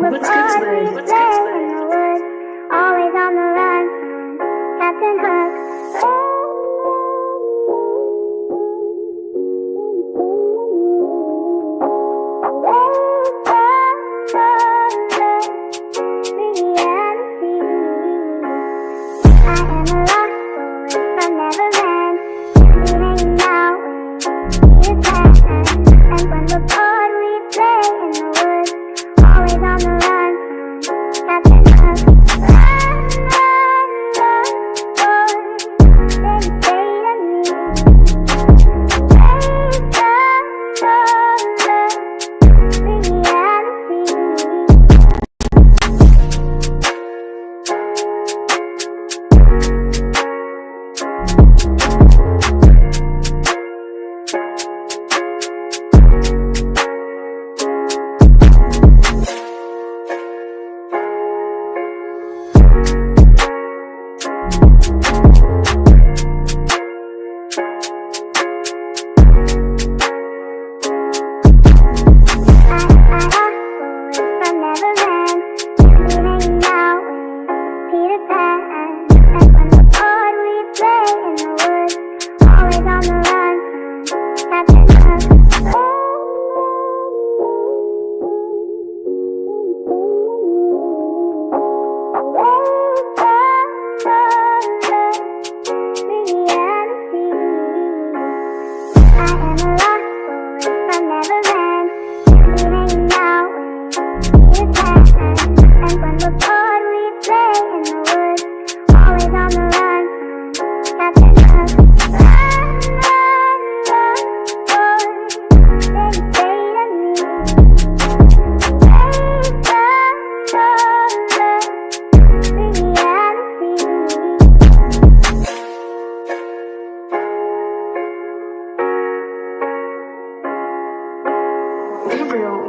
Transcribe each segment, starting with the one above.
What's good today? What's good today? Always on the run, Captain Hook.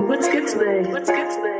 What's good today? What's good today?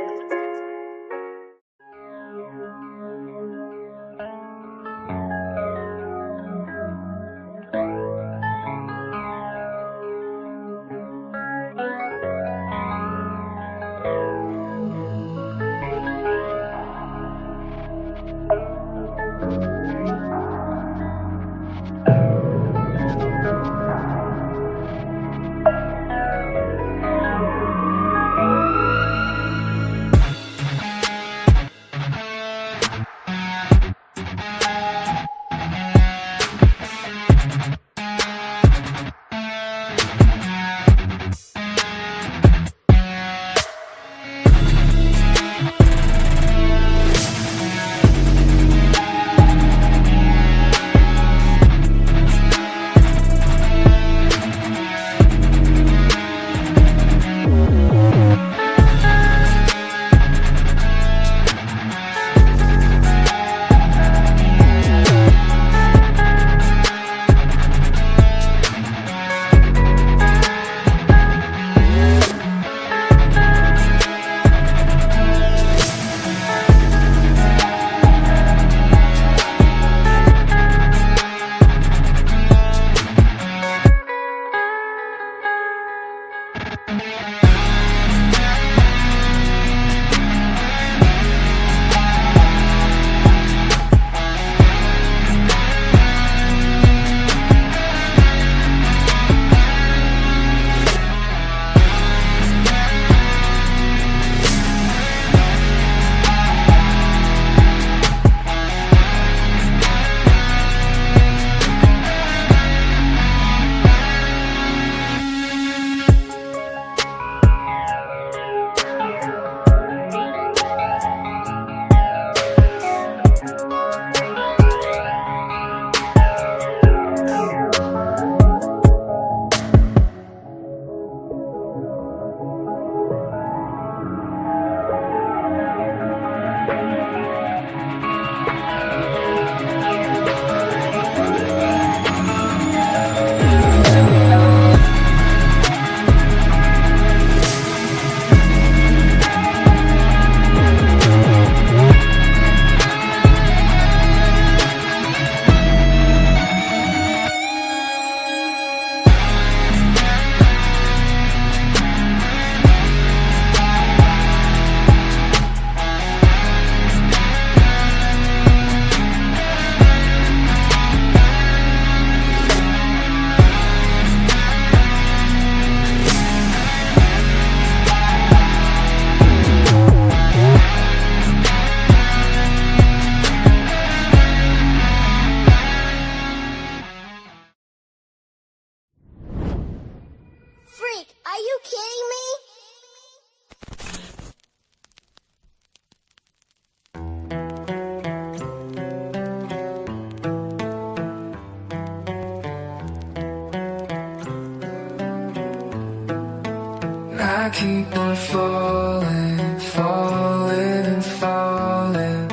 keep on falling, falling and falling.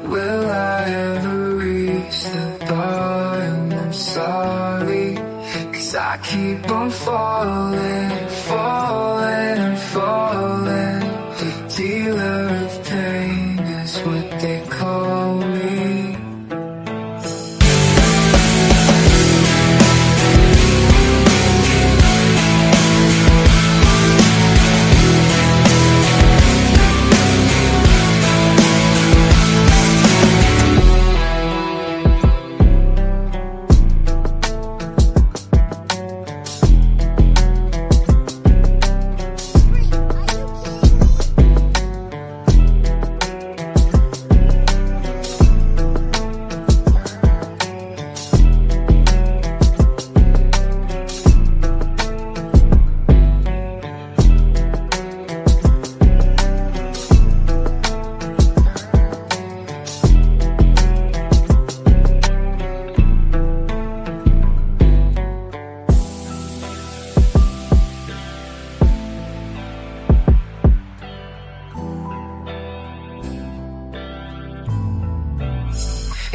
Will I ever reach the bottom? I'm sorry, 'cause I keep on falling, falling and falling. The dealer of pain is what they call me.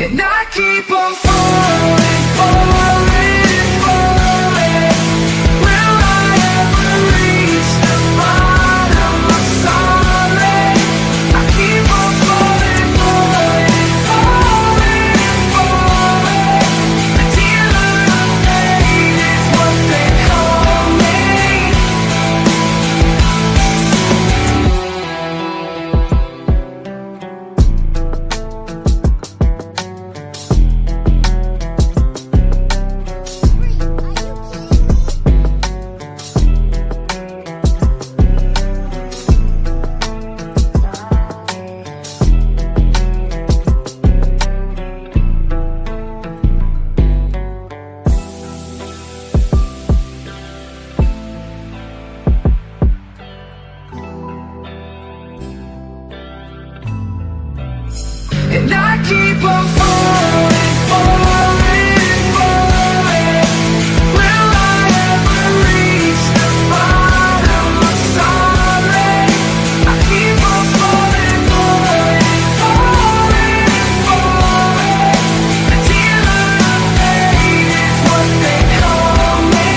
And I keep on falling, falling, falling. Will I ever reach the bottom? I'm sorry. I keep on falling, falling, falling, falling. The dealer of pain is what they call me. And I keep on falling, falling, falling. Will I ever reach the bottom? I'm sorry. I keep on falling, falling, falling, falling. The dealer of pain is what they call me.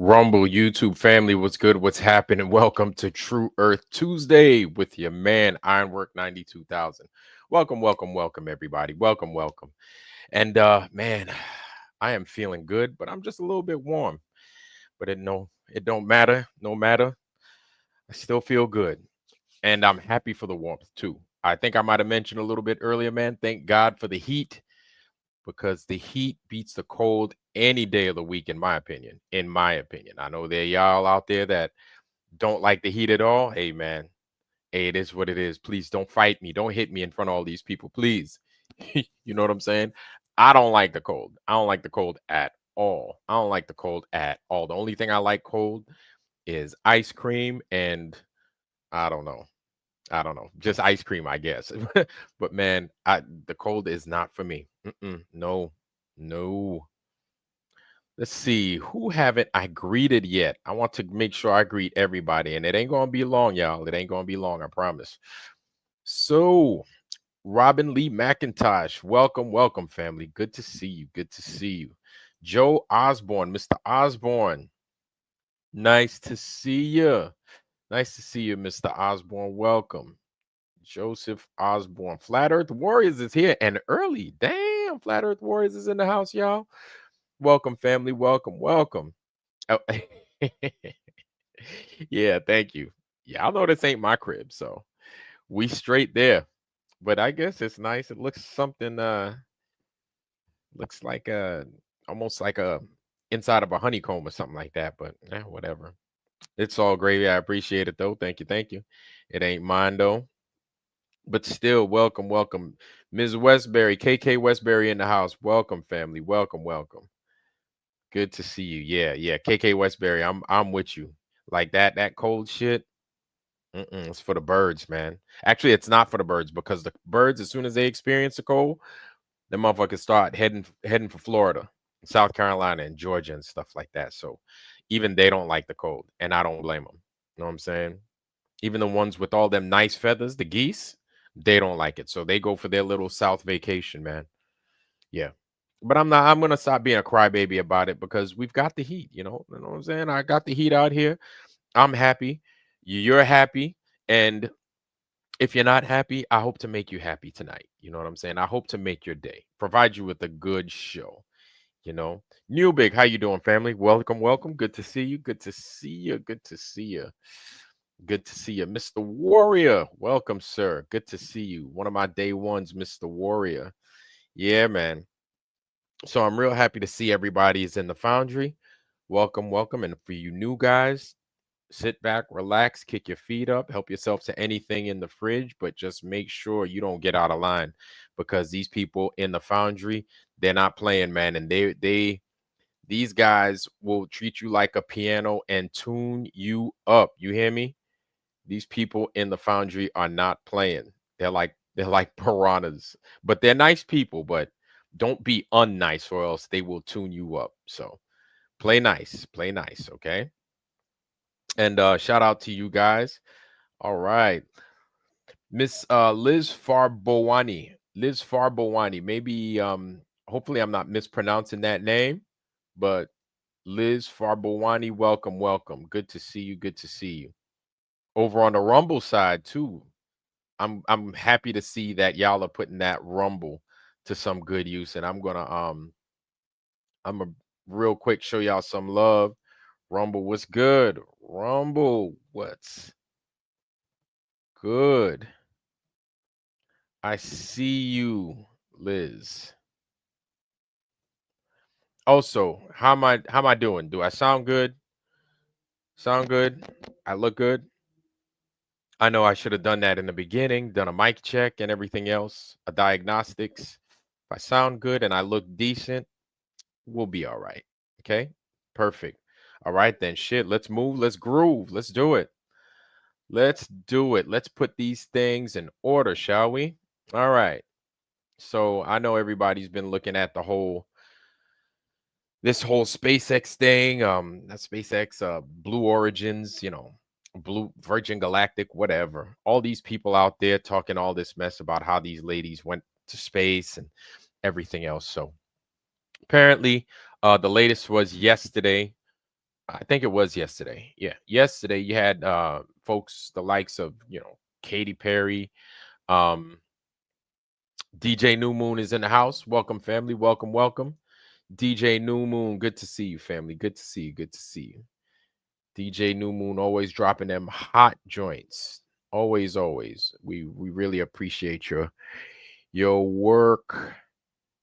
Rumble YouTube family, what's good? What's happening? Welcome to True Earth Tuesday with your man Ironwork 92,000. Welcome, welcome, welcome, everybody. Welcome, welcome. And man, I am feeling good, but I'm just a little bit warm. But it don't matter. No matter. I still feel good. And I'm happy for the warmth too. I think I might have mentioned a little bit earlier, man. Thank God for the heat, because the heat beats the cold any day of the week, in my opinion. I know there y'all out there that don't like the heat at all. Hey, man, hey, it is what it is. Please don't fight me. Don't hit me in front of all these people, please. You know what I'm saying? I don't like the cold. I don't like the cold at all. I don't like the cold at all. The only thing I like cold is ice cream and I don't know. Just ice cream, I guess. But man, the cold is not for me. No. Let's see who haven't I greeted yet. I want to make sure I greet everybody, and it ain't gonna be long, y'all. It ain't gonna be long, I promise. So, Robin Lee McIntosh, welcome, welcome, family. Good to see you. Good to see you. Joe Osborne, Mr. Osborne, nice to see you. Nice to see you, Mr. Osborne. Welcome. Joseph Osborne. Flat Earth Warriors is here and early. Damn, Flat Earth Warriors is in the house, y'all. Welcome, family. Welcome, welcome. Oh, yeah, thank you. Y'all know this ain't my crib, so we straight there. But I guess it's nice. It looks something looks like almost like a inside of a honeycomb or something like that, but whatever. It's all gravy. I appreciate it though. Thank you, thank you. It ain't mine though. But still, welcome, welcome. Ms. Westbury, KK Westbury in the house. Welcome, family. Welcome, welcome. Good to see you. Yeah, yeah. KK Westbury, I'm with you. Like that cold shit. It's for the birds, man. Actually, it's not for the birds because the birds, as soon as they experience the cold, the motherfuckers start heading for Florida, South Carolina, and Georgia and stuff like that. So even they don't like the cold, and I don't blame them. You know what I'm saying? Even the ones with all them nice feathers, the geese, they don't like it. So they go for their little South vacation, man. Yeah. But I'm not, I'm gonna stop being a crybaby about it because we've got the heat, you know what I'm saying? I got the heat out here. I'm happy. You're happy. And if you're not happy, I hope to make you happy tonight. You know what I'm saying? I hope to make your day, provide you with a good show. You know, New Big, how you doing, family? Welcome, welcome. Good to see you. Good to see you. Good to see you. Good to see you, Mr. Warrior. Welcome, sir. Good to see you. One of my day ones, Mr. Warrior. Yeah, man. So I'm real happy to see everybody is in the foundry. Welcome, welcome. And for you new guys, sit back, relax, kick your feet up, help yourself to anything in the fridge, but just make sure you don't get out of line because these people in the foundry, they're not playing, man. And these guys will treat you like a piano and tune you up. You hear me? These people in the foundry are not playing. They're like piranhas, but they're nice people, but don't be unnice or else they will tune you up. So play nice, okay? And shout out to you guys. All right. Miss Liz Farbowani. Liz Farbowani. Maybe hopefully I'm not mispronouncing that name, but Liz Farbowani, welcome, welcome. Good to see you. Good to see you. Over on the Rumble side too. I'm happy to see that y'all are putting that Rumble to some good use. And I'm gonna real quick show y'all some love. Rumble, what's good? Rumble, what's good? I see you, Liz. Also, how am I doing? Do I sound good? Sound good? I look good? I know I should have done that in the beginning, done a mic check and everything else, a diagnostics. If I sound good and I look decent, we'll be all right. Okay? Perfect. All right then. Shit, let's move, let's groove. Let's do it. Let's do it. Let's put these things in order, shall we? All right. So, I know everybody's been looking at this whole SpaceX thing, that SpaceX, Blue Origins, Blue Virgin Galactic, whatever. All these people out there talking all this mess about how these ladies went to space and everything else. So apparently, the latest was yesterday. I think it was yesterday. Yeah, yesterday you had folks the likes of Katy Perry, um, DJ New Moon is in the house. Welcome, family. Welcome, welcome. DJ New Moon, good to see you, family. Good to see you. Good to see you. DJ New Moon always dropping them hot joints. Always, always. We really appreciate your work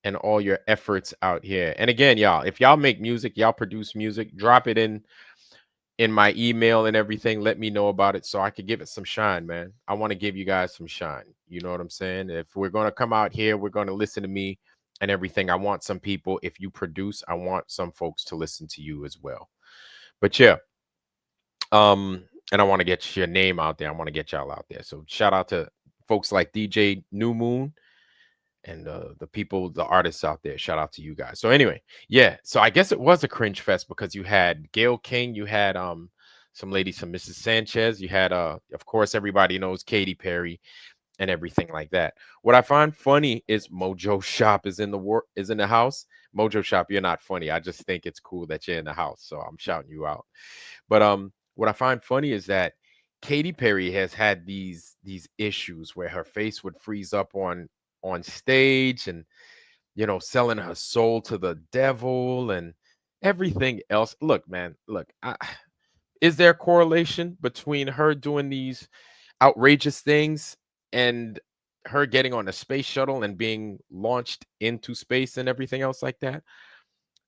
and all your efforts out here. And again, y'all, if y'all make music, y'all produce music, drop it in my email and everything. Let me know about it so I could give it some shine, man. I want to give you guys some shine. You know what I'm saying? If we're going to come out here, we're going to listen to me and everything. I want some people, if you produce, I want some folks to listen to you as well. But yeah, and I want to get your name out there. I want to get y'all out there. So shout out to folks like DJ New Moon and the people, the artists out there. Shout out to you guys. So anyway, yeah. So I guess it was a cringe fest because you had Gayle King, you had some ladies from Mrs. Sanchez, you had of course everybody knows Katy Perry and everything like that. What I find funny is Mojo Shop is in the house. Mojo Shop, you're not funny. I just think it's cool that you're in the house, so I'm shouting you out. But what I find funny is that Katy Perry has had these issues where her face would freeze up on stage, and selling her soul to the devil and everything else. Look, man, look, is there a correlation between her doing these outrageous things and her getting on a space shuttle and being launched into space and everything else like that?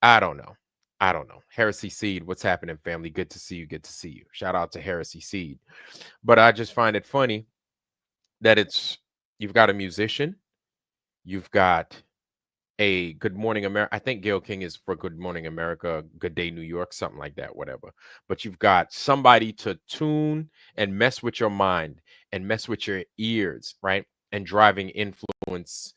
I don't know. I don't know. Heresy Seed, what's happening, family? Good to see you. Good to see you. Shout out to Heresy Seed. But I just find it funny that you've got a musician, you've got a Good Morning America. I think Gayle King is for Good Morning America, Good Day New York, something like that, whatever. But you've got somebody to tune and mess with your mind and mess with your ears, right? And driving influence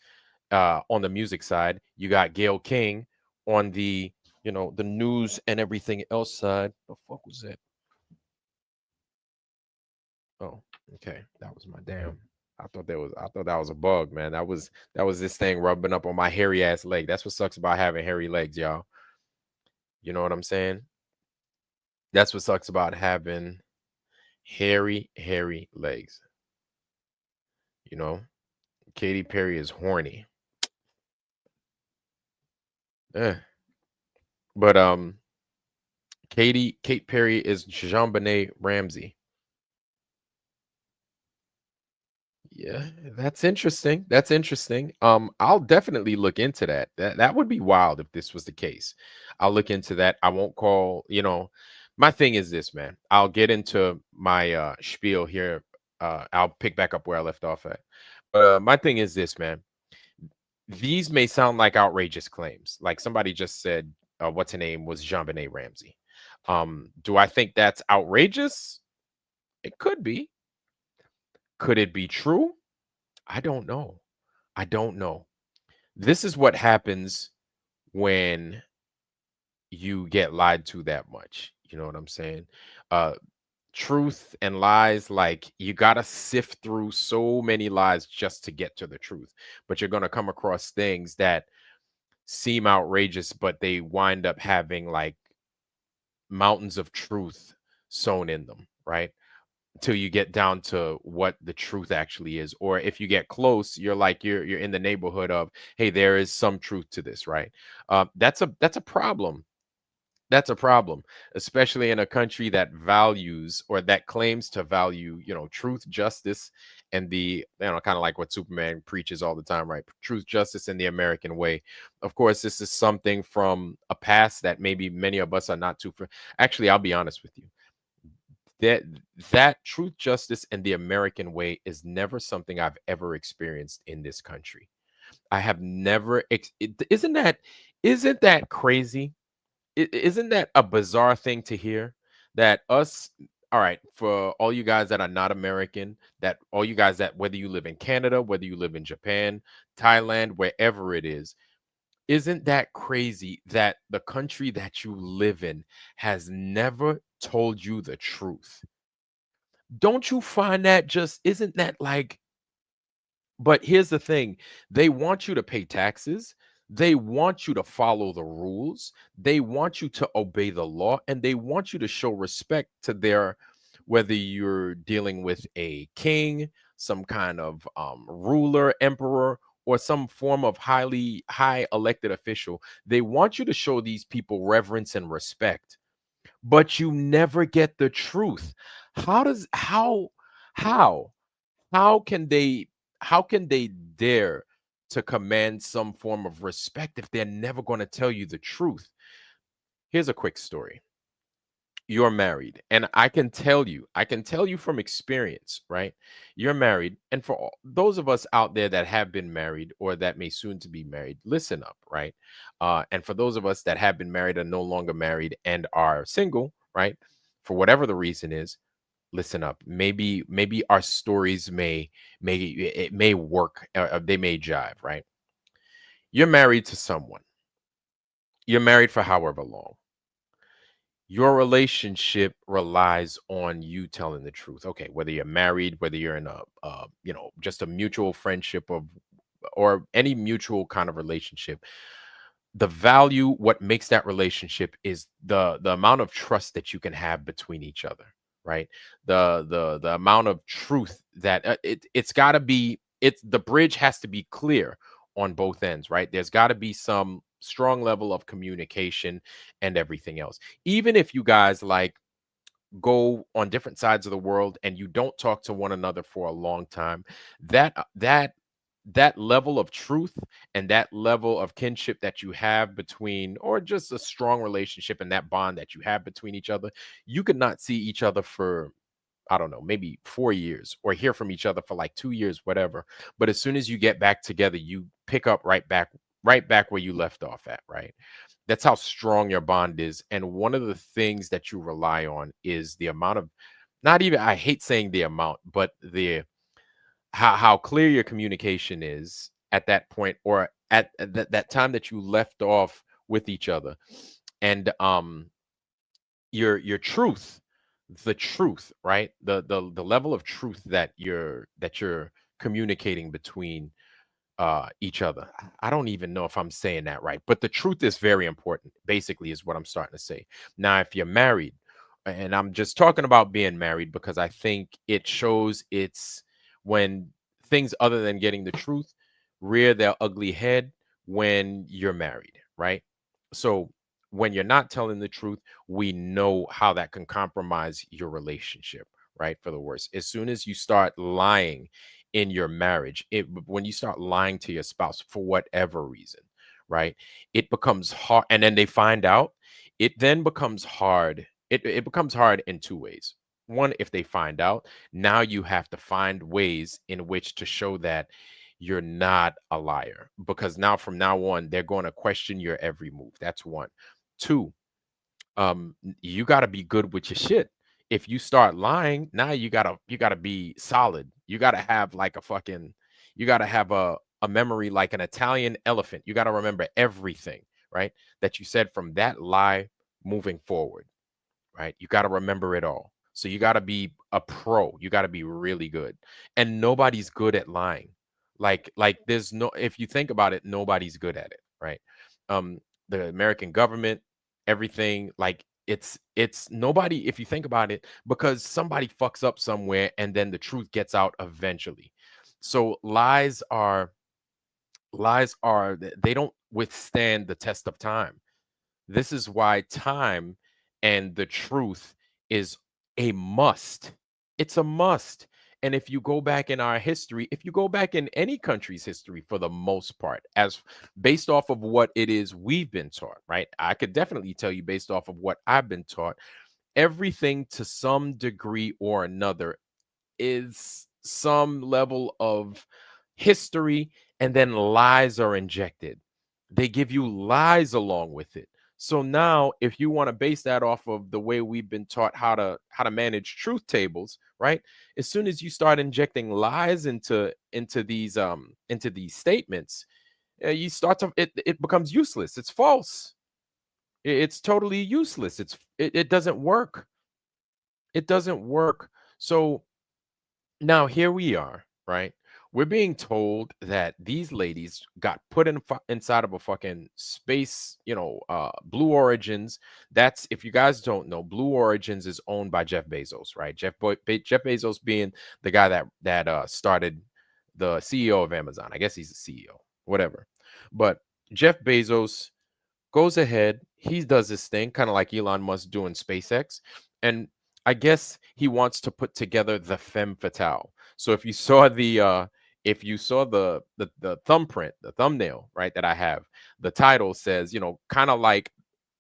on the music side. You got Gayle King on the the news and everything else side. The fuck was that? Oh, okay. That was my damn. I thought that was a bug, man. That was this thing rubbing up on my hairy ass leg. That's what sucks about having hairy legs, y'all. You know what I'm saying? That's what sucks about having hairy legs. You know, Katy Perry is horny. Eh. But Kate Perry is JonBenet Ramsey. Yeah, that's interesting. That's interesting. I'll definitely look into that. That would be wild if this was the case. I'll look into that. I won't call, my thing is this, man. I'll get into my spiel here. I'll pick back up where I left off at. My thing is this, man. These may sound like outrageous claims. Like somebody just said, what's her name was JonBenet Ramsey. Do I think that's outrageous? It could be. Could it be true? I don't know. I don't know. This is what happens when you get lied to that much. You know what I'm saying? Uh Truth and lies, like you got to sift through so many lies just to get to the truth. But you're going to come across things that seem outrageous, but they wind up having like mountains of truth sewn in them, right? Till you get down to what the truth actually is. Or if you get close, you're like you're in the neighborhood of, hey, there is some truth to this, right? That's a problem. That's a problem, especially in a country that values or that claims to value, truth, justice, and kind of like what Superman preaches all the time, right? Truth, justice, and the American way. Of course, this is something from a past that maybe many of us are not too. Actually, I'll be honest with you. That truth, justice, and the American way is never something I've ever experienced in this country. I have never. Isn't that crazy? Isn't that a bizarre thing to hear? That us, all right, for all you guys that are not American, that all you guys that whether you live in Canada, whether you live in Japan, Thailand, wherever it is, isn't that crazy that the country that you live in has never told you the truth? Don't you find that isn't that like, but here's the thing, they want you to pay taxes. They want you to follow the rules. They want you to obey the law, and they want you to show respect to whether you're dealing with a king, some kind of ruler, emperor, or some form of high elected official. They want you to show these people reverence and respect, but you never get the truth. How does how how can they dare to command some form of respect if they're never going to tell you the truth? Here's a quick story. You're married, and I can tell you from experience, right? You're married, and for those of us out there that have been married or that may soon to be married, listen up, right? And for those of us that have been married, are no longer married, and are single, right? For whatever the reason is, listen up. Maybe our stories may it may work. They may jive, right? You're married to someone. You're married for however long. Your relationship relies on you telling the truth. Okay, whether you're married, whether you're in just a mutual friendship of or any mutual kind of relationship, the value, what makes that relationship is the amount of trust that you can have between each other, right? The amount of truth that it's got to be, it's the bridge has to be clear on both ends, right? There's got to be some strong level of communication and everything else. Even if you guys like go on different sides of the world and you don't talk to one another for a long time, that level of truth and that level of kinship that you have between, or just a strong relationship and that bond that you have between each other, you could not see each other for, I don't know, maybe 4 years, or hear from each other for like 2 years, whatever. But as soon as you get back together, you pick up right back where you left off at, right? That's how strong your bond is. And one of the things that you rely on is the amount of, not even, I hate saying the amount, but the how clear your communication is at that point, or at that time that you left off with each other. And your truth, the truth, right? The level of truth that you're communicating between each other. I don't even know if I'm saying that right, but the truth is very important, basically, is what I'm starting to say. Now, if you're married, and I'm just talking about being married because I think it shows it's when things other than getting the truth rear their ugly head when you're married, right? So when you're not telling the truth, we know how that can compromise your relationship, right? For the worse. As soon as you start lying in your marriage, when you start lying to your spouse for whatever reason, right, it becomes hard. And then they find out, it then becomes hard. It becomes hard in two ways. One, if they find out, now you have to find ways in which to show that you're not a liar, because now from now on they're going to question your every move. That's one. Two, you got to be good with your shit. If you start lying, now you got to be solid. You got to have like a fucking, you got to have a memory like an Italian elephant. You got to remember everything, right, that you said from that lie moving forward, right? You got to remember it all. So you got to be a pro. You got to be really good. And nobody's good at lying. Like there's no, if you think about it, nobody's good at it, right? Um the American government, everything, like it's nobody, if you think about it, because somebody fucks up somewhere and then the truth gets out eventually. So they don't withstand the test of time. This is why time and the truth is a must. It's a must. And if you go back in our history, if you go back in any country's history for the most part, as based off of what it is we've been taught, right? I could definitely tell you based off of what I've been taught, everything to some degree or another is some level of history, and then lies are injected. They give you lies along with it. So now if you want to base that off of the way we've been taught how to manage truth tables, right? As soon as you start injecting lies into these statements, you start to, it becomes useless. It's false. It's totally useless. It doesn't work. It doesn't work. So now here we are, right? We're being told that these ladies got put inside of a fucking space, Blue Origins. That's, if you guys don't know, Blue Origins is owned by Jeff Bezos, right? Jeff Bezos being the guy that started, the CEO of Amazon. I guess he's the CEO, whatever. But Jeff Bezos goes ahead, he does this thing, kind of like Elon Musk doing SpaceX, and I guess he wants to put together the femme fatale. So if you saw the thumbprint, the thumbnail, right, that I have, the title says, kind of like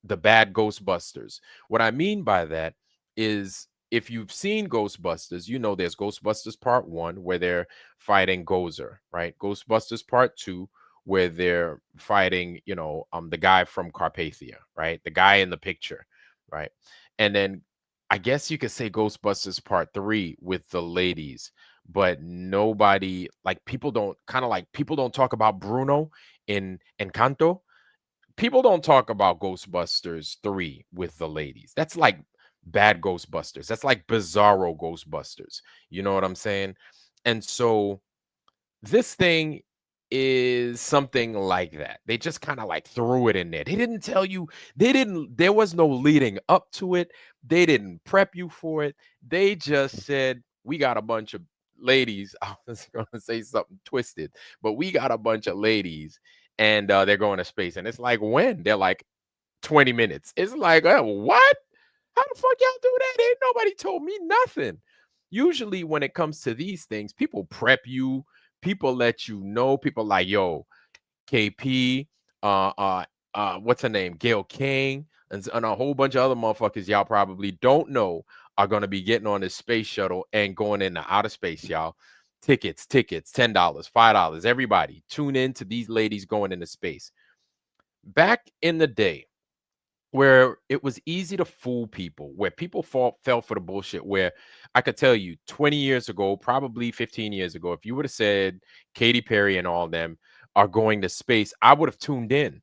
the Bad Ghostbusters. What I mean by that is, if you've seen Ghostbusters, there's Ghostbusters Part 1 where they're fighting Gozer, right? Ghostbusters Part 2 where they're fighting, the guy from Carpathia, right? The guy in the picture, right? And then I guess you could say Ghostbusters Part 3 with the ladies, but nobody like people don't talk about Bruno in Encanto. People don't talk about Ghostbusters 3 with the ladies. That's like Bad Ghostbusters. That's like Bizarro Ghostbusters. You know what I'm saying? And so this thing is something like that. They just kind of like threw it in there. They didn't tell you, there was no leading up to it. They didn't prep you for it. They just said, we got a bunch of ladies. I was going to say something twisted, but we got a bunch of ladies and they're going to space. And it's like, when? They're like, 20 minutes. It's like, what? How the fuck y'all do that? Ain't nobody told me nothing. Usually, when it comes to these things, people prep you, people let you know, people like, yo, KP, uh, uh, what's her name? Gail King, and a whole bunch of other motherfuckers y'all probably don't know are gonna be getting on this space shuttle and going into outer space, y'all. Tickets, $10, $5. Everybody tune in to these ladies going into space. Back in the day, where it was easy to fool people, where people fell for the bullshit, where I could tell you 20 years ago, probably 15 years ago, if you would have said Katy Perry and all them are going to space, I would have tuned in,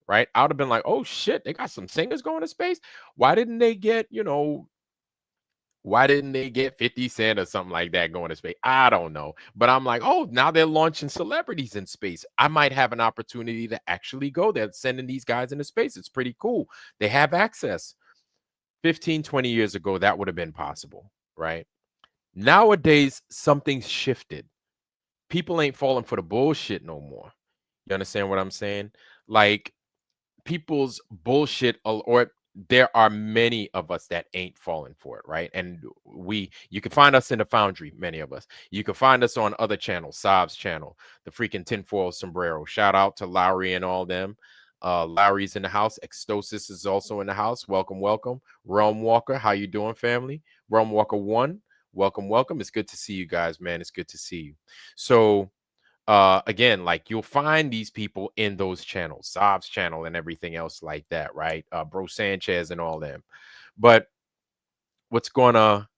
right? I would have been like, oh shit, they got some singers going to space. Why didn't they get, why didn't they get 50 Cent or something like that going to space? I don't know. But I'm like, oh, now they're launching celebrities in space. I might have an opportunity to actually go there, sending these guys into space. It's pretty cool. They have access. 15, 20 years ago, that would have been possible, right? Nowadays, something's shifted. People ain't falling for the bullshit no more. You understand what I'm saying? Like, people's bullshit, or there are many of us that ain't falling for it, right? And you can find us in the foundry, many of us. You can find us on other channels, Saab's channel, the freaking tinfoil sombrero. Shout out to Lowry and all them. Lowry's in the house. Extosis is also in the house. Welcome, welcome. Realm Walker, how you doing, family? Realm Walker 1, welcome, welcome. It's good to see you guys, man. It's good to see you. So again, like, you'll find these people in those channels, Saab's channel and everything else like that, right? Bro Sanchez and all them. But what's gonna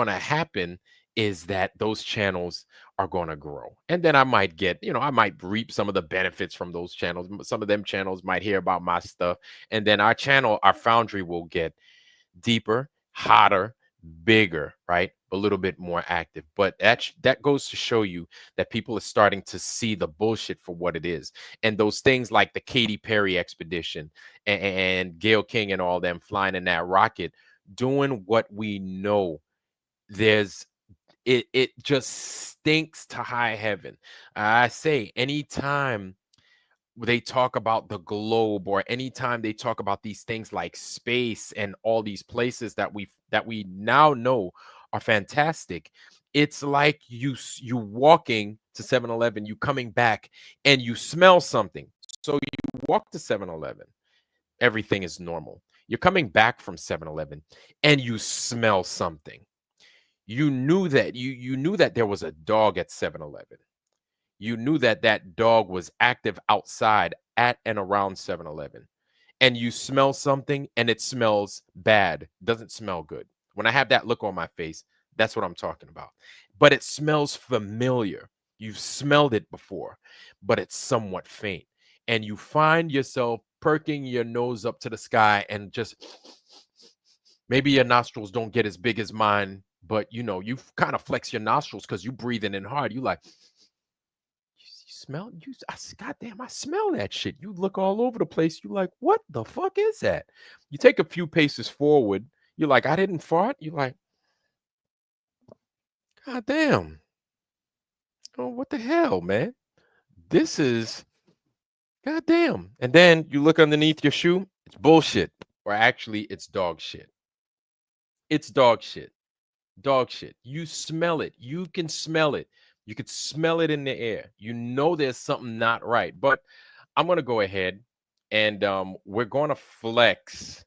happen is that those channels are gonna grow, and then I might get, I might reap some of the benefits from those channels. Some of them channels might hear about my stuff, and then our foundry will get deeper, hotter, bigger, right? A little bit more active. But that goes to show you that people are starting to see the bullshit for what it is. And those things like the Katy Perry expedition and Gail King and all them flying in that rocket, doing what we know, there's it just stinks to high heaven. I say, anytime they talk about the globe, or anytime they talk about these things like space and all these places that we now know are fantastic, it's like you walking to 7-Eleven, you coming back and you smell something. So you walk to 7-Eleven, everything is normal. You're coming back from 7-Eleven and you smell something. You knew that you knew that there was a dog at 7-Eleven. You knew that that dog was active outside at and around 7-Eleven. And you smell something and it smells bad, doesn't smell good. When I have that look on my face, that's what I'm talking about. But it smells familiar. You've smelled it before, but it's somewhat faint. And you find yourself perking your nose up to the sky and just, maybe your nostrils don't get as big as mine, but you kind of flex your nostrils because you breathing in hard. You like, smell you goddamn, I smell that shit. You look all over the place. You like, what the fuck is that? You take a few paces forward. You're like, I didn't fart. You're like, god damn. Oh, what the hell, man? This is god damn. And then you look underneath your shoe. It's bullshit. Or actually, it's dog shit. It's dog shit. Dog shit. You smell it. You can smell it. You could smell it in the air. You know there's something not right. But I'm going to go ahead and we're going to flex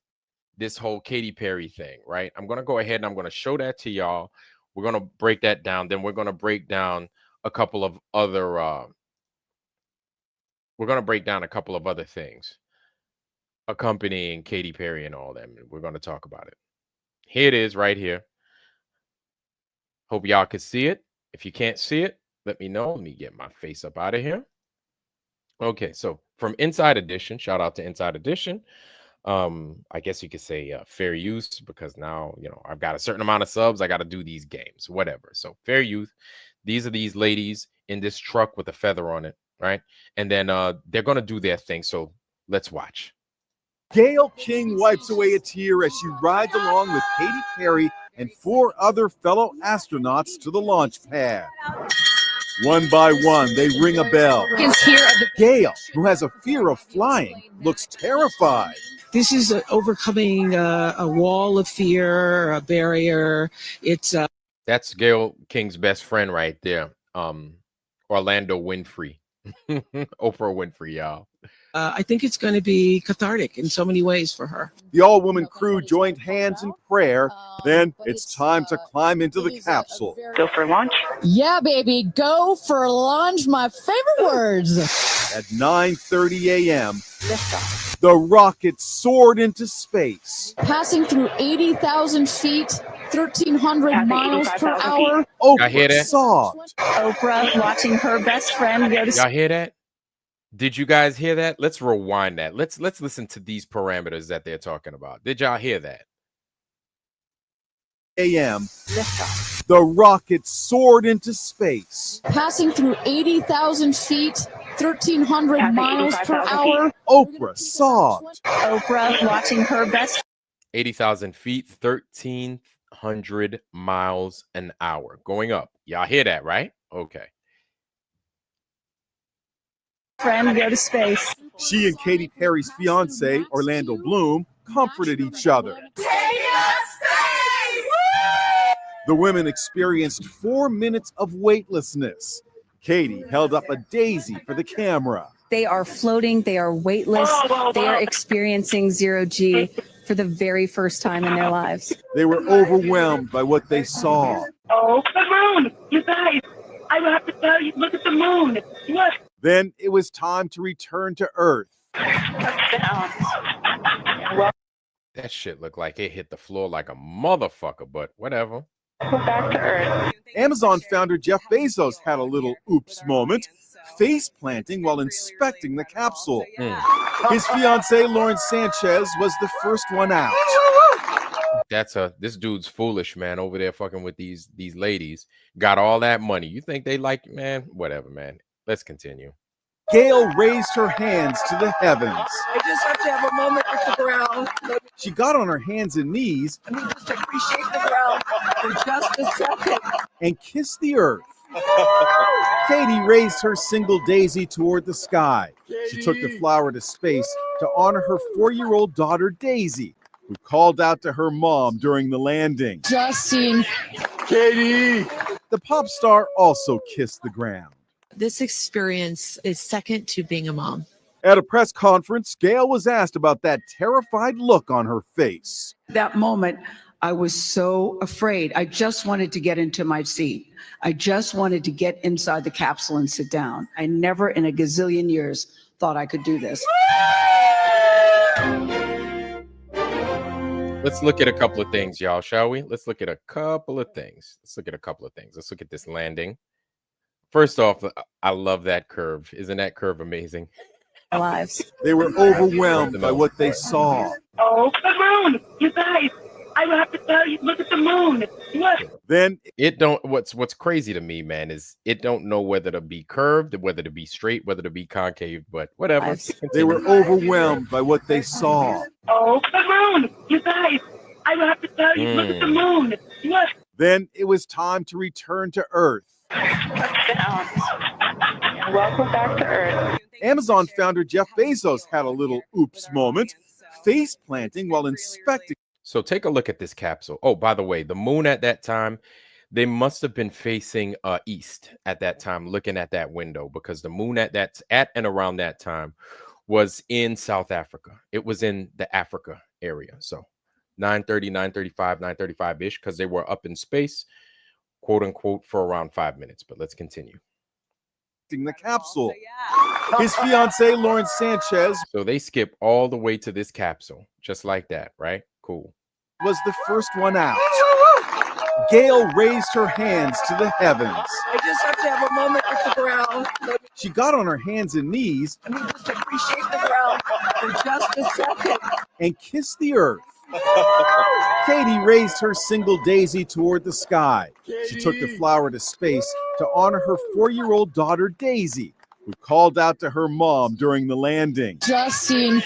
this whole Katy Perry thing, right? I'm going to go ahead and I'm going to show that to y'all. We're going to break that down. Then we're going to break down a couple of other things accompanying Katy Perry and all that. And we're going to talk about it. Here it is right here. Hope y'all can see it. If you can't see it, let me know. Let me get my face up out of here. Okay, so from Inside Edition, shout out to Inside Edition. I guess you could say fair use, because now, you know, I've got a certain amount of subs. I got to do these games, whatever. So fair use. These are these ladies in this truck with a feather on it, right? And then they're gonna do their thing. So let's watch. Gail King wipes away a tear as she rides along with Katy Perry and 4 other fellow astronauts to the launch pad. One by one, they ring a bell. Gail, who has a fear of flying, looks terrified. This is overcoming a wall of fear, a barrier. That's Gail King's best friend right there. Orlando Winfrey. Oprah Winfrey, y'all. I think it's going to be cathartic in so many ways for her. The all-woman crew joined hands in prayer. Then it's time to climb into the capsule. Go for launch. Yeah, baby, go for lunch. My favorite words. At 9:30 a.m., the rocket soared into space. Passing through 80,000 feet, 1,300 miles per hour. Y'all hear Oprah that? sobbed. Oprah watching her best friend go to Y'all hear that? Did you guys hear that? Let's rewind that. Let's listen to these parameters that they're talking about. Did y'all hear that? A.m., the rocket soared into space. Passing through 80,000 feet, 1,300 miles per hour. Oprah sobbed. Oprah watching her best 80,000 feet, 1,300 miles an hour. Going up. Y'all hear that, right? Okay. friend go to space. She and Katy Perry's fiance, Orlando Bloom, comforted each other. The women experienced 4 minutes of weightlessness. Katy held up a daisy for the camera. They are floating, they are weightless, they are experiencing zero G for the very first time in their lives. They were overwhelmed by what they saw. Oh, the moon! You guys, I will have to tell you, look at the moon. Look. Then it was time to return to Earth. That shit looked like it hit the floor like a motherfucker, but whatever. Back to Earth. Amazon founder Jeff Bezos had a little oops moment, face planting while inspecting the capsule. His fiancée Lauren Sanchez was the first one out. This dude's foolish, man, over there fucking with these ladies. Got all that money. You think they like, man? Whatever, man. Let's continue. Gail raised her hands to the heavens. I just have to have a moment with the ground. She got on her hands and knees Let me just appreciate the ground for just a second. and kissed the earth. Katy raised her single daisy toward the sky. She took the flower to space to honor her 4-year-old daughter, Daisy, who called out to her mom during the landing. Just seeing Katy! The pop star also kissed the ground. This experience is second to being a mom. At a press conference, Gail was asked about that terrified look on her face. That moment, I was so afraid. I just wanted to get into my seat. I just wanted to get inside the capsule and sit down. I never in a gazillion years thought I could do this. Let's look at a couple of things, y'all, shall we? Let's look at a couple of things. Let's look at this landing. First off, I love that curve. Isn't that curve amazing? Lives. They were overwhelmed by what they saw. Oh, the moon! You guys, I will have to tell you, look at the moon. Look. Then It don't. What's crazy to me, man, is it don't know whether to be curved, whether to be straight, whether to be concave, but whatever. they were overwhelmed by what they saw. Oh, the moon! You guys, I will have to tell you, look at the moon. Look. Then it was time to return to Earth. Welcome back to Earth. Amazon founder Jeff Bezos had a little oops moment, face planting while inspecting. So take a look at this capsule. Oh, by the way, the moon at that time, they must have been facing east at that time, looking at that window, because the moon at and around that time was in South Africa. It was in the Africa area. So 9:30, 9:35, 9:35-ish, because they were up in space, quote unquote, for around 5 minutes. But let's continue. The capsule. His fiancee Lauren Sanchez. So they skip all the way to this capsule, just like that, right? Cool. was the first one out. Gail raised her hands to the heavens. I just have to have a moment with the ground. She got on her hands and knees Let me just appreciate the ground for just a second. and kissed the earth. Katie raised her single daisy toward the sky. She took the flower to space to honor her 4-year-old daughter, Daisy, who called out to her mom during the landing. Just seen.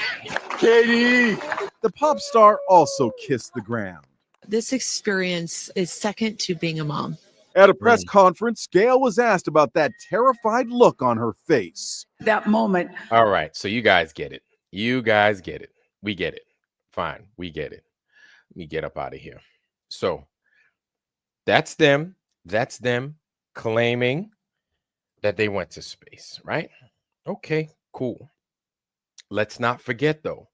Katie! The pop star also kissed the ground. This experience is second to being a mom. At a press conference, Gail was asked about that terrified look on her face. That moment. All right. So you guys get it. You guys get it. We get it. Fine. We get it. Let me get up out of here. So that's them. That's them claiming that they went to space, right? Okay, cool. Let's not forget, though.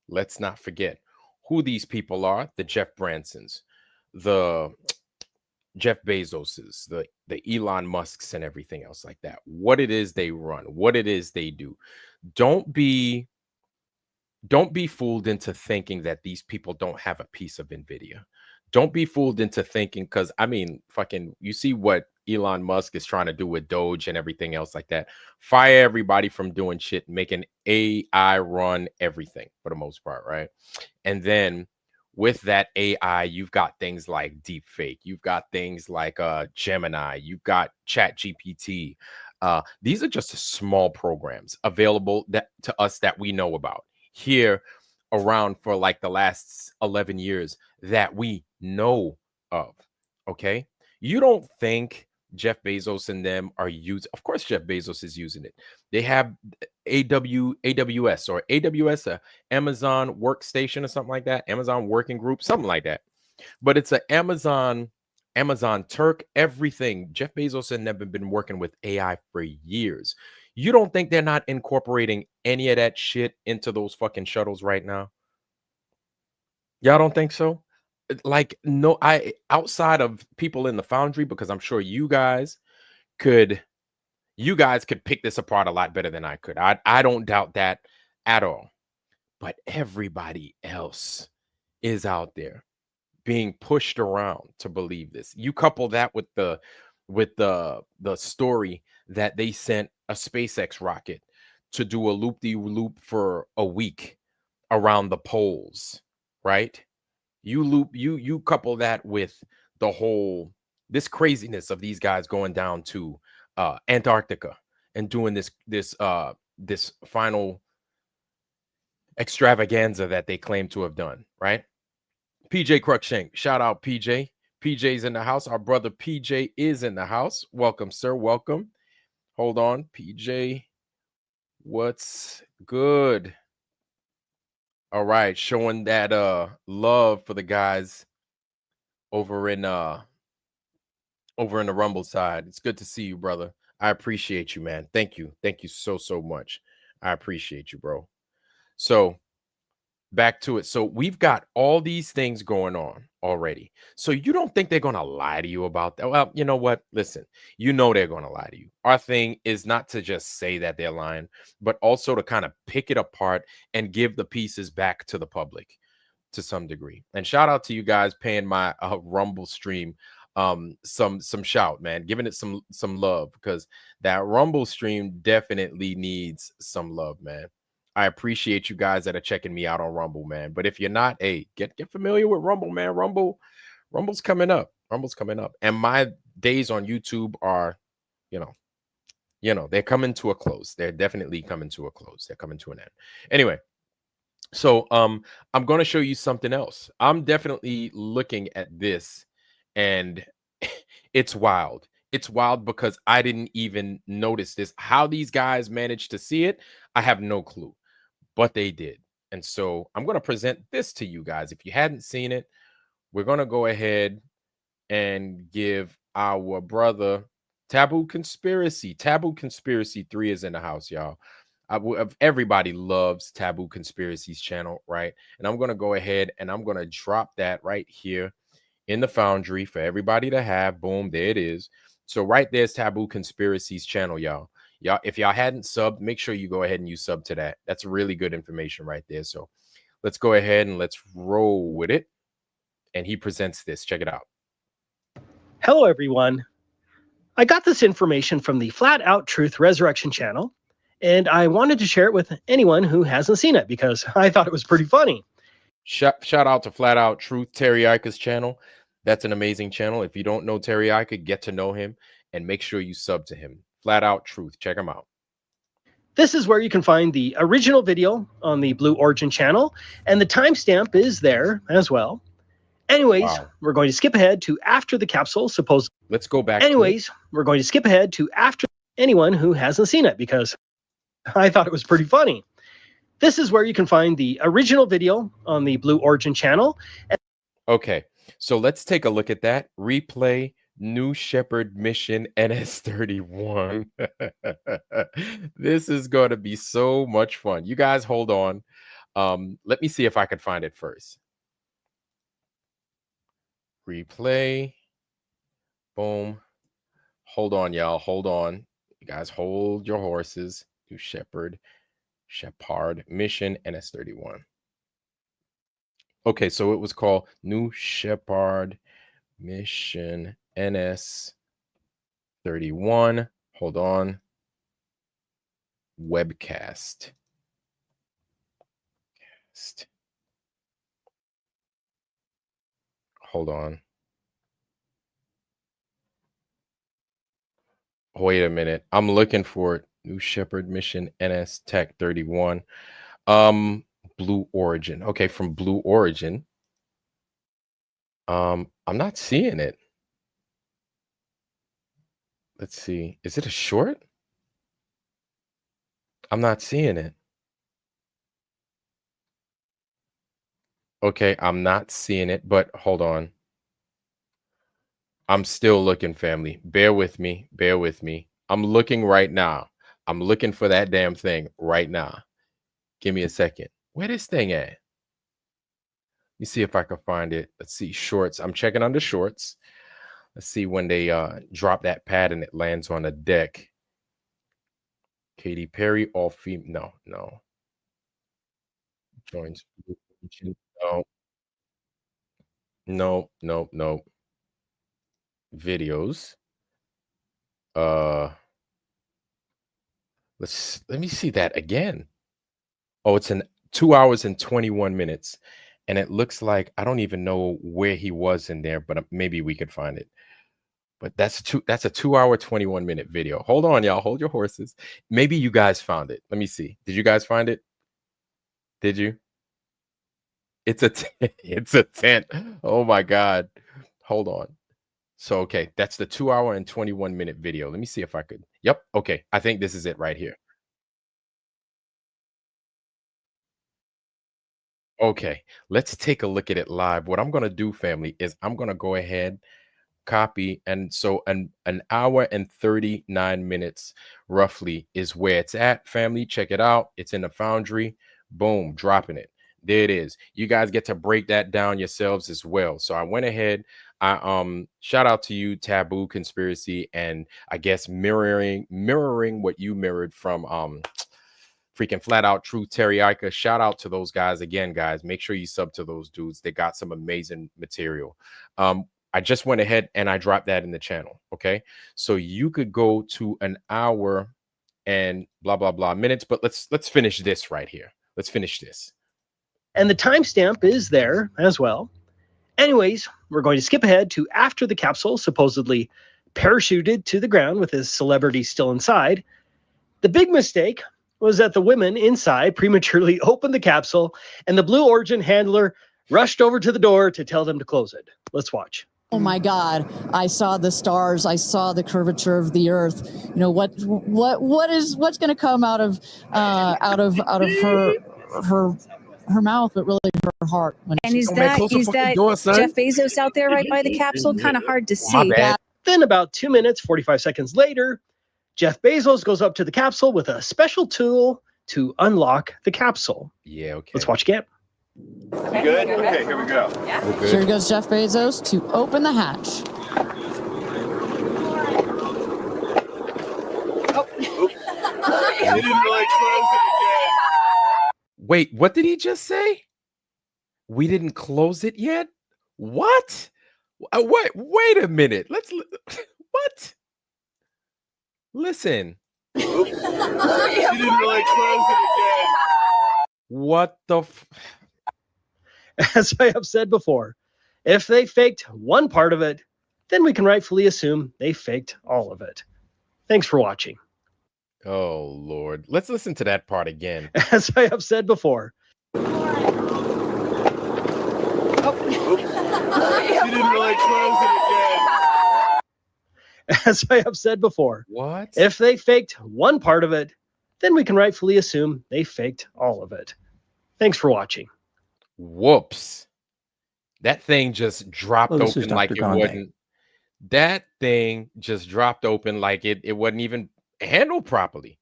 Let's not forget who these people are. The Jeff Bransons, the Jeff Bezoses, the Elon Musks and everything else like that. What it is they run, what it is they do. Don't be fooled into thinking that these people don't have a piece of NVIDIA. Don't be fooled into thinking, because I mean, fucking, you see what Elon Musk is trying to do with Doge and everything else like that. Fire everybody from doing shit, making AI run everything for the most part, right? And then with that AI, you've got things like deepfake, you've got things like Gemini, you've got Chat GPT. These are just small programs available to us that we know about here around for like the last 11 years that we know of. Okay, you don't think Jeff Bezos and them are using? Of course Jeff Bezos is using it. They have AWS or AWS, Amazon workstation or something like that, Amazon working group, something like that. But it's an Amazon Turk, everything. Jeff Bezos and them have been working with AI for years. You don't think they're not incorporating any of that shit into those fucking shuttles right now? Y'all don't think so? Like, no, outside of people in the foundry, because I'm sure you guys could pick this apart a lot better than I could. I don't doubt that at all. But everybody else is out there being pushed around to believe this. You couple that with the story that they sent a SpaceX rocket to do a loop-de-loop for a week around the poles, right? You couple that with the whole this craziness of these guys going down to Antarctica and doing this final extravaganza that they claim to have done, right? PJ Cruikshank, shout out PJ. PJ's in the house. Our brother PJ is in the house. Welcome, sir. Welcome. Hold on, PJ. What's good? All right, showing that love for the guys over in the Rumble side. It's good to see you, brother. I appreciate you, man. Thank you. Thank you so much. I appreciate you, bro. So back to it. So we've got all these things going on already. So you don't think they're going to lie to you about that? Well, you know what? Listen, you know they're going to lie to you. Our thing is not to just say that they're lying, but also to kind of pick it apart and give the pieces back to the public to some degree. And shout out to you guys paying my Rumble stream some shout, man, giving it some love, because that Rumble stream definitely needs some love, man. I appreciate you guys that are checking me out on Rumble, man. But if you're not, hey, get familiar with Rumble, man. Rumble's coming up. Rumble's coming up. And my days on YouTube are, you know, they're coming to a close. They're definitely coming to a close. They're coming to an end. Anyway, so I'm going to show you something else. I'm definitely looking at this, and it's wild. It's wild because I didn't even notice this. How these guys managed to see it, I have no clue. But they did. And so I'm going to present this to you guys. If you hadn't seen it, we're going to go ahead and give our brother Taboo Conspiracy 3 is in the house, y'all. Everybody loves Taboo Conspiracy's channel, right? And I'm going to go ahead and I'm going to drop that right here in the Foundry for everybody to have. Boom, there it is. So right there's Taboo Conspiracy's channel, y'all. Y'all, if y'all hadn't subbed, make sure you go ahead and you sub to that. That's really good information right there. So let's go ahead and let's roll with it. and he presents this. Check it out. Hello, everyone. I got this information from the Flat Out Truth Resurrection channel, and I wanted to share it with anyone who hasn't seen it because I thought it was pretty funny. Shout out to Flat Out Truth, Terry Ika's channel. That's an amazing channel. If you don't know Terry Ika, get to know him and make sure you sub to him. Flat Out Truth. Check him out. This is where you can find the original video on the Blue Origin channel, and the timestamp is there as well. Anyways, Wow. we're going to skip ahead to after the capsule supposed. Let's go back. Anyways, we're going to skip ahead to after anyone who hasn't seen it because I thought it was pretty funny. This is where you can find the original video on the Blue Origin channel. Okay, so let's take a look at that. Replay New Shepard mission NS31. This is going to be so much fun. You guys hold on. Let me see if I can find it first. Replay. Boom. Hold on, y'all. Hold on. You guys hold your horses. New Shepard mission NS31. Okay, so it was called New Shepard mission NS31. Hold on. Webcast. Hold on. Wait a minute. I'm looking for it. New Shepard mission NS Tech 31. Blue Origin. Okay, from Blue Origin. I'm not seeing it. Let's see. Is it a short? I'm not seeing it. Okay, I'm not seeing it, but hold on. I'm still looking, family. Bear with me. Bear with me. I'm looking right now. I'm looking for that damn thing right now. Give me a second. Where this thing at? Let me see if I can find it. Let's see. Shorts. I'm checking under shorts. Let's see when they drop that pad and it lands on the deck. Katy Perry, all female. No. Joins. No. No. Videos. Let me see that again. Oh, it's 2 hours and 21 minutes. And it looks like I don't even know where he was in there, but maybe we could find it. But that's a 2 hour, 21 minute video. Hold on, y'all. Hold your horses. Maybe you guys found it. Let me see. Did you guys find it? Did you? It's a it's a tent. Oh my God. Hold on. So, okay, that's the 2 hour and 21 minute video. Let me see if I could. Yep. Okay. I think this is it right here. Okay, let's take a look at it live. What I'm going to do, family, is I'm going to go ahead, copy. And so an hour and 39 minutes roughly is where it's at, family. Check it out. It's in the Foundry. Boom, dropping it. There it is. You guys get to break that down yourselves as well. So I went ahead. Shout out to you, Taboo Conspiracy, and I guess mirroring what you mirrored from freaking Flat Out Truth, Terry Ika. Shout out to those guys again, guys. Make sure you sub to those dudes. They got some amazing material. I just went ahead and I dropped that in the channel. Okay, so you could go to an hour and blah blah blah minutes, but let's finish this right here. Let's finish this. And the timestamp is there as well. Anyways, we're going to skip ahead to after the capsule supposedly parachuted to the ground with his celebrity still inside. The big mistake was that the women inside prematurely opened the capsule and the Blue Origin handler rushed over to the door to tell them to close it. Let's watch. Oh my God! I saw the stars. I saw the curvature of the Earth. You know what's going to come out of her mouth, but really her heart. And is that Jeff Bezos out there right by the capsule? Kind of hard to see. Then about 2 minutes, 45 seconds later, Jeff Bezos goes up to the capsule with a special tool to unlock the capsule. Yeah, okay. Let's watch again. Good? Okay, here we go. Yeah. Here goes Jeff Bezos to open the hatch. He didn't really close it again. Wait, what did he just say? We didn't close it yet? What? What? Wait a minute. What? Listen. You didn't really close it again. What the? As I have said before, if they faked one part of it, then we can rightfully assume they faked all of it. Thanks for watching. Oh, Lord. Let's listen to that part again. As I have said before. You didn't really close it again. As I have said before. What? If they faked one part of it, then we can rightfully assume they faked all of it. Thanks for watching. Whoops. That thing just dropped Hello, this is open like Dr. it Gandhi. wasn't. That thing just dropped open like it wasn't even handled properly.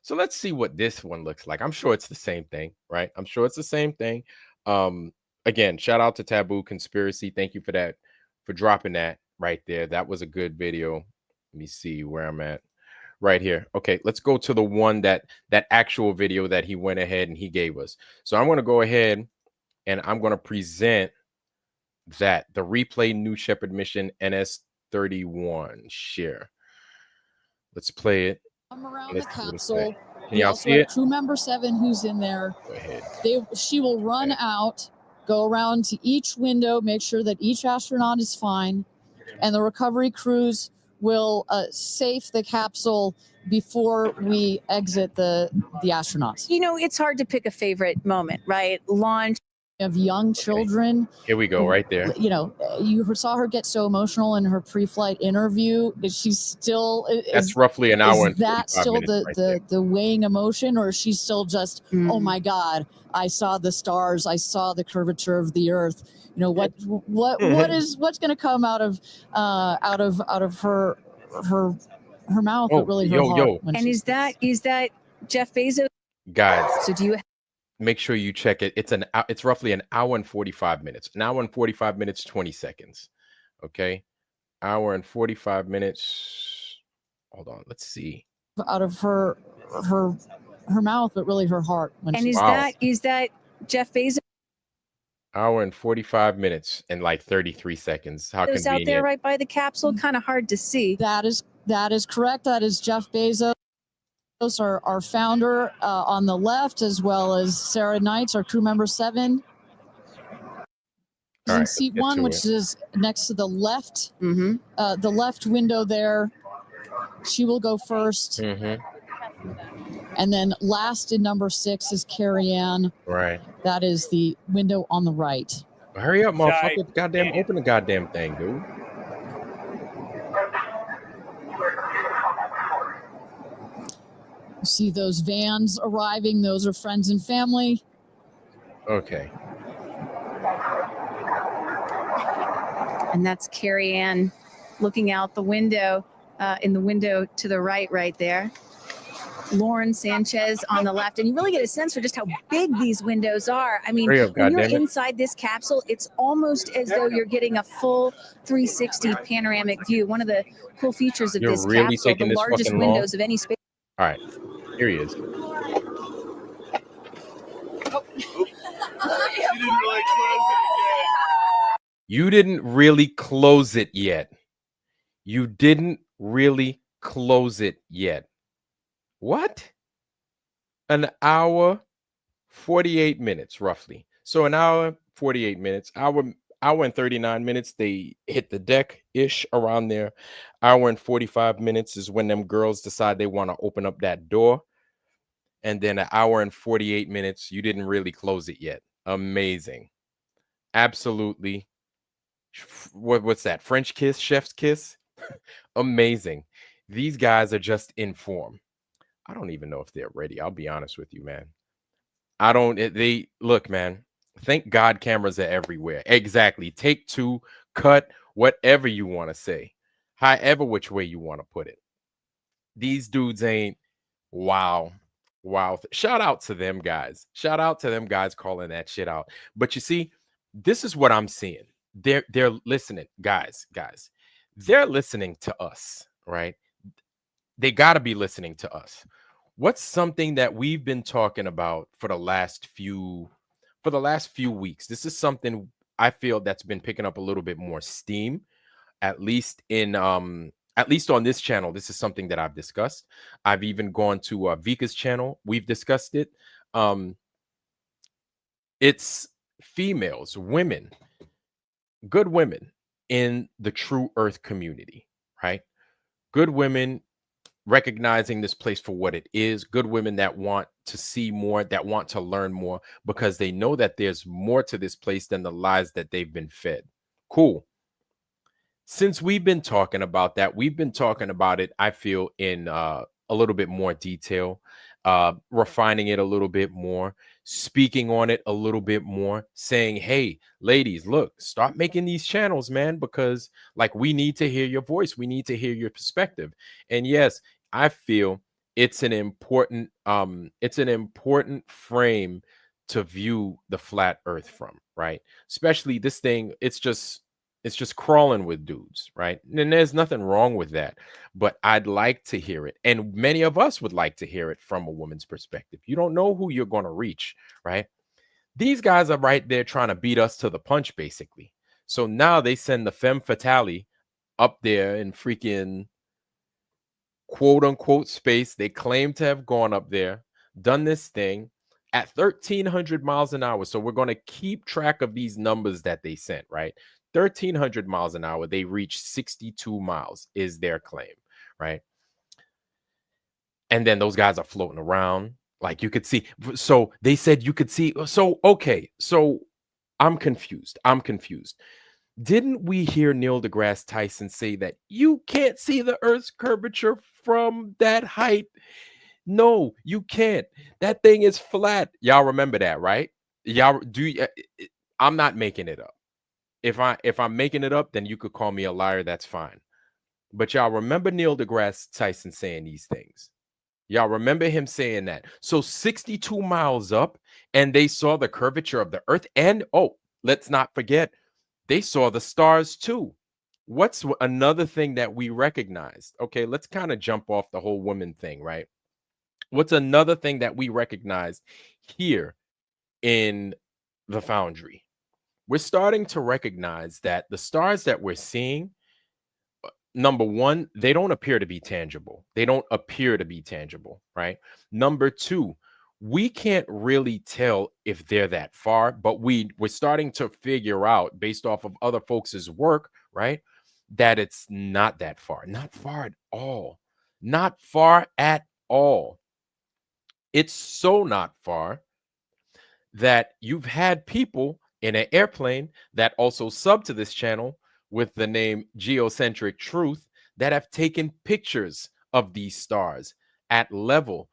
So let's see what this one looks like. I'm sure it's the same thing, right? I'm sure it's the same thing. Again, shout out to Taboo Conspiracy. Thank you for that, for dropping that right there. That was a good video. Let me see where I'm at. Right here. Okay, let's go to the one that actual video that he went ahead and he gave us. So I'm going to go ahead and I'm going to present that the replay New Shepard mission NS31 share. Let's play it. I'm around Let's the see what it capsule. say. Can We y'all also see have it? crew member 7 who's in there. Go ahead. She will run out, go around to each window, make sure that each astronaut is fine, and the recovery crews will safe the capsule before we exit the astronauts. You know, it's hard to pick a favorite moment, right? Launch Of young children. Here we go, right there. You know, you saw her get so emotional in her pre-flight interview. Is she still? That's roughly an hour Is and 45 that still minutes right there. the weighing emotion, or is she still just, oh my God, I saw the stars, I saw the curvature of the Earth. You know what's going to come out of her mouth, but really her heart. And is that Jeff Bezos? Guys, So do you? make sure you check it. It's roughly an hour and 45 minutes. An hour and 45 minutes, 20 seconds. Okay. Hour and 45 minutes. Hold on. Let's see. Out of her mouth, but really her heart. And is that Jeff Bezos? Hour and 45 minutes and like 33 seconds. How Those convenient. out there right by the capsule, kind of hard to see. That is correct. That is Jeff Bezos, our founder, on the left, as well as Sarah Knights, our crew member 7. All In right, seat let's get 1, to which it. is next to the left, the left window there. She will go first. And then last in number 6 is Carrie Ann. Right. That is the window on the right. Hurry up, motherfucker. Goddamn, open the goddamn thing, dude. See those vans arriving. Those are friends and family. Okay. And that's Carrie Ann looking out the window, in the window to the right there. Lauren Sanchez on the left. And you really get a sense for just how big these windows are. I mean, Hurry up, when you're goddammit. inside this capsule, it's almost as though you're getting a full 360 panoramic view. One of the cool features of You're this really capsule, taking the this largest fucking long? windows of any space. All right. Here he is. You didn't really close it again. You didn't really close it yet. You didn't really close it yet. What? An hour, 48 minutes, roughly. So an hour, 48 minutes, hour and 39 minutes. They hit the deck-ish around there. Hour and 45 minutes is when them girls decide they want to open up that door. And then an hour and 48 minutes, you didn't really close it yet. Amazing. Absolutely. What's that? French kiss? Chef's kiss? Amazing. These guys are just in form. I don't even know if they're ready. I'll be honest with you, man. Look, man. Thank God cameras are everywhere. Exactly. Take 2, cut, whatever you want to say. However, which way you want to put it. These dudes ain't wow. Shout out to them guys. Shout out to them guys calling that shit out. But you see, this is what I'm seeing. They're listening, guys. They're listening to us, right? They got to be listening to us. What's something that we've been talking about for the last few weeks? This is something I feel that's been picking up a little bit more steam, at least on this channel. This is something that I've discussed. I've even gone to Vika's channel. We've discussed it. It's females, women, good women in the True Earth community, right? Good women recognizing this place for what it is, good women that want to see more, that want to learn more, because they know that there's more to this place than the lies that they've been fed. Cool. Since we've been talking about that, we've been talking about it, I feel, in a little bit more detail, refining it a little bit more, speaking on it a little bit more, saying, hey, ladies, look, start making these channels, man, because like we need to hear your voice. We need to hear your perspective. And yes, I feel it's an important frame to view the flat earth from, right? Especially this thing, it's just crawling with dudes, right? And there's nothing wrong with that, but I'd like to hear it. And many of us would like to hear it from a woman's perspective. You don't know who you're going to reach, right? These guys are right there trying to beat us to the punch, basically. So now they send the femme fatale up there in freaking quote unquote space. They claim to have gone up there, done this thing at 1,300 miles an hour. So we're going to keep track of these numbers that they sent, right? 1,300 miles an hour. They reached 62 miles is their claim, right? And then those guys are floating around. Like you could see. So they said you could see. So, okay. So I'm confused. Didn't we hear Neil deGrasse Tyson say that you can't see the Earth's curvature from that height? No, you can't. That thing is flat. Y'all remember that, right? Y'all do. I'm not making it up. If I'm making it up, then you could call me a liar. That's fine. But y'all remember Neil deGrasse Tyson saying these things. Y'all remember him saying that. So 62 miles up, and they saw the curvature of the Earth. And let's not forget, they saw the stars too. What's another thing that we recognized? Okay, let's kind of jump off the whole woman thing, right? What's another thing that we recognized here in the foundry? We're starting to recognize that the stars that we're seeing, number one, they don't appear to be tangible. Right? Number two, we can't really tell if they're that far, but we're starting to figure out, based off of other folks' work, right, that it's not that far. Not far at all. Not far at all. It's so not far that you've had people in an airplane that also sub to this channel with the name Geocentric Truth that have taken pictures of these stars at level.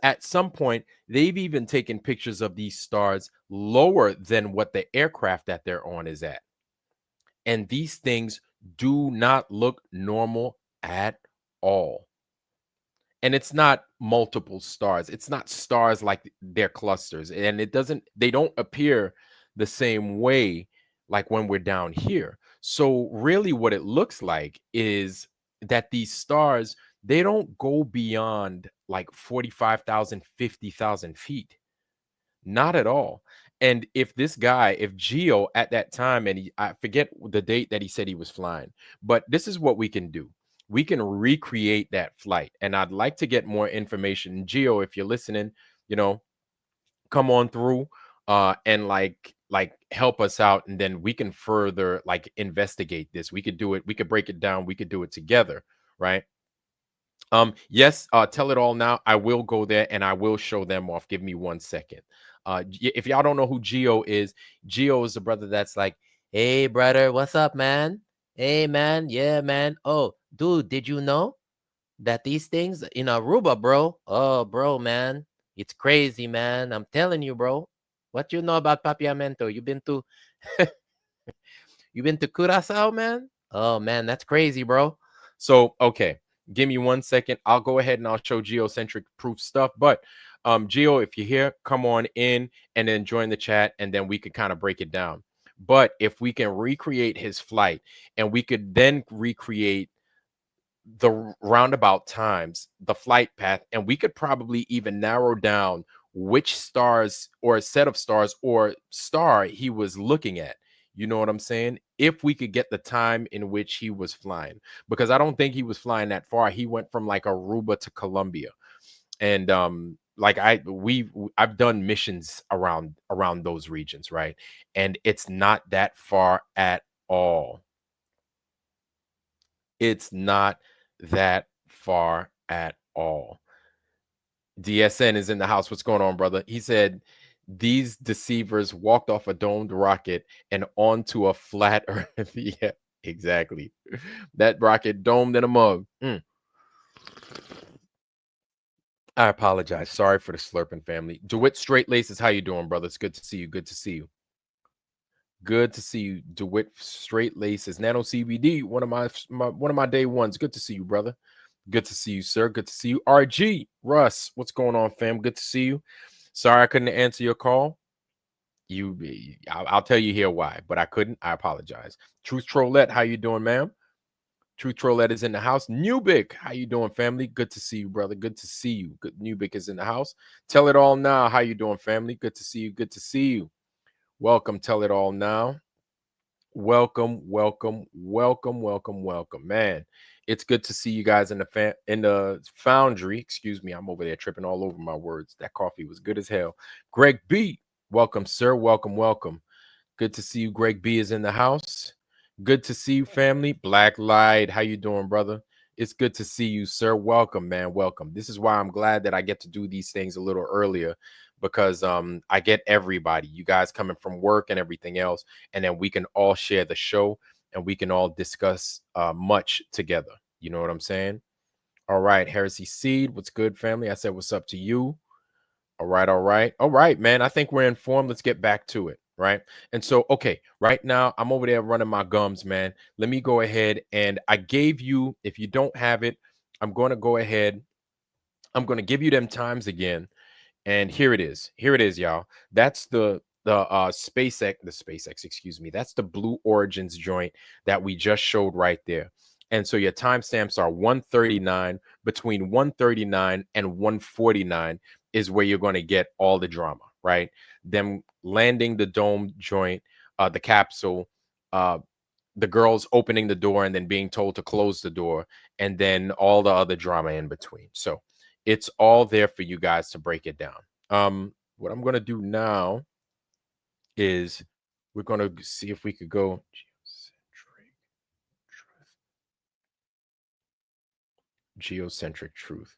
At some point, they've even taken pictures of these stars lower than what the aircraft that they're on is at. And these things do not look normal at all. And it's not multiple stars. It's not stars like they're clusters. And they don't appear the same way like when we're down here. So really what it looks like is that these stars, they don't go beyond like 45,000, 50,000 feet. Not at all. And if Geo at that time, and I forget the date that he said he was flying, but this is what we can do. We can recreate that flight. And I'd like to get more information. Geo, if you're listening, come on through and like help us out, and then we can further like investigate this. We could do it, we could break it down, we could do it together, right? Yes, tell it all now. I will go there and I will show them off. Give me 1 second. If y'all don't know who Geo is the brother that's like, hey brother, what's up, man? Hey man, yeah man. Oh dude, did you know that these things in Aruba, bro? Oh bro, man, it's crazy, man. I'm telling you, bro. What you know about Papiamento? You been to Curacao, man? Oh man, that's crazy, bro. So okay, give me 1 second. I'll go ahead and I'll show geocentric proof stuff. But Geo, if you're here, come on in and then join the chat, and then we could kind of break it down. But if we can recreate his flight, and we could then recreate the roundabout times, the flight path, and we could probably even narrow down which stars or a set of stars or star he was looking at. You know what I'm saying? If we could get the time in which he was flying, because I don't think he was flying that far. He went from like Aruba to Colombia. And like I've done missions around those regions, right? And it's not that far at all. It's not that far at all. DSN is in the house. What's going on, brother? He said these deceivers walked off a domed rocket and onto a flat earth. Yeah, exactly. That rocket domed in a mug. I apologize. Sorry for the slurping, family. DeWitt Straight Laces, how you doing, brother? It's good to see you. Good to see you. Good to see you. DeWitt Straight Laces. Nano CBD, one of my day ones. Good to see you, brother. Good to see you, sir. Good to see you. RG, Russ, what's going on, fam? Good to see you. Sorry I couldn't answer your call. I'll tell you here why, but I couldn't. I apologize. Truth Trollette, how you doing, ma'am? Truth Trollette is in the house. Newbick, how you doing, family? Good to see you, brother. Good to see you. Good. Newbick is in the house. Tell it all now. How you doing, family? Good to see you. Good to see you. Welcome. Tell it all now. Welcome, welcome, welcome, welcome, welcome. Man, it's good to see you guys in the foundry. Excuse me, I'm over there tripping all over my words. That coffee was good as hell. Greg B, welcome, sir. Welcome, welcome. Good to see you. Greg B is in the house. Good to see you, family. Black Light, how you doing, brother? It's good to see you, sir. Welcome, man. Welcome. This is why I'm glad that I get to do these things a little earlier, because I get everybody, you guys coming from work and everything else, and then we can all share the show and we can all discuss much together. You know what I'm saying? All right, Heresy Seed, what's good, family? I said what's up to you. All right, all right, all right, man. I think we're informed. Let's get back to it, right? And so, okay, right now I'm over there running my gums, man. Let me go ahead, and I gave you, if you don't have it, I'm going to go ahead. I'm going to give you them times again. And here it is. Here it is, y'all. That's the SpaceX, excuse me. That's the Blue Origins joint that we just showed right there. And so your timestamps are 139. Between 139 and 149 is where you're going to get all the drama, right? Them landing the dome joint, the capsule, the girls opening the door and then being told to close the door, and then all the other drama in between. So it's all there for you guys to break it down. What I'm going to do now is we're going to see if we could go geocentric truth.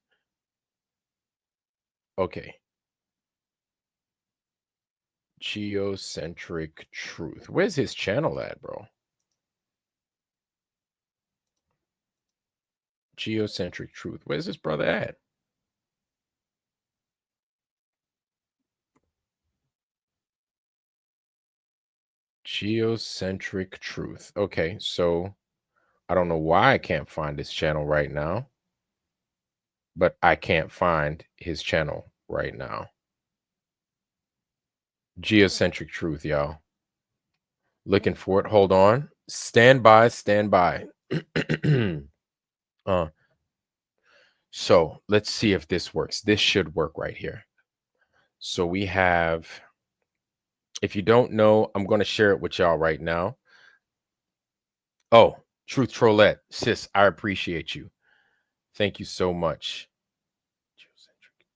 Okay. Geocentric truth. Where's his channel at, bro? Geocentric truth. Where's this brother at? Geocentric truth. Okay, so I don't know why I can't find his channel right now, but I can't find his channel right now. Geocentric truth, y'all. Looking for it. Hold on. Stand by, stand by. So let's see if this works. This should work right here. So we have, if you don't know, I'm going to share it with y'all right now. Oh, Truth Trollette, sis, I appreciate you. Thank you so much. Geocentric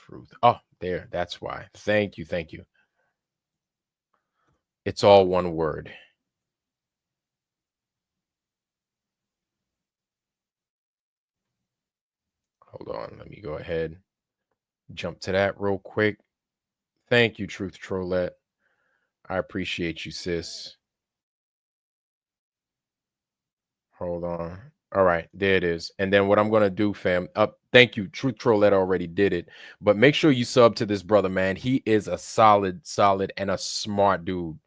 truth. Oh, there. That's why. Thank you. Thank you. It's all one word. Hold on. Let me go ahead. Jump to that real quick. Thank you, Truth Trollette. I appreciate you, sis. Hold on. All right, there it is. And then what I'm going to do, fam, thank you. Truth Trollette already did it. But make sure you sub to this brother, man. He is a solid, and a smart dude.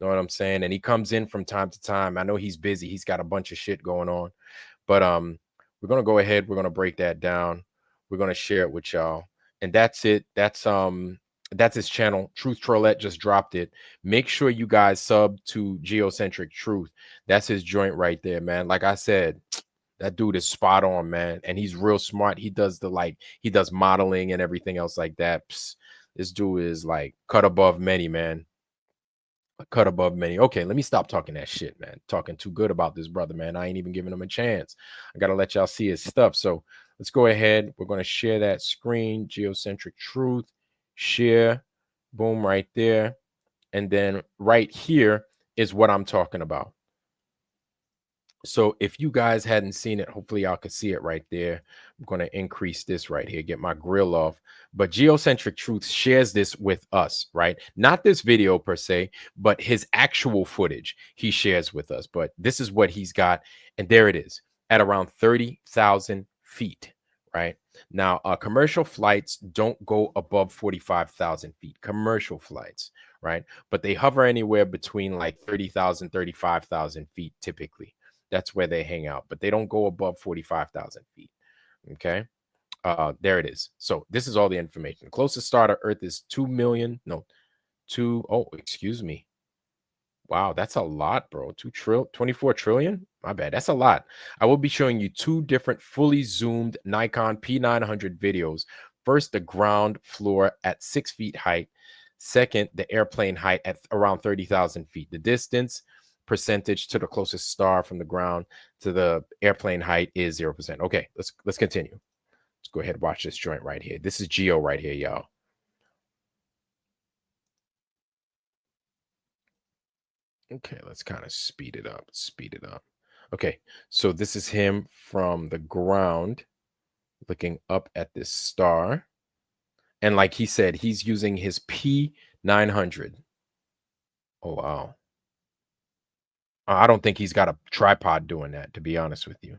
You know what I'm saying? And he comes in from time to time. I know he's busy. He's got a bunch of shit going on. But we're going to go ahead. We're going to break that down. We're going to share it with y'all. And that's it. That's his channel. Truth Trollette just dropped it. Make sure you guys sub to Geocentric Truth. That's his joint right there, man. Like I said, that dude is spot on, man. And he's real smart. He does he does modeling and everything else like that. Psst, this dude is like cut above many, man. A cut above many. Okay, let me stop talking that shit, man. Talking too good about this brother, man. I ain't even giving him a chance. I gotta let y'all see his stuff. So let's go ahead. We're gonna share that screen. Geocentric truth. Share. Boom, right there. And then right here is what I'm talking about. So if you guys hadn't seen it, hopefully y'all could see it right there. I'm going to increase this right here, get my grill off. But Geocentric Truth shares this with us, right? Not this video per se, but his actual footage he shares with us. But this is what he's got. And there it is at around 30,000 feet, right? Now, commercial flights don't go above 45,000 feet, commercial flights, right? But they hover anywhere between like 30,000, 35,000 feet typically. That's where they hang out, but they don't go above 45,000 feet. Okay. There it is. So this is all the information. The closest star to Earth is 2 million. No, excuse me. Wow, that's a lot, bro. 24 trillion. My bad. That's a lot. I will be showing you two different fully zoomed Nikon P900 videos. First, the ground floor at 6 feet height. Second, the airplane height at around 30,000 feet. The distance percentage to the closest star from the ground to the airplane height is 0%. Okay, let's continue. Let's go ahead and watch this joint right here. This is Geo right here, y'all. Okay, let's kind of speed it up. Okay, so this is him from the ground looking up at this star. And like he said, he's using his P900. Oh, wow. I don't think he's got a tripod doing that, to be honest with you.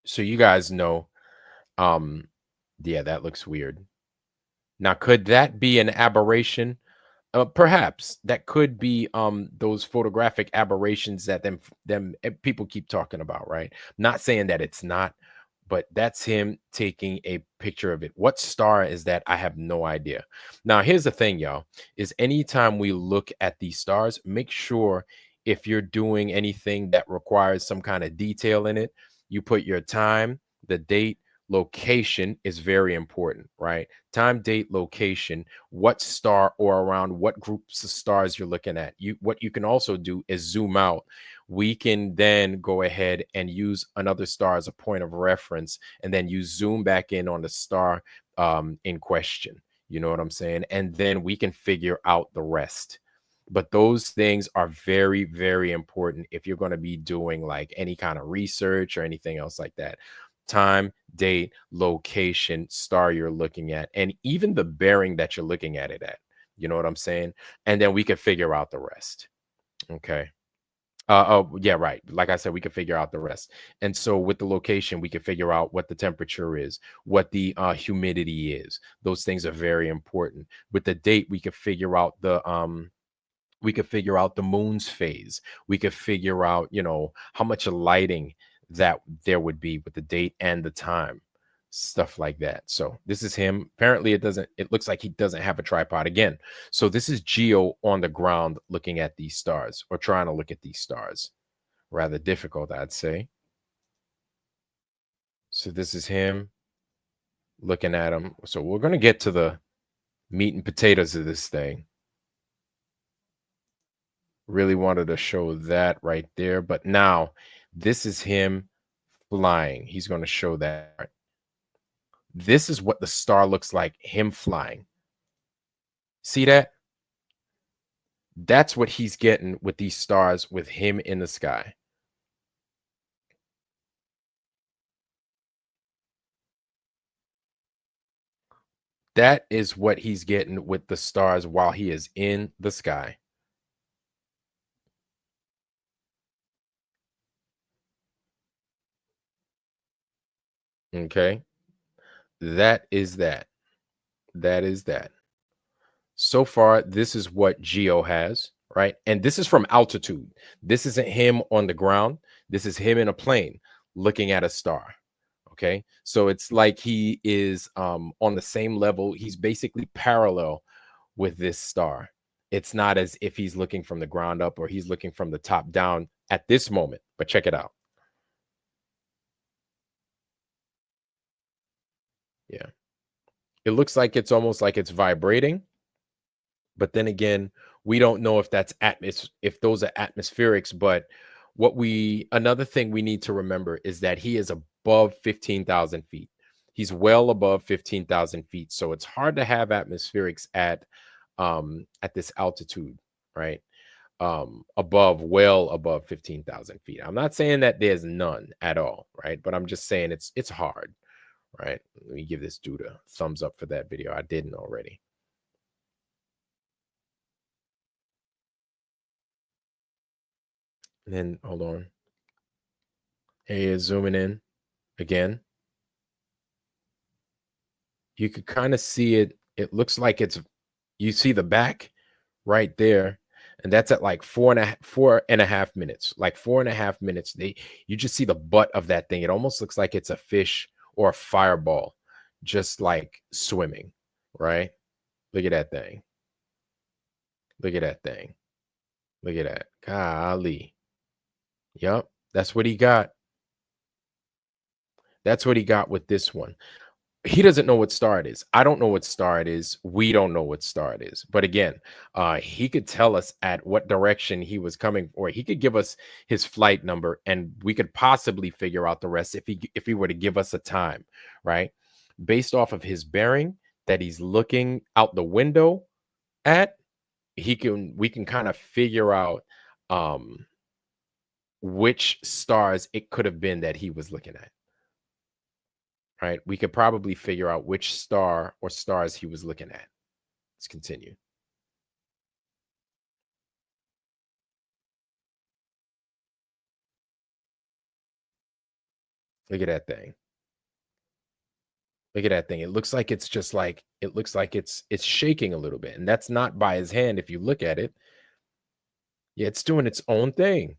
So you guys know, yeah, that looks weird. Now, could that be an aberration? Perhaps that could be those photographic aberrations that them people keep talking about, right? Not saying that it's not, but that's him taking a picture of it. What star is that? I have no idea. Now, here's the thing, y'all, is anytime we look at these stars, make sure if you're doing anything that requires some kind of detail in it, you put your time, the date, location is very important, right? Time, date, location, what star or around what groups of stars you're looking at. What you can also do is zoom out. We can then go ahead and use another star as a point of reference, and then you zoom back in on the star in question. You know what I'm saying? And then we can figure out the rest. But those things are very, very important if you're going to be doing like any kind of research or anything else like that. Time, date, location, star you're looking at, and even the bearing that you're looking at it at. You know what I'm saying? And then we can figure out the rest. Okay. Oh, yeah, right. Like I said, we can figure out the rest. And so with the location, we can figure out what the temperature is, what the humidity is. Those things are very important. With the date, we can figure out the moon's phase. We could figure out, you know, how much lighting that there would be with the date and the time, stuff like that. So this is him. Apparently it looks like he doesn't have a tripod again. So this is Geo on the ground looking at these stars, or trying to look at these stars. Rather difficult, I'd say. So this is him looking at them. So we're going to get to the meat and potatoes of this thing. Really wanted to show that right there, but now this is him flying. He's going to show that. This is what the star looks like, him flying. See that? That's what he's getting with these stars, with him in the sky. That is what he's getting with the stars while he is in the sky. Okay. That is that. That is that. So far, this is what Geo has, right? And this is from altitude. This isn't him on the ground. This is him in a plane looking at a star. Okay. So it's like he is on the same level. He's basically parallel with this star. It's not as if he's looking from the ground up or he's looking from the top down at this moment, but check it out. Yeah. It looks like it's almost like it's vibrating. But then again, we don't know if that's if those are atmospherics. But another thing we need to remember is that he is above 15,000 feet. He's well above 15,000 feet. So it's hard to have atmospherics at this altitude, right? Well above 15,000 feet. I'm not saying that there's none at all, right? But I'm just saying it's hard, right? Let me give this dude a thumbs up for that video. I didn't already. And then hold on. Hey, zooming in again. You could kind of see it. It looks like you see the back right there. And that's at like 4.5 minutes. Like 4.5 minutes. You just see the butt of that thing. It almost looks like it's a fish or a fireball just like swimming, right? Look at that thing. Look at that thing. Look at that. Golly. Yep. That's what he got. That's what he got with this one. He doesn't know what star it is. I don't know what star it is. We don't know what star it is. But again, he could tell us at what direction he was coming, or he could give us his flight number, and we could possibly figure out the rest if he were to give us a time, right? Based off of his bearing that he's looking out the window at, we can kind of figure out which stars it could have been that he was looking at. Right, we could probably figure out which star or stars he was looking at. Let's continue. Look at that thing. Look at that thing. It looks like it's just like, it looks like it's shaking a little bit. And that's not by his hand if you look at it. Yeah, it's doing its own thing.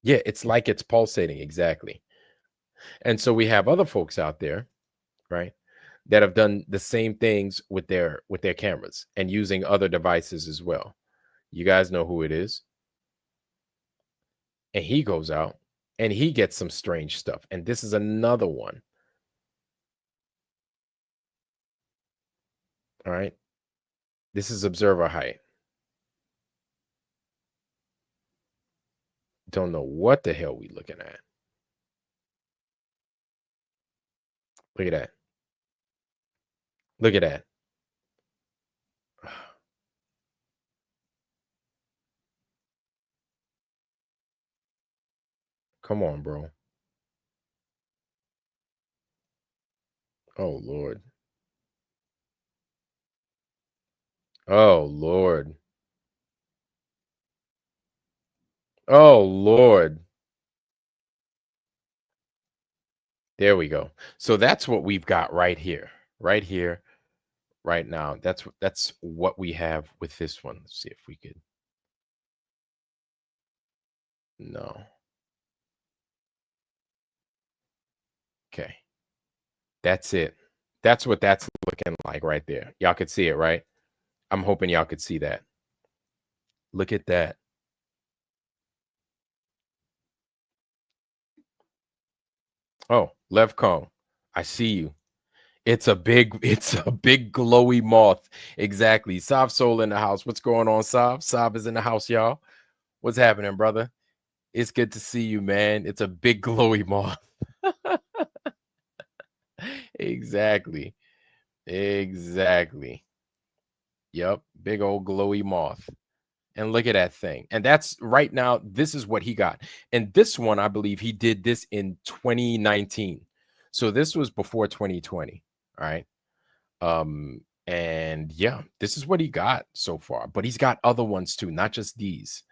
Yeah, it's like it's pulsating, exactly. And so we have other folks out there, right, that have done the same things with their cameras and using other devices as well. You guys know who it is. And he goes out and he gets some strange stuff. And this is another one. All right. This is observer height. Don't know what the hell we looking at. Look at that. Look at that. Come on, bro. Oh, Lord. Oh, Lord. Oh, Lord. There we go. So that's what we've got right here, right here, right now. That's what we have with this one. Let's see if we could. No. Okay. That's it. That's what that's looking like right there. Y'all could see it, right? I'm hoping y'all could see that. Look at that. Oh, Levcom, I see you. It's a big glowy moth. Exactly. Sav Soul in the house. What's going on, Sav? Sav is in the house, y'all. What's happening, brother? It's good to see you, man. It's a big glowy moth. Exactly. Exactly. Yep. Big old glowy moth. And look at that thing. And that's right now. This is what he got. And this one, I believe he did this in 2019. So this was before 2020. All right. And yeah, this is what he got so far. But he's got other ones too, not just these.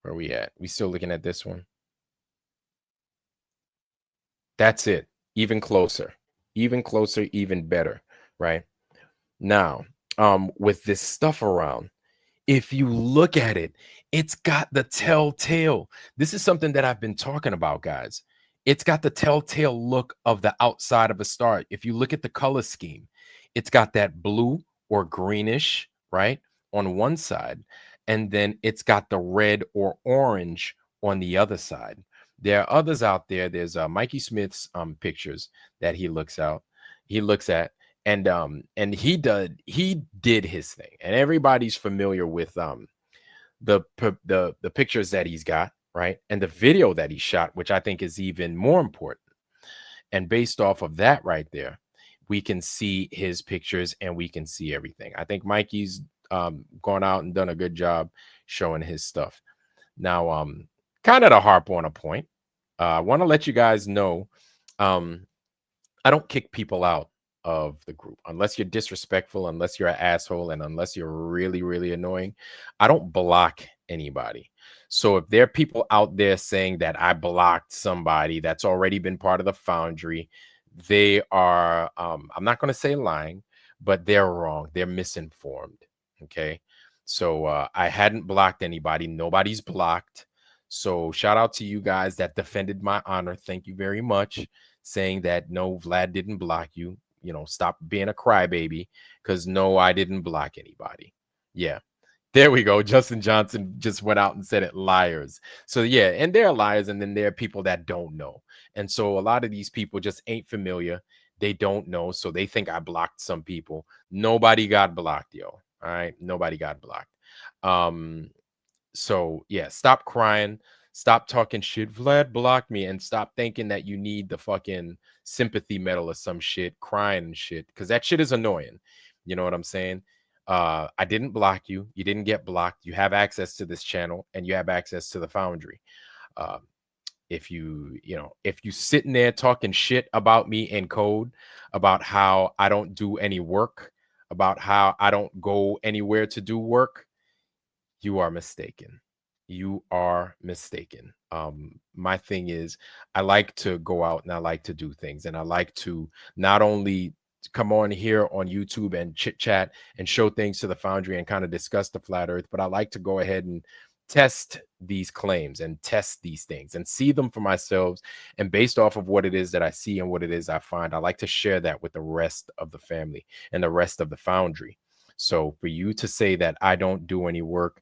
Where are we at? We still looking at this one. That's it. Even closer, even better. Right now, with this stuff around, if you look at it, it's got the telltale. This is something that I've been talking about, guys. It's got the telltale look of the outside of a star. If you look at the color scheme, it's got that blue or greenish, right, on one side, and then it's got the red or orange on the other side. There are others out there. There's Mikey Smith's pictures that he looks at, and he did his thing, and everybody's familiar with the pictures that he's got, right, and the video that he shot, which I think is even more important. And based off of that right there, we can see his pictures and we can see everything. I think Mikey's gone out and done a good job showing his stuff. Now, kind of to harp on a point, I want to let you guys know, I don't kick people out of the group unless you're disrespectful, unless you're an asshole, and unless you're really, really annoying. I don't block anybody. So if there are people out there saying that I blocked somebody that's already been part of the foundry, they are, I'm not going to say lying, but they're wrong. They're misinformed. Okay. So I hadn't blocked anybody. Nobody's blocked. So shout out to you guys that defended my honor. Thank you very much. Saying that no, Vlad didn't block you. You know, stop being a crybaby, because no, I didn't block anybody. Yeah. There we go. Justin Johnson just went out and said it. Liars. So yeah, and they're liars, and then there are people that don't know. And so a lot of these people just ain't familiar. They don't know. So they think I blocked some people. Nobody got blocked, yo. All right. Nobody got blocked. So yeah, stop crying. Stop talking shit. Vlad blocked me, and stop thinking that you need the fucking sympathy medal or some shit, crying and shit, because that shit is annoying. You know what I'm saying? I didn't block you. You didn't get blocked. You have access to this channel, and you have access to the foundry. If you sitting there talking shit about me in code, about how I don't do any work, about how I don't go anywhere to do work, you are mistaken. You are mistaken. My thing is, I like to go out and I like to do things, and I like to not only come on here on YouTube and chit chat and show things to the foundry and kind of discuss the flat earth, but I like to go ahead and test these claims and test these things and see them for myself. And based off of what it is that I see and what it is I find, I like to share that with the rest of the family and the rest of the foundry. So for you to say that I don't do any work,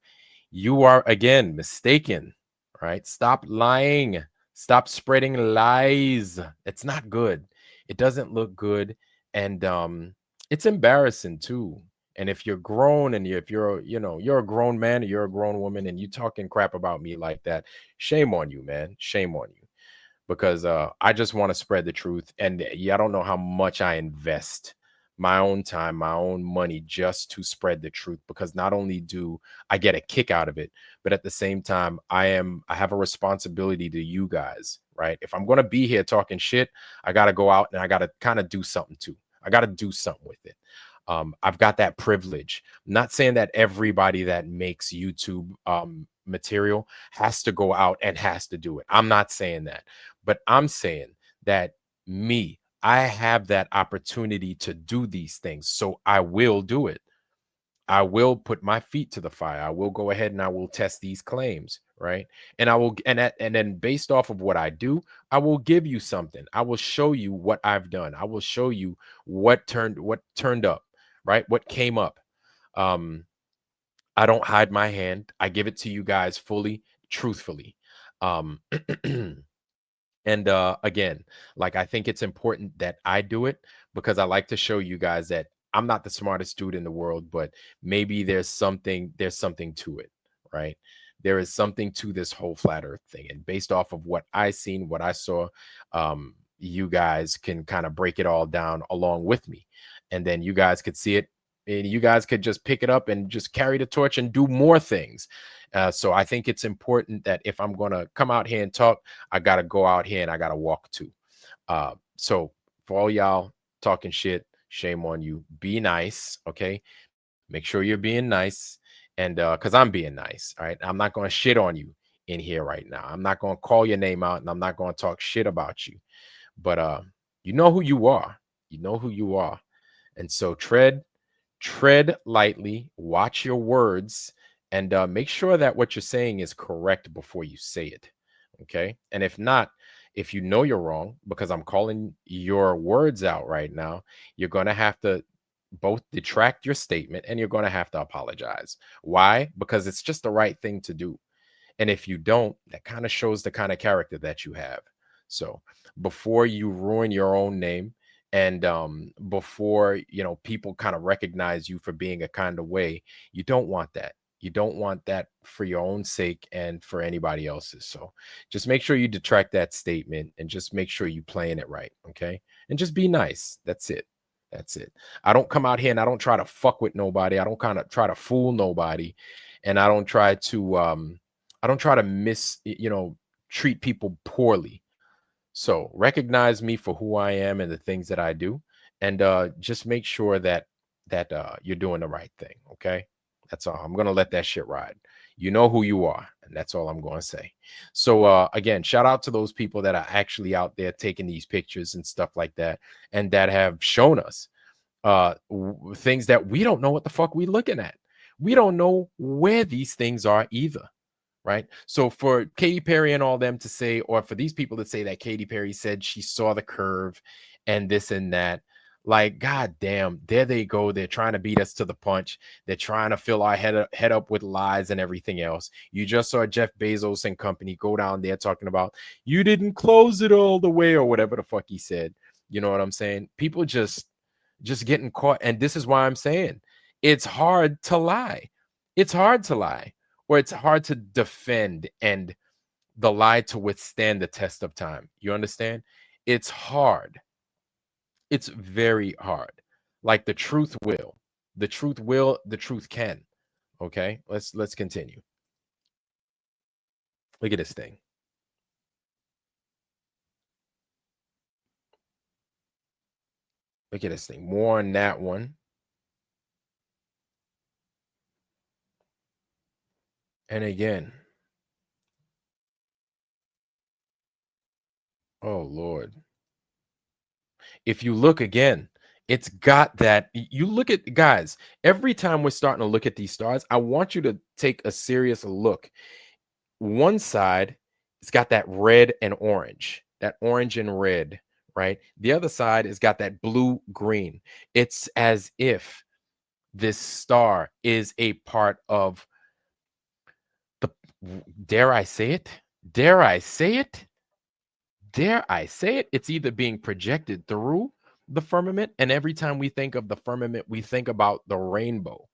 you are again mistaken, right? Stop lying. Stop spreading lies. It's not good. It doesn't look good. And it's embarrassing too. And if you're grown, and if you're a grown man or you're a grown woman and you talking crap about me like that, shame on you, man. Shame on you. Because I just want to spread the truth. And yeah, I don't know how much I invest my own time, my own money, just to spread the truth, because not only do I get a kick out of it, but at the same time, I have a responsibility to you guys, right? If I'm going to be here talking shit, I got to go out and I got to kind of do something too. I got to do something with it. I've got that privilege. I'm not saying that everybody that makes YouTube material has to go out and has to do it. I'm not saying that, but I'm saying that I have that opportunity to do these things. So I will do it. I will put my feet to the fire. I will go ahead and I will test these claims, right? And I will, and then based off of what I do, I will give you something. I will show you what I've done. I will show you what turned up, right? What came up. I don't hide my hand. I give it to you guys fully, truthfully. And again, like, I think it's important that I do it, because I like to show you guys that I'm not the smartest dude in the world, but maybe there's something to it, right? There is something to this whole flat earth thing. And based off of what I seen, what I saw, you guys can kind of break it all down along with me. And then you guys could see it, and you guys could just pick it up and just carry the torch and do more things. So I think it's important that if I'm going to come out here and talk, I got to go out here and I got to walk too. So for all y'all talking shit, shame on you. Be nice. Okay. Make sure you're being nice. And because I'm being nice. All right. I'm not going to shit on you in here right now. I'm not going to call your name out, and I'm not going to talk shit about you. But you know who you are. You know who you are. And so tread lightly, watch your words, and make sure that what you're saying is correct before you say it. Okay. And if not, if you know you're wrong, because I'm calling your words out right now, you're going to have to both detract your statement, and you're going to have to apologize. Why? Because it's just the right thing to do. And if you don't, that kind of shows the kind of character that you have. So before you ruin your own name, and before people kind of recognize you for being a kind of way, you don't want that. You don't want that for your own sake and for anybody else's. So just make sure you detract that statement and just make sure you playing it right. Okay. And just be nice. That's it. That's it. I don't come out here and I don't try to fuck with nobody. I don't kind of try to fool nobody. And I don't try to treat people poorly. So recognize me for who I am and the things that I do, and just make sure that you're doing the right thing. Okay, that's all. I'm gonna let that shit ride. You know who you are, and that's all I'm gonna say. So again, shout out to those people that are actually out there taking these pictures and stuff like that, and that have shown us things that we don't know what the fuck we looking at. We don't know where these things are either. Right. So for Katy Perry and all them to say, or for these people to say that Katy Perry said she saw the curve and this and that, like, God damn, there they go. They're trying to beat us to the punch. They're trying to fill our head up with lies and everything else. You just saw Jeff Bezos and company go down there talking about you didn't close it all the way or whatever the fuck he said. You know what I'm saying? People just getting caught. And this is why I'm saying it's hard to lie. It's hard to lie, or it's hard to defend and the lie to withstand the test of time. You understand? It's hard. It's very hard. Like the truth will. The truth can. Okay? Let's continue. Look at this thing. Look at this thing. More on that one. And again. Oh Lord. If you look again, it's got that. You look at, guys, every time we're starting to look at these stars, I want you to take a serious look. One side, it's got that red and orange, that orange and red, right? The other side has got that blue green. It's as if this star is a part of the, dare I say it? Dare I say it? Dare I say it? It's either being projected through the firmament, and every time we think of the firmament, we think about the rainbow.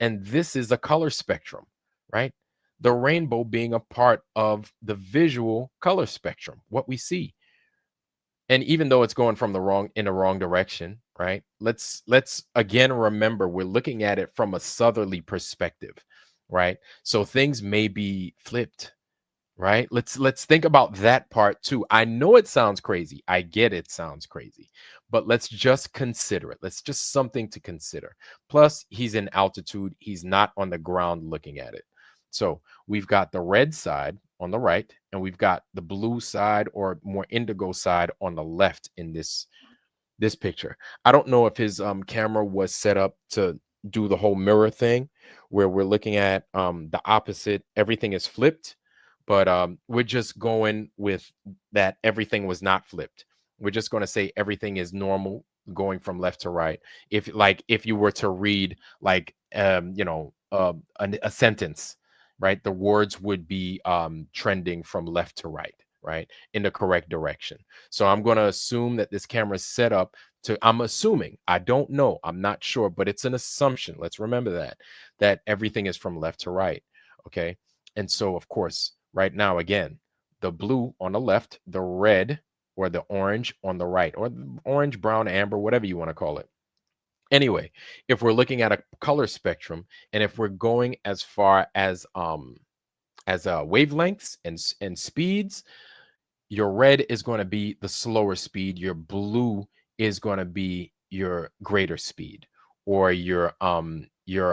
And this is a color spectrum, right? The rainbow being a part of the visual color spectrum, what we see. And even though it's going from in the wrong direction, right? Let's again remember we're looking at it from a southerly perspective, right? So things may be flipped, right? Let's think about that part too. I know it sounds crazy. I get it sounds crazy, but let's just consider it. Let's just something to consider. Plus, he's in altitude. He's not on the ground looking at it. So we've got the red side on the right, and we've got the blue side or more indigo side on the left in this picture. I don't know if his camera was set up to do the whole mirror thing where we're looking at the opposite. Everything is flipped, but we're just going with that everything was not flipped. We're just going to say everything is normal going from left to right. If you were to read like a sentence, right, the words would be trending from left to right, in the correct direction. So I'm going to assume that this camera is set up to, I'm assuming, I don't know, I'm not sure, but it's an assumption. Let's remember that everything is from left to right. Okay. And so, of course, right now, again, the blue on the left, the red or the orange on the right, or orange, brown, amber, whatever you want to call it. Anyway, if we're looking at a color spectrum, and if we're going as far as wavelengths and speeds, your red is going to be the slower speed, your blue is going to be your greater speed, or your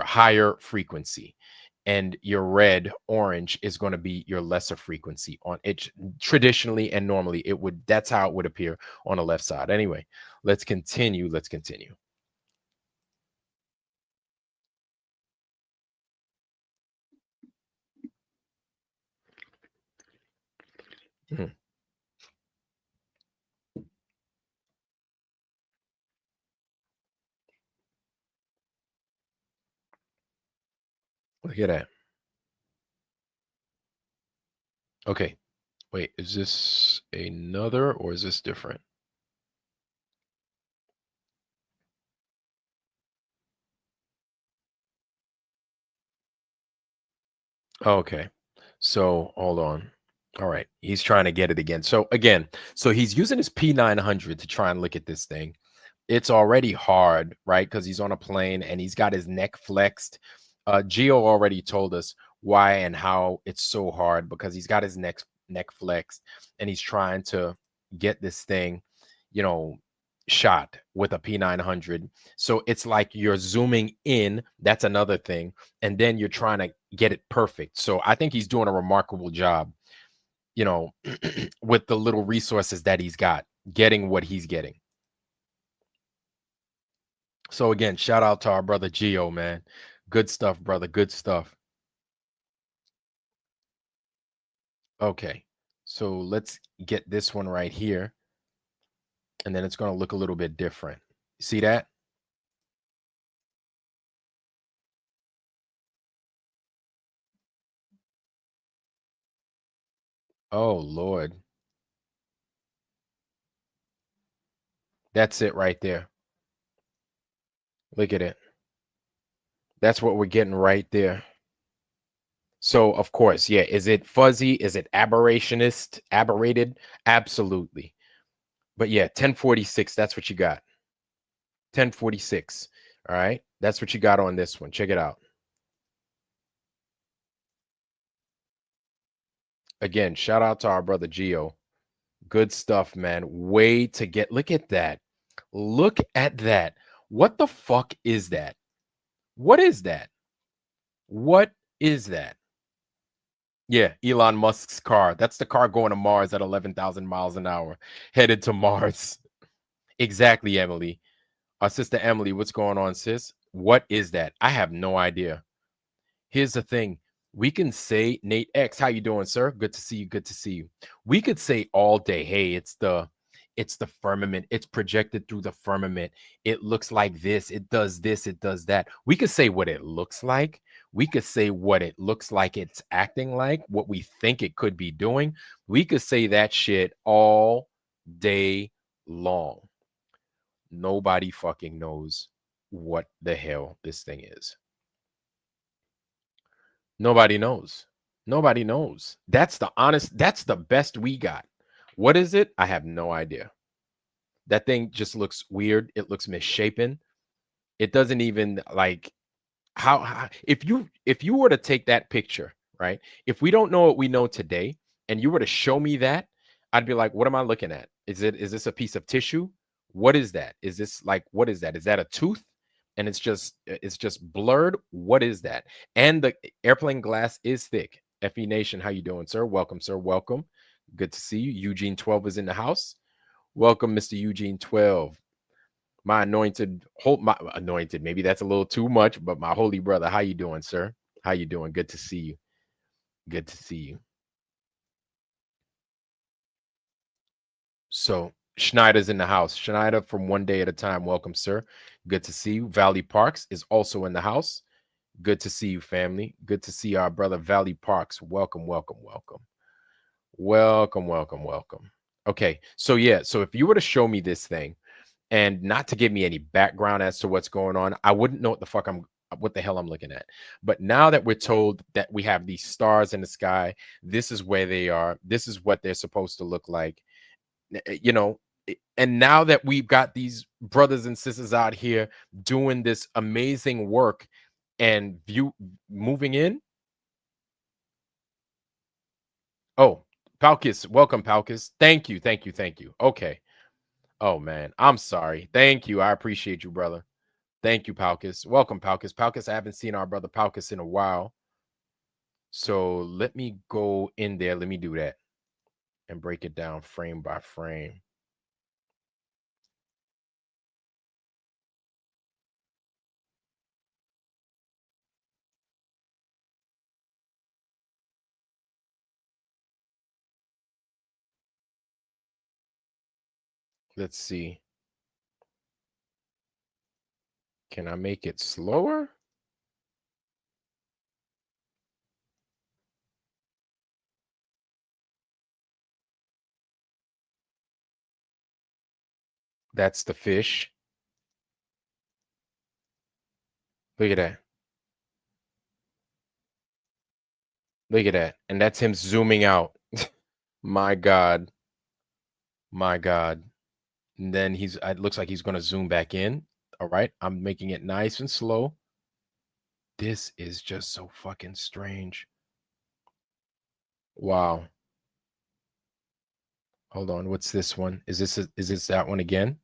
higher frequency, and your red orange is going to be your lesser frequency on it. Traditionally and normally that's how it would appear on the left side. Anyway, let's continue. Mhm. Look at that. Okay. Wait, is this another or is this different? Okay. So hold on. All right. He's trying to get it again. So again, so he's using his P900 to try and look at this thing. It's already hard, right? Because he's on a plane and he's got his neck flexed. Gio already told us why and how it's so hard because he's got his neck flexed and he's trying to get this thing, you know, shot with a P900. So it's like you're zooming in. That's another thing. And then you're trying to get it perfect. So I think he's doing a remarkable job, you know, with the little resources that he's got, getting what he's getting. So again, shout out to our brother Gio, man. Good stuff, brother. Good stuff. Okay. So let's get this one right here. And then it's going to look a little bit different. See that? Oh, Lord. That's it right there. Look at it. That's what we're getting right there. So, of course, yeah. Is it fuzzy? Is it aberrated? Absolutely. But yeah, 1046, that's what you got. 1046. All right. That's what you got on this one. Check it out. Again, shout out to our brother Gio. Good stuff, man. Way to get. Look at that. Look at that. What the fuck is that? What is that? What is that? Yeah, Elon Musk's car. That's the car going to Mars at 11,000 miles an hour, headed to Mars. Exactly, Emily. Our sister Emily, what's going on, sis? What is that? I have no idea. Here's the thing. We can say, Nate X, how you doing, sir? Good to see you. Good to see you. We could say all day, hey, it's the firmament. It's projected through the firmament. It looks like this. It does this. It does that. We could say what it looks like. We could say what it looks like it's acting like, what we think it could be doing. We could say that shit all day long. Nobody fucking knows what the hell this thing is. Nobody knows. Nobody knows. That's the best we got. What is it? I have no idea. That thing just looks weird. It looks misshapen. It doesn't even like how if you were to take that picture, right? If we don't know what we know today and you were to show me that, I'd be like, what am I looking at? Is this a piece of tissue? What is that? Is this like what is that? Is that a tooth? And it's just blurred. What is that? And the airplane glass is thick. FE Nation, how you doing, sir? Welcome, sir. Welcome. Good to see you. Eugene 12 is in the house. Welcome, Mr. Eugene 12. My anointed, maybe that's a little too much, but my holy brother, how you doing, sir? How you doing? Good to see you. Good to see you. So Schneider's in the house. Schneider from One Day at a Time. Welcome, sir. Good to see you. Valley Parks is also in the house. Good to see you, family. Good to see our brother Valley Parks. Welcome, welcome, welcome. Welcome, welcome, welcome. Okay, so yeah, so if you were to show me this thing and not to give me any background as to what's going on, I wouldn't know what the hell I'm looking at. But now that we're told that we have these stars in the sky, this is where they are, this is what they're supposed to look like, you know, and now that we've got these brothers and sisters out here doing this amazing work and moving in. Oh, Palkis, welcome, Palkis. Thank you, thank you, thank you. Okay. Oh man, I'm sorry. Thank you. I appreciate you, brother. Thank you, Palkis. Welcome, Palkis. Palkis, I haven't seen our brother Palkis in a while. So let me go in there. Let me do that and break it down frame by frame. Let's see. Can I make it slower? That's the fish. Look at that. Look at that. And that's him zooming out. My God. My God. And then it looks like he's going to zoom back in. All right. I'm making it nice and slow. This is just so fucking strange. Wow. Hold on. What's this one? Is this that one again?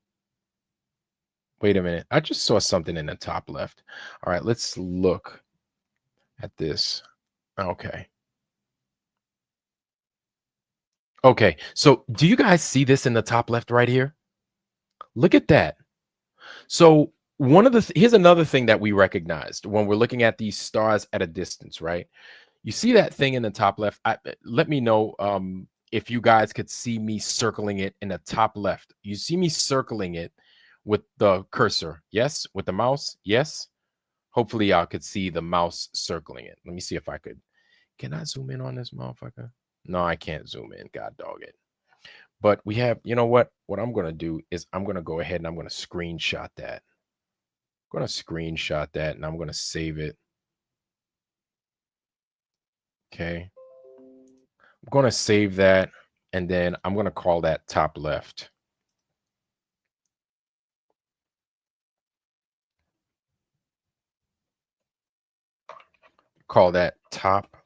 Wait a minute. I just saw something in the top left. All right. Let's look at this. Okay. Okay. So do you guys see this in the top left right here? Look at that. So here's another thing that we recognized when we're looking at these stars at a distance, right? You see that thing in the top left? Let me know if you guys could see me circling it in the top left. You see me circling it with the cursor? Yes. With the mouse? Yes. Hopefully y'all could see the mouse circling it. Let me see if I could. Can I zoom in on this motherfucker? No, I can't zoom in. God dog it. But we have, you know what? What I'm going to do is I'm going to go ahead and I'm going to screenshot that. I'm going to screenshot that and I'm going to save it. Okay. I'm going to save that and then I'm going to call that top left. Call that top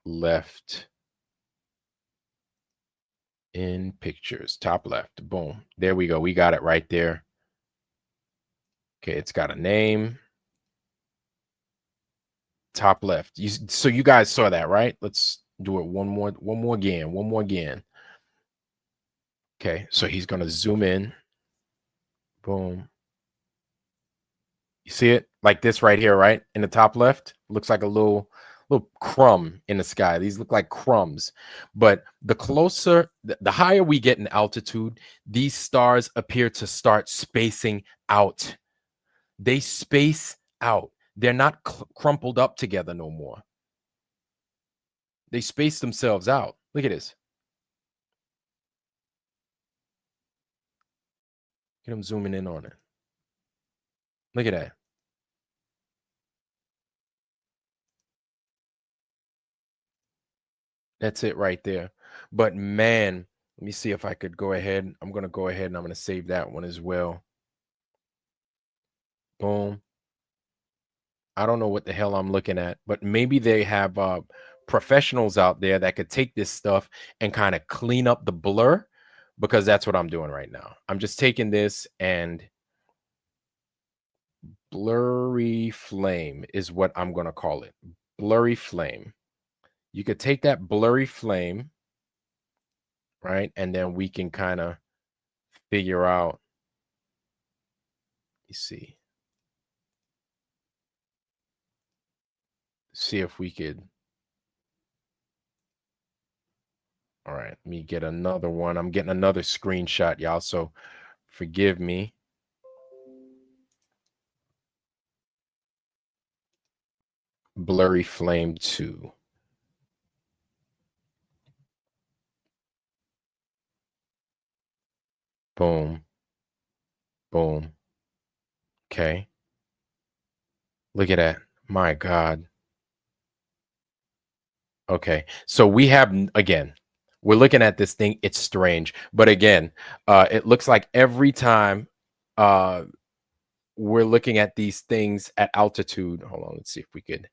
left in pictures. Top left. Boom. There we go. We got it right there. Okay. It's got a name. Top left. So you guys saw that, right? Let's do it one more again. Okay, so he's gonna zoom in. Boom. You see it like this right here, right? In the top left, looks like a little crumb in the sky. These look like crumbs. But the closer, the higher we get in altitude, these stars appear to start spacing out. They space out. They're not crumpled up together no more. They space themselves out. Look at this. Get them zooming in on it. Look at that. That's it right there. But man, let me see if I could go ahead. I'm going to go ahead and I'm going to save that one as well. Boom. I don't know what the hell I'm looking at, but maybe they have professionals out there that could take this stuff and kind of clean up the blur, because that's what I'm doing right now. I'm just taking this and blurry flame is what I'm going to call it. Blurry flame. You could take that blurry flame, right? And then we can kind of figure out, you see if we could. All right, let me get another one. I'm getting another screenshot, y'all, so forgive me. Blurry flame 2. Boom. Boom. Okay. Look at that. My God. Okay. So we have, again, we're looking at this thing. It's strange. But again, it looks like every time we're looking at these things at altitude. Hold on. Let's see if we could.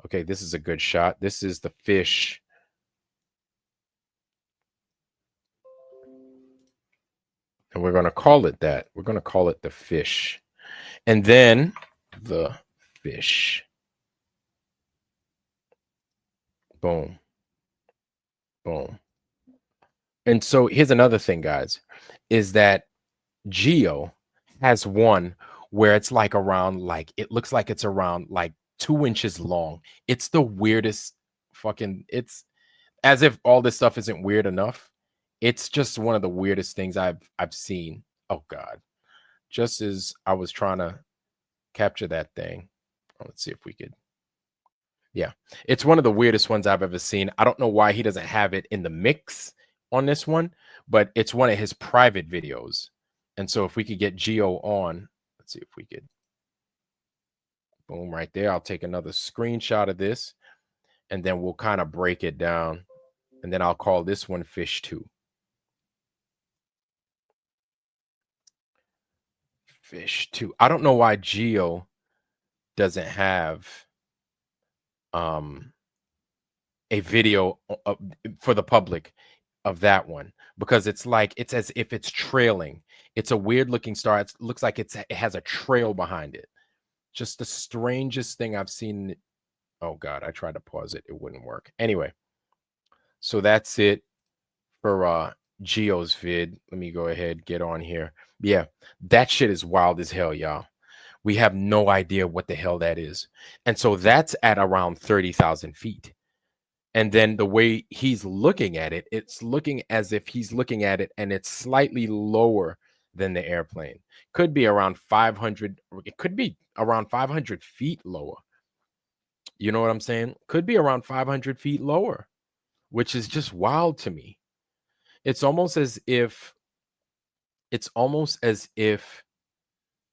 Okay. This is a good shot. This is the fish. And we're going to call it that. We're going to call it the fish. And then the fish. Boom. Boom. And so here's another thing, guys, is that Geo has one where it's like around, like, it looks like it's around like 2 inches long. It's the weirdest fucking, it's as if all this stuff isn't weird enough. It's just one of the weirdest things I've seen. Oh God. Just as I was trying to capture that thing. Oh, let's see if we could. Yeah, it's one of the weirdest ones I've ever seen. I don't know why he doesn't have it in the mix on this one, but it's one of his private videos. And so if we could get Geo on, let's see if we could. Boom, right there. I'll take another screenshot of this, and then we'll kind of break it down. And then I'll call this one Fish 2. Fish 2. I don't know why Geo doesn't have a video for the public of that one, because it's like it's as if it's trailing. It's a weird looking star. It looks like it has a trail behind it. Just the strangest thing I've seen. Oh God, I tried to pause it. It wouldn't work. Anyway, so that's it for Geo's vid. Let me go ahead, get on here. Yeah, that shit is wild as hell, y'all. We have no idea what the hell that is. And so that's at around 30,000 feet. And then the way he's looking at it, it's looking as if he's looking at it and it's slightly lower than the airplane. Could be around 500. It could be around 500 feet lower. You know what I'm saying? Could be around 500 feet lower, which is just wild to me. It's almost as if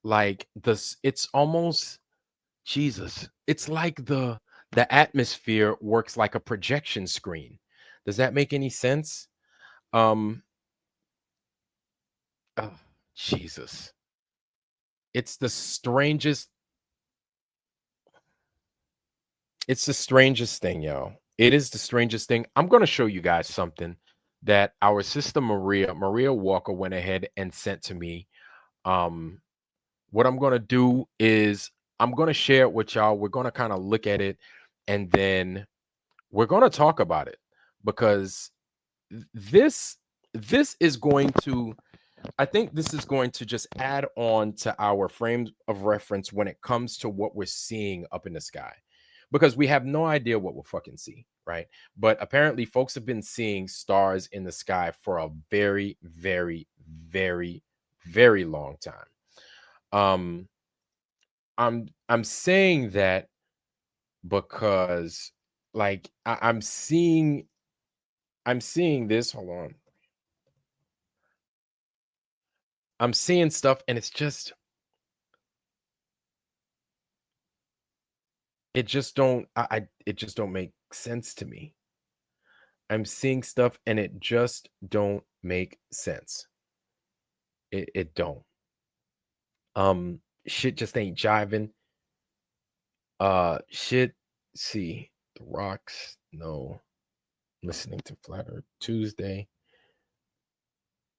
like this, it's almost, Jesus, it's like the atmosphere works like a projection screen. Does that make any sense? Oh, Jesus. It's the strangest thing, y'all. It is the strangest thing. I'm going to show you guys something that our sister Maria Walker went ahead and sent to me. What I'm going to do is I'm going to share it with y'all. We're going to kind of look at it, and then we're going to talk about it, because this is going to, I think this is going to just add on to our frames of reference when it comes to what we're seeing up in the sky, because we have no idea what we'll fucking see, right? But apparently folks have been seeing stars in the sky for a very, very, very, very long time. I'm saying that because, like, I'm seeing this. Hold on. I'm seeing stuff, and it's just, it just don't make sense to me. I'm seeing stuff and it just don't make sense. It don't. Shit just ain't jiving. Shit. See, the rocks. No. Listening to Flat Earth Tuesday.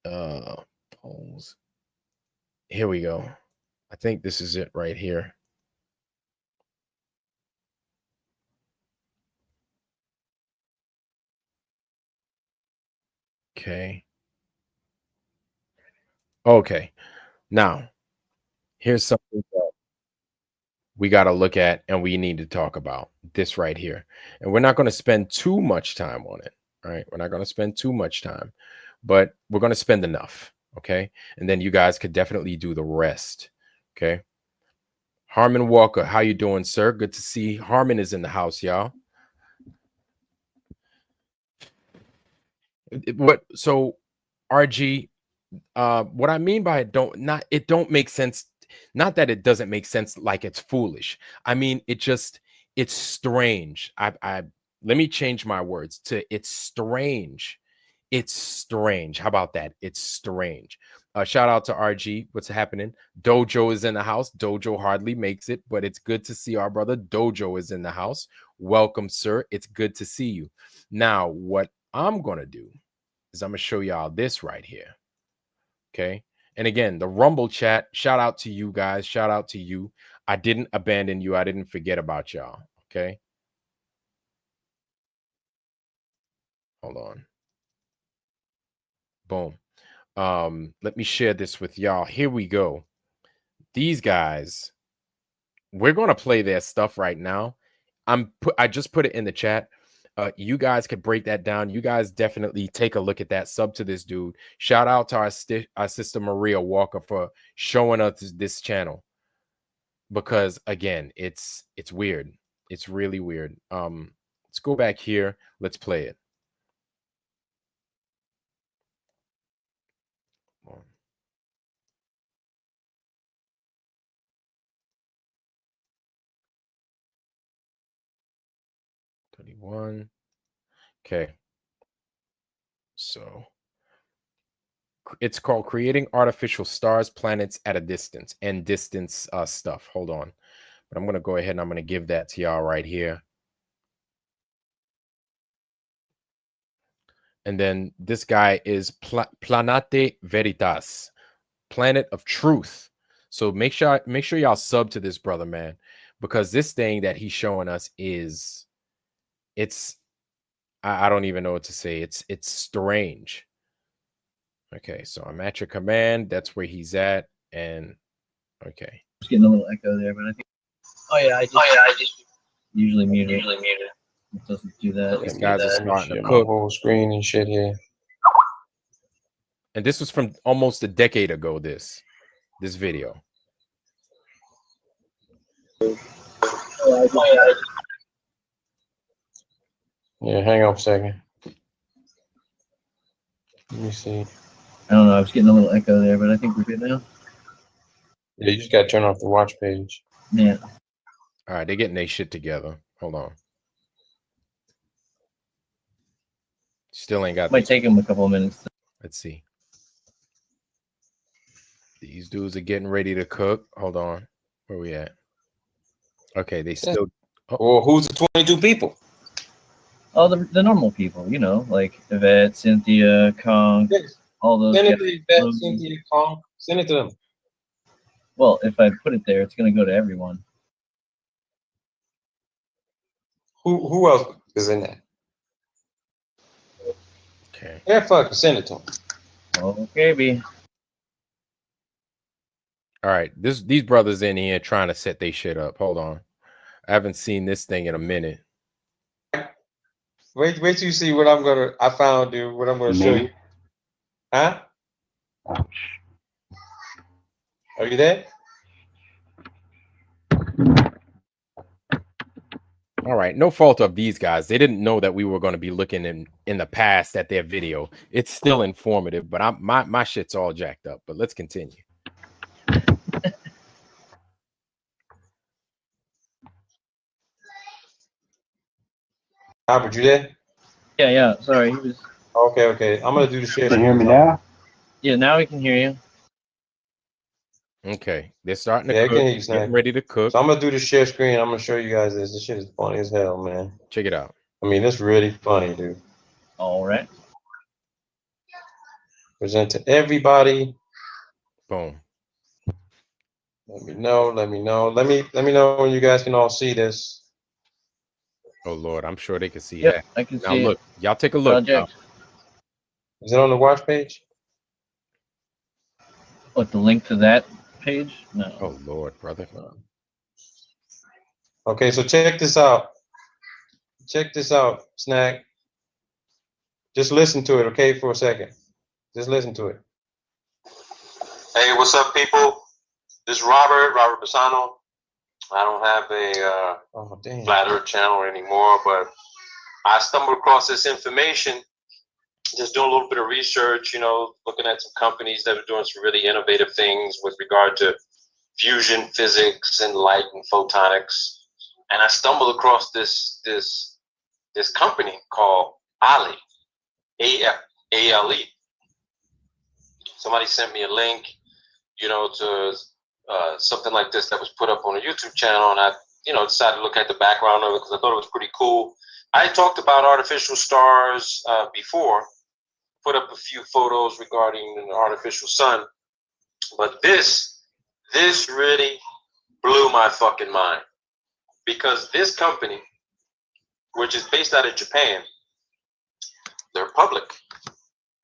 Polls. Here we go. I think this is it right here. Okay. Okay. Now, here's something that we got to look at and we need to talk about, this right here. And we're not going to spend too much time on it, right? We're not going to spend too much time, but we're going to spend enough, okay? And then you guys could definitely do the rest, okay? Harmon Walker, how you doing, sir? Good to see Harmon is in the house, y'all. So RG, what I mean by it don't make sense. Not that it doesn't make sense, like it's foolish. I mean, it's strange. I let me change my words to it's strange. It's strange. How about that? It's strange. Shout out to RG. What's happening? Dojo is in the house. Dojo hardly makes it, but it's good to see our brother Dojo is in the house. Welcome, sir. It's good to see you. Now, what I'm gonna do is I'm gonna show y'all this right here. Okay. And again, the Rumble chat, shout out to you guys. Shout out to you. I didn't abandon you. I didn't forget about y'all. Okay. Hold on. Boom. Let me share this with y'all. Here we go. These guys, we're going to play their stuff right now. I just put it in the chat. You guys could break that down. You guys definitely take a look at that. Sub to this dude. Shout out to our sister Maria Walker for showing us this channel, because again, it's weird. It's really weird. Let's go back here. Let's play it. 31. Okay. So it's called Creating Artificial Stars, Planets at a Distance and Distance stuff. Hold on. But I'm going to go ahead and I'm going to give that to y'all right here. And then this guy is Planete Veritas, Planet of Truth. So make sure y'all sub to this brother, man, because this thing that he's showing us is, I don't even know what to say. It's strange. Okay, so I'm at your command. That's where he's at. And okay. Just getting a little echo there, but I think. Oh yeah, I just usually mute it. It doesn't do that. These guys are starting to my cook. whole screen and shit here. And this was from almost a decade ago. This video. Yeah, hang on a second. Let me see. I don't know. I was getting a little echo there, but I think we're good now. Yeah, you just got to turn off the watch page. Yeah. All right, they're getting their shit together. Hold on. Still ain't got. Might take them a couple of minutes. Let's see. These dudes are getting ready to cook. Hold on. Where we at? Okay, they still. Oh. Well, who's the 22 people? Oh, the normal people, you know, like Yvette, Cynthia, Kong, all those. Send it to Yvette, Cynthia, Kong. Send it to them. Well, if I put it there, it's going to go to everyone. Who else is in that? Okay. Yeah, fuck, send it to them. Okay, B. All right, these brothers in here trying to set their shit up. Hold on, I haven't seen this thing in a minute. Wait till you see what I found, dude. What I'm gonna show you. Huh? Are you there? All right, no fault of these guys. They didn't know that we were going to be looking in the past at their video. It's still informative, but my shit's all jacked up. But let's continue. Albert, you there? Yeah. Sorry, he was. Okay. I'm gonna do the share. Can you hear me now? Yeah, now we can hear you. Okay, they're starting to Yeah, I cook. can hear you, Getting ready to cook. So I'm gonna do the share screen. I'm gonna show you guys this. This shit is funny as hell, man. Check it out. I mean, it's really funny, dude. All right. Present to everybody. Boom. Let me know. Let me know when you guys can all see this. Oh Lord, I'm sure they can see Yep, that. I can Now see look, it. y'all take a look. Is it on the watch page? What, the link to that page? No. Oh Lord, brother. Okay, so check this out. Check this out, Snack. Just listen to it, okay, for a second. Just listen to it. Hey, what's up, people? This is Robert Bassano. I don't have a Flat Earth channel anymore, but I stumbled across this information just doing a little bit of research, you know, looking at some companies that are doing some really innovative things with regard to fusion physics and light and photonics. And I stumbled across this company called ALE, A-L-E. Somebody sent me a link, you know, to something like this that was put up on a YouTube channel, and I, you know, decided to look at the background of it because I thought it was pretty cool. I talked about artificial stars before, put up a few photos regarding an artificial sun, but this really blew my fucking mind, because this company, which is based out of Japan, they're public.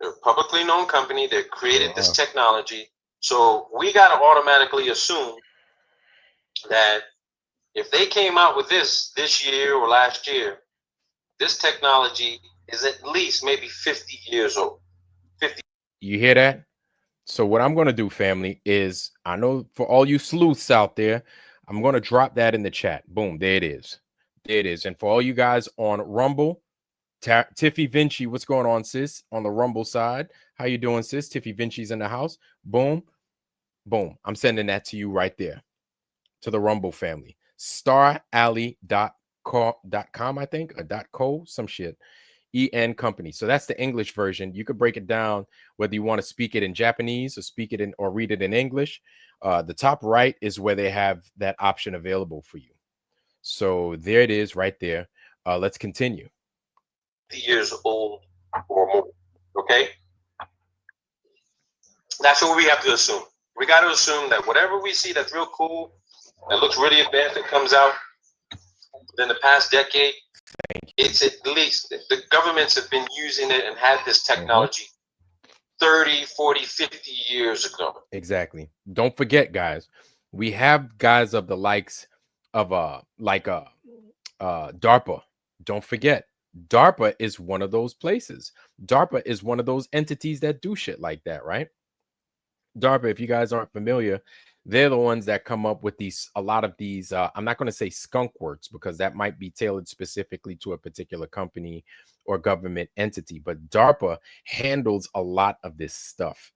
They're a publicly known company. They created this technology. So we got to automatically assume that if they came out with this year or last year, this technology is at least maybe 50 years old. 50. You hear that? So what I'm going to do, family, is, I know for all you sleuths out there, I'm going to drop that in the chat. Boom, there it is. There it is. And for all you guys on Rumble, Tiffy Vinci, what's going on, sis? On the Rumble side, how you doing, sis? Tiffy Vinci's in the house. Boom, boom. I'm sending that to you right there, to the Rumble family. StarAlley.com. .com, I think, or .co, some shit. EN company. So that's the English version. You could break it down whether you want to speak it in Japanese or speak it in or read it in English. The top right is where they have that option available for you. So there it is right there. Let's continue. Years old or more. Okay? That's what we have to assume. We got to assume that whatever we see that's real cool, that looks really advanced, that comes out within the past decade, it's at least the governments have been using it and had this technology 30, 40, 50 years ago. Exactly. Don't forget, guys, we have guys of the likes of DARPA. Don't forget, DARPA is one of those places. DARPA is one of those entities that do shit like that, right? DARPA, if you guys aren't familiar, they're the ones that come up with a lot of these, I'm not going to say skunk works because that might be tailored specifically to a particular company or government entity, but DARPA handles a lot of this stuff.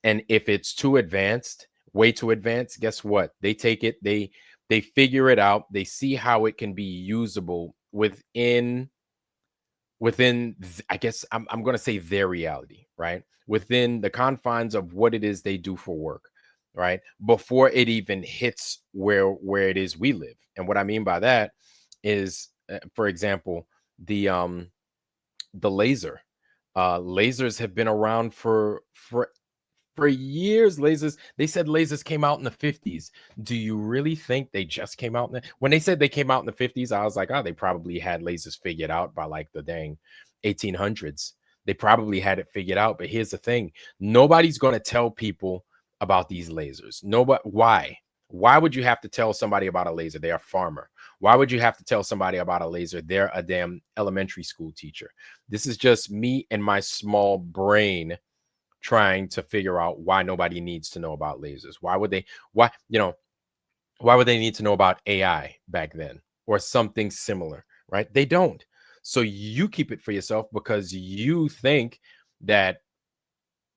And if it's too advanced, way too advanced, guess what? They take it, they figure it out, they see how it can be usable within I guess I'm going to say their reality, right? Within the confines of what it is they do for work, right? Before it even hits where it is we live. And what I mean by that is, for example, the laser. Lasers have been around for years. They said lasers came out in the 50s. Do you really think they just came out when they said they came out in the 50s? I was like, oh, they probably had lasers figured out by like the dang 1800s. They probably had it figured out. But here's the thing: nobody's going to tell people about these lasers. Nobody. Why would you have to tell somebody about a laser? They're a farmer. Why would you have to tell somebody about a laser? They're a damn elementary school teacher. This is just me and my small brain trying to figure out why nobody needs to know about lasers. Why would they need to know about AI back then or something similar, right? They don't. So you keep it for yourself because you think that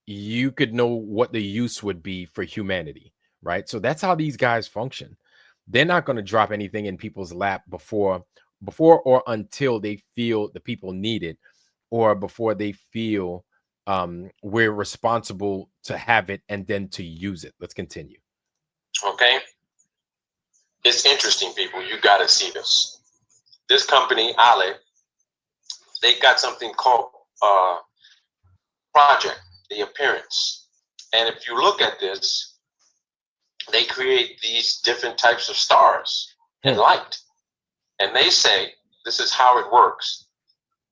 you could know what the use would be for humanity, right? So that's how these guys function. They're not going to drop anything in people's lap before or until they feel the people need it, or before they feel we're responsible to have it and then to use it. Let's continue. Okay. It's interesting, people. You got to see this. This company, Ale, they got something called Project, the Appearance. And if you look at this, they create these different types of stars and light. And they say this is how it works.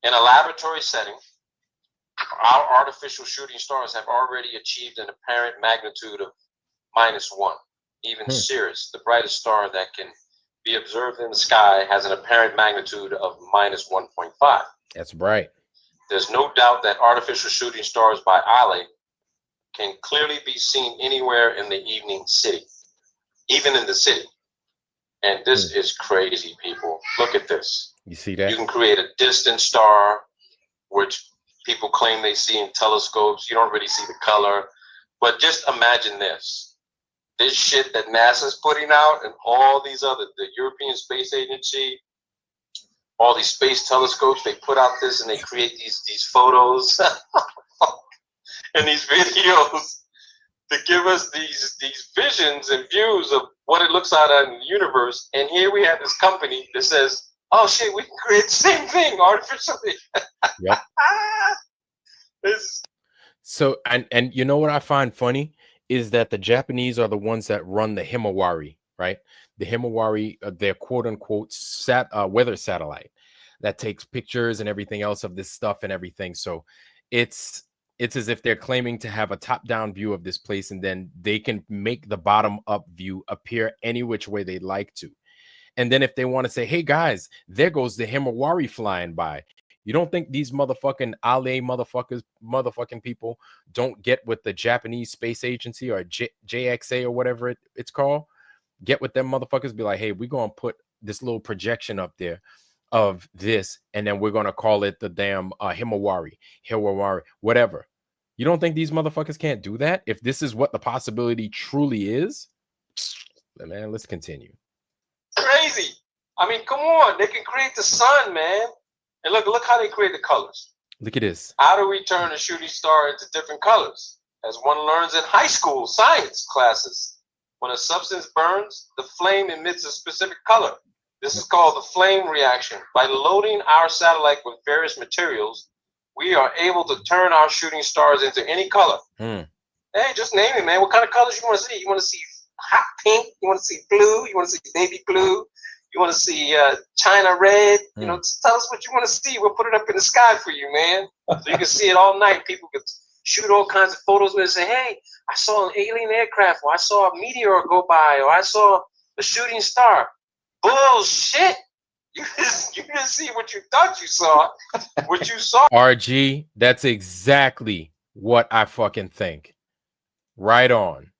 In a laboratory setting, our artificial shooting stars have already achieved an apparent magnitude of -1. Even Sirius, the brightest star that can be observed in the sky, has an apparent magnitude of -1.5. That's bright. There's no doubt that artificial shooting stars by Ale can clearly be seen anywhere in the evening city, even in the city. And this is crazy, people. Look at this. You see that? You can create a distant star, which people claim they see in telescopes. You don't really see the color. But just imagine this. This shit that NASA's putting out and all these other, the European Space Agency, all these space telescopes, they put out this and they create these photos and these videos to give us these visions and views of what it looks like in the universe. And here we have this company that says, oh shit, we can create the same thing artificially. Yep. So, and you know what I find funny is that the Japanese are the ones that run the Himawari, right? The Himawari, their quote unquote weather satellite that takes pictures and everything else of this stuff and everything. So it's as if they're claiming to have a top-down view of this place, and then they can make the bottom-up view appear any which way they like to. And then if they want to say, hey guys, there goes the Himawari flying by. You don't think these motherfucking Ale motherfucking people don't get with the Japanese Space Agency or JXA or whatever it's called? Get with them motherfuckers, be like, hey, we're going to put this little projection up there of this, and then we're going to call it the damn Himawari, whatever. You don't think these motherfuckers can't do that? If this is what the possibility truly is, man, let's continue. Crazy. I mean, come on. They can create the sun, man. And look how they create the colors. Look at this. How do we turn a shooting star into different colors? As one learns in high school science classes, when a substance burns, the flame emits a specific color. This is called the flame reaction. By loading our satellite with various materials, we are able to turn our shooting stars into any color. Hey, just name it, man. What kind of colors you want to see? You want to see hot pink? You want to see blue? You want to see baby blue? You want to see China red? You know, just tell us what you want to see. We'll put it up in the sky for you, man. So you can see it all night. People can shoot all kinds of photos with it and say, hey, I saw an alien aircraft, or I saw a meteor go by, or I saw a shooting star. Bullshit. You didn't see what you thought you saw. What you saw. RG, that's exactly what I fucking think. Right on.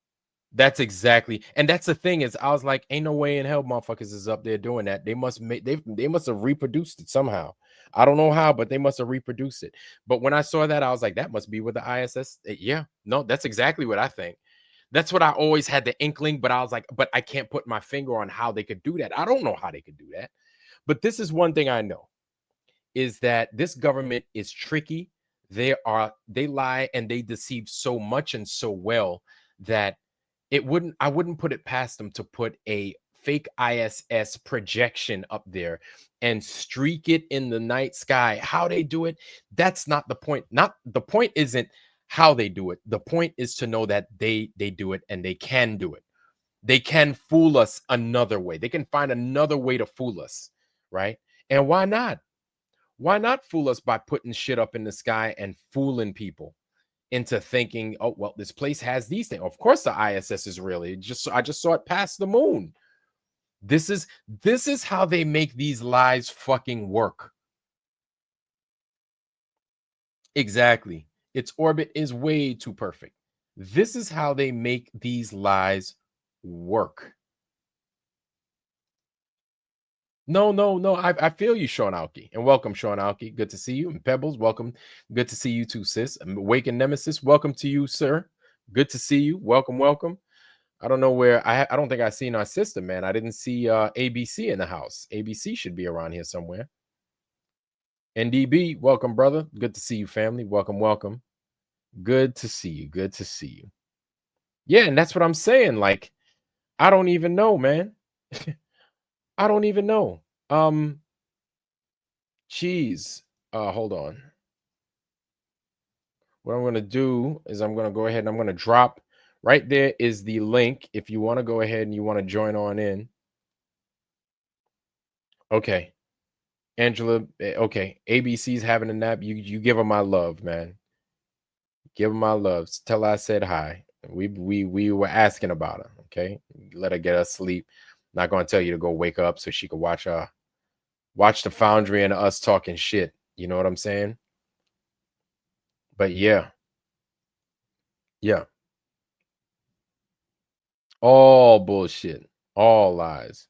That's exactly, and that's the thing is, I was like, ain't no way in hell motherfuckers is up there doing that. They must make they must have reproduced it somehow. I don't know how, but they must have reproduced it. But when I saw that, I was like, that must be with the ISS. Yeah, no, that's exactly what I think. That's what I always had the inkling, but I was like, but I can't put my finger on how they could do that. I don't know how they could do that. But this is one thing I know, is that this government is tricky. They lie and they deceive so much and so well that I wouldn't put it past them to put a fake ISS projection up there and streak it in the night sky. How they do it, that's not the point. The point isn't how they do it. The point is to know that they do it and they can do it. They can fool us another way. They can find another way to fool us, right? And why not? Why not fool us by putting shit up in the sky and fooling people into thinking, oh, well, this place has these things. Of course the ISS is real. I just saw it past the moon. This is how they make these lies fucking work. Exactly. Its orbit is way too perfect. This is how they make these lies work. No. I feel you, Sean Alki. And welcome, Sean Alki. Good to see you. And Pebbles, welcome. Good to see you too, sis. Awakened Nemesis, welcome to you, sir. Good to see you. Welcome. I don't know where I don't think I seen our sister, man. I didn't see ABC in the house. ABC should be around here somewhere. NDB, welcome, brother. Good to see you, family. Welcome. Good to see you. Yeah, and that's what I'm saying. Like, I don't even know, man. I don't even know. Geez. Hold on. What I'm going to do is I'm going to go ahead and I'm going to drop right there is the link if you want to go ahead and you want to join on in. Okay. Angela, okay. ABC's having a nap. You give her my love, man. Give her my love. Tell her I said hi. We were asking about her, okay? Let her get her sleep. Not going to tell you to go wake up so she can watch the Foundry and us talking shit. You know what I'm saying? But yeah. All bullshit. All lies.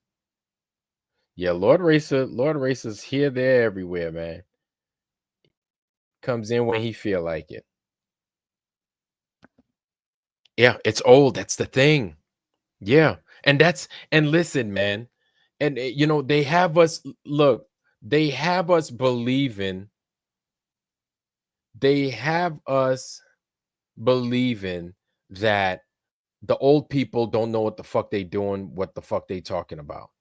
Yeah, Lord Racer's here, there, everywhere, man. Comes in when he feel like it. Yeah, it's old. That's the thing. Yeah. And listen, man. And you know, they have us believing. They have us believing that the old people don't know what the fuck they doing, what the fuck they talking about.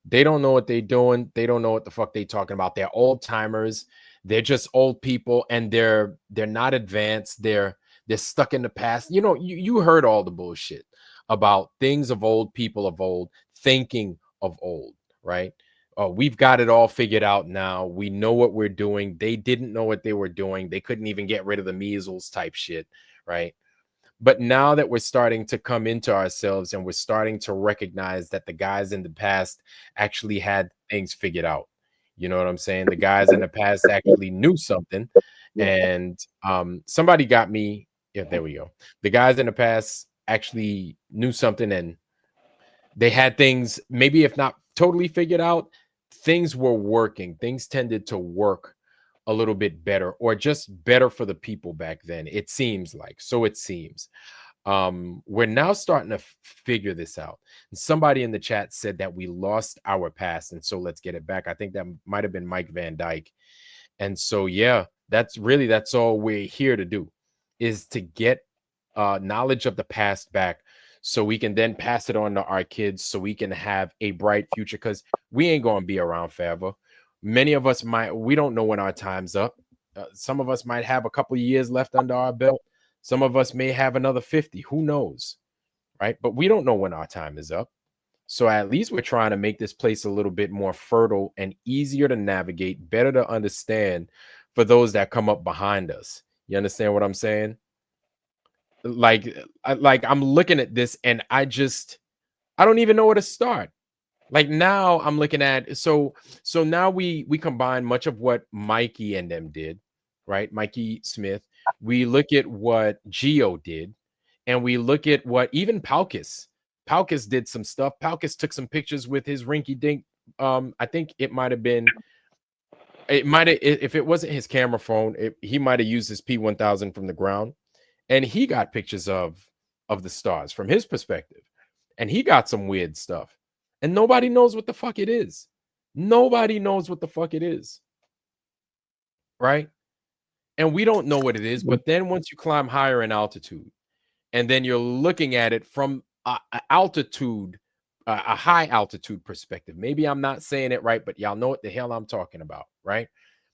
They don't know what they doing. They don't know what the fuck they talking about. They're old timers. They're just old people, and they're not advanced. They're stuck in the past. You know, you heard all the bullshit about things of old, people of old, thinking of old, right? We've got it all figured out now. We know what we're doing. They didn't know what they were doing. They couldn't even get rid of the measles type shit, right? But now that we're starting to come into ourselves and we're starting to recognize that the guys in the past actually had things figured out. You know what I'm saying? The guys in the past actually knew something. And somebody got me. Yeah, there we go. The guys in the past actually knew something, and they had things, maybe if not totally figured out, things were working. Things tended to work a little bit better, or just better for the people back then. It seems like. So it seems. we're now starting to figure this out. And somebody in the chat said that we lost our past, and so let's get it back. I think that might have been Mike Van Dyke. And so, yeah, that's all we're here to do, is to get knowledge of the past back, so we can then pass it on to our kids, so we can have a bright future, because we ain't going to be around forever. Many of us we don't know when our time's up. Some of us might have a couple of years left under our belt. Some of us may have another 50. Who knows? Right? But we don't know when our time is up. So at least we're trying to make this place a little bit more fertile and easier to navigate, better to understand for those that come up behind us. You understand what I'm saying? Like I'm looking at this and I don't even know where to start. Like now I'm looking at, so now we combine much of what Mikey and them did, right? Mikey Smith. We look at what Geo did, and we look at what even Palkus did some stuff. Palkus took some pictures with his rinky dink. I think it might have been, if it wasn't his camera phone, he might have used his P1000 from the ground, and he got pictures of the stars from his perspective, and he got some weird stuff. And nobody knows what the fuck it is. Nobody knows what the fuck it is. Right? And we don't know what it is. But then once you climb higher in altitude, and then you're looking at it from a high altitude perspective. Maybe I'm not saying it right, but y'all know what the hell I'm talking about, right?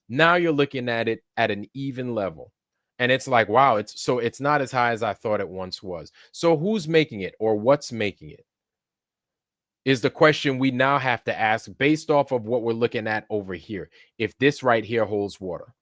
Now you're looking at it at an even level. And it's like, wow, it's not as high as I thought it once was. So who's making it, or what's making it, is the question we now have to ask based off of what we're looking at over here. If this right here holds water,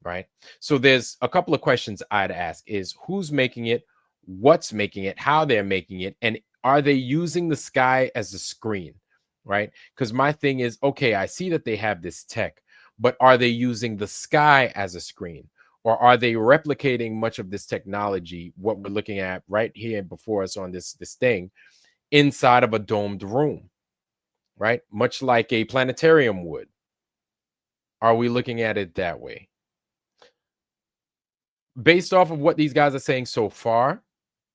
right? So there's a couple of questions I'd ask is who's making it, what's making it, how they're making it, and are they using the sky as a screen, right? Because my thing is, okay, I see that they have this tech, but are they using the sky as a screen? Or are they replicating much of this technology, what we're looking at right here before us on this thing, inside of a domed room, right? Much like a planetarium would. Are we looking at it that way? Based off of what these guys are saying so far,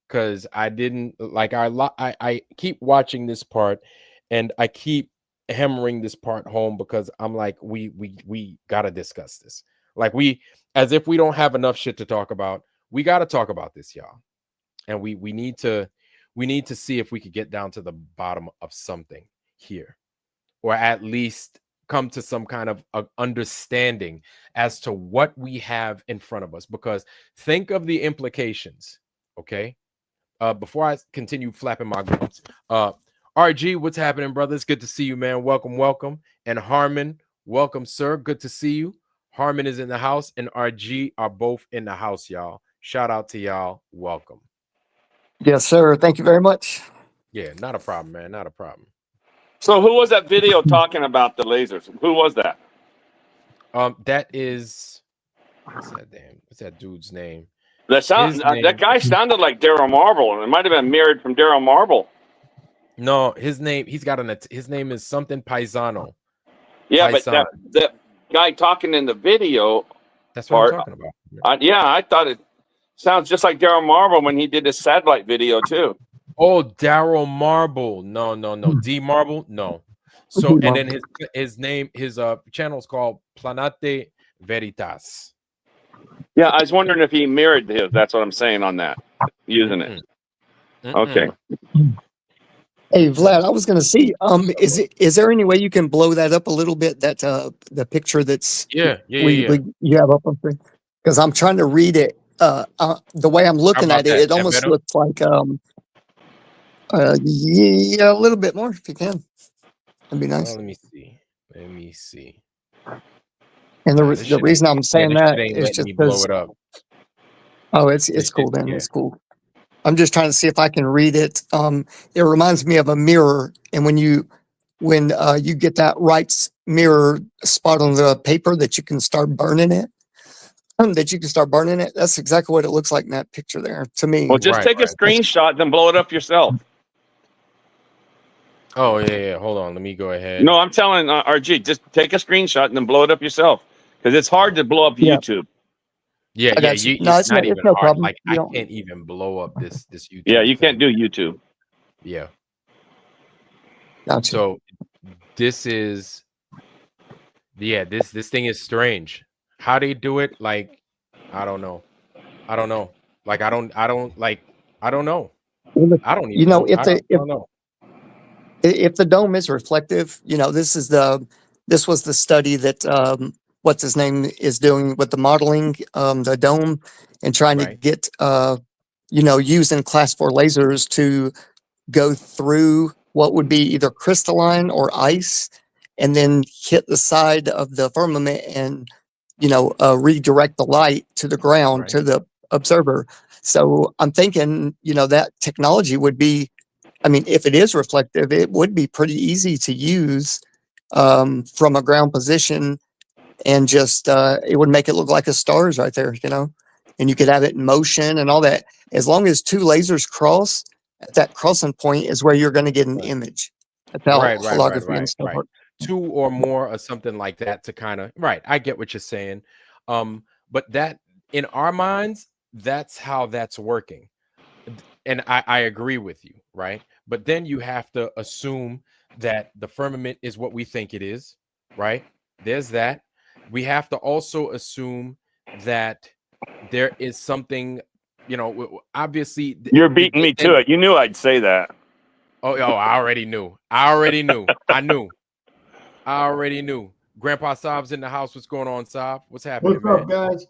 because I didn't like, I keep watching this part and I keep hammering this part home, because I'm like, we gotta discuss this. Like, as if we don't have enough shit to talk about, we got to talk about this, y'all. And we need to see if we could get down to the bottom of something here, or at least come to some kind of understanding as to what we have in front of us. Because think of the implications, okay? Before I continue flapping my gums, RG, what's happening, brother? It's good to see you, man. Welcome. And Harmon, welcome, sir. Good to see you. Harmon is in the house, and RG are both in the house, y'all. Shout out to y'all. Welcome. Yes, sir. Thank you very much. Yeah, not a problem, man. Not a problem. So who was that video talking about the lasers? Who was that? That is, what's that dude's name? That guy sounded like Daryl Marble, and it might have been mirrored from Daryl Marble. No, his name is something Paisano. Yeah, Paisan. but that guy talking in the video. That's what I'm talking about. Yeah, I thought it sounds just like Daryl Marble when he did his satellite video too. Oh, Daryl Marble. No. D Marble. No. So, and then his channel is called Planete Veritas. Yeah, I was wondering if he mirrored his. That's what I'm saying on that. Using it. Okay. Hey, Vlad, I was going to see, is there any way you can blow that up a little bit, that the picture that's you have up on screen? Because I'm trying to read it. The way I'm looking at it, it almost looks like, a little bit more if you can. That'd be nice. Let me see. And the reason I'm saying that is just because. Oh, it's cool then. It's cool. I'm just trying to see if I can read it. It reminds me of a mirror, and when you get that right mirror spot on the paper, that you can start burning it. That's exactly what it looks like in that picture there to me. Well, just take a screenshot, then blow it up yourself. Oh yeah. Hold on, let me go ahead. No, I'm telling RG, just take a screenshot and then blow it up yourself, because it's hard to blow up YouTube. Yeah, I yeah, got you. it's No, it's not not. even It's no hard. problem. Like You I don't. can't even blow up this YouTube. Yeah, you thing. can't do YouTube. Yeah. Gotcha. So this is this thing is strange. How they do it, like I don't know. I don't know. Like I don't like I don't know. I don't You even know, know. I don't know. if the dome is reflective, you know, this was the study that what's his name is doing with the modeling the dome and trying to Right. get you know, using class 4 lasers to go through what would be either crystalline or ice and then hit the side of the firmament and, you know, redirect the light to the ground, to the observer. So I'm thinking, you know, that technology would be, I mean, if it is reflective, it would be pretty easy to use from a ground position and just, it would make it look like a stars right there, you know, and you could have it in motion and all that. As long as 2 lasers cross, at that crossing point is where you're going to get an image. That's how Right. holography and stuff works. 2 or more or something like that to kind of I get what you're saying. But that in our minds, that's how that's working. And I agree with you, right? But then you have to assume that the firmament is what we think it is, right? There's that. We have to also assume that there is something, you know, obviously. You're beating me to it. You knew I'd say that. Oh, I already knew. I knew. I already knew. Grandpa Saab's in the house. What's going on, Saab? What's happening, What's up, man? guys?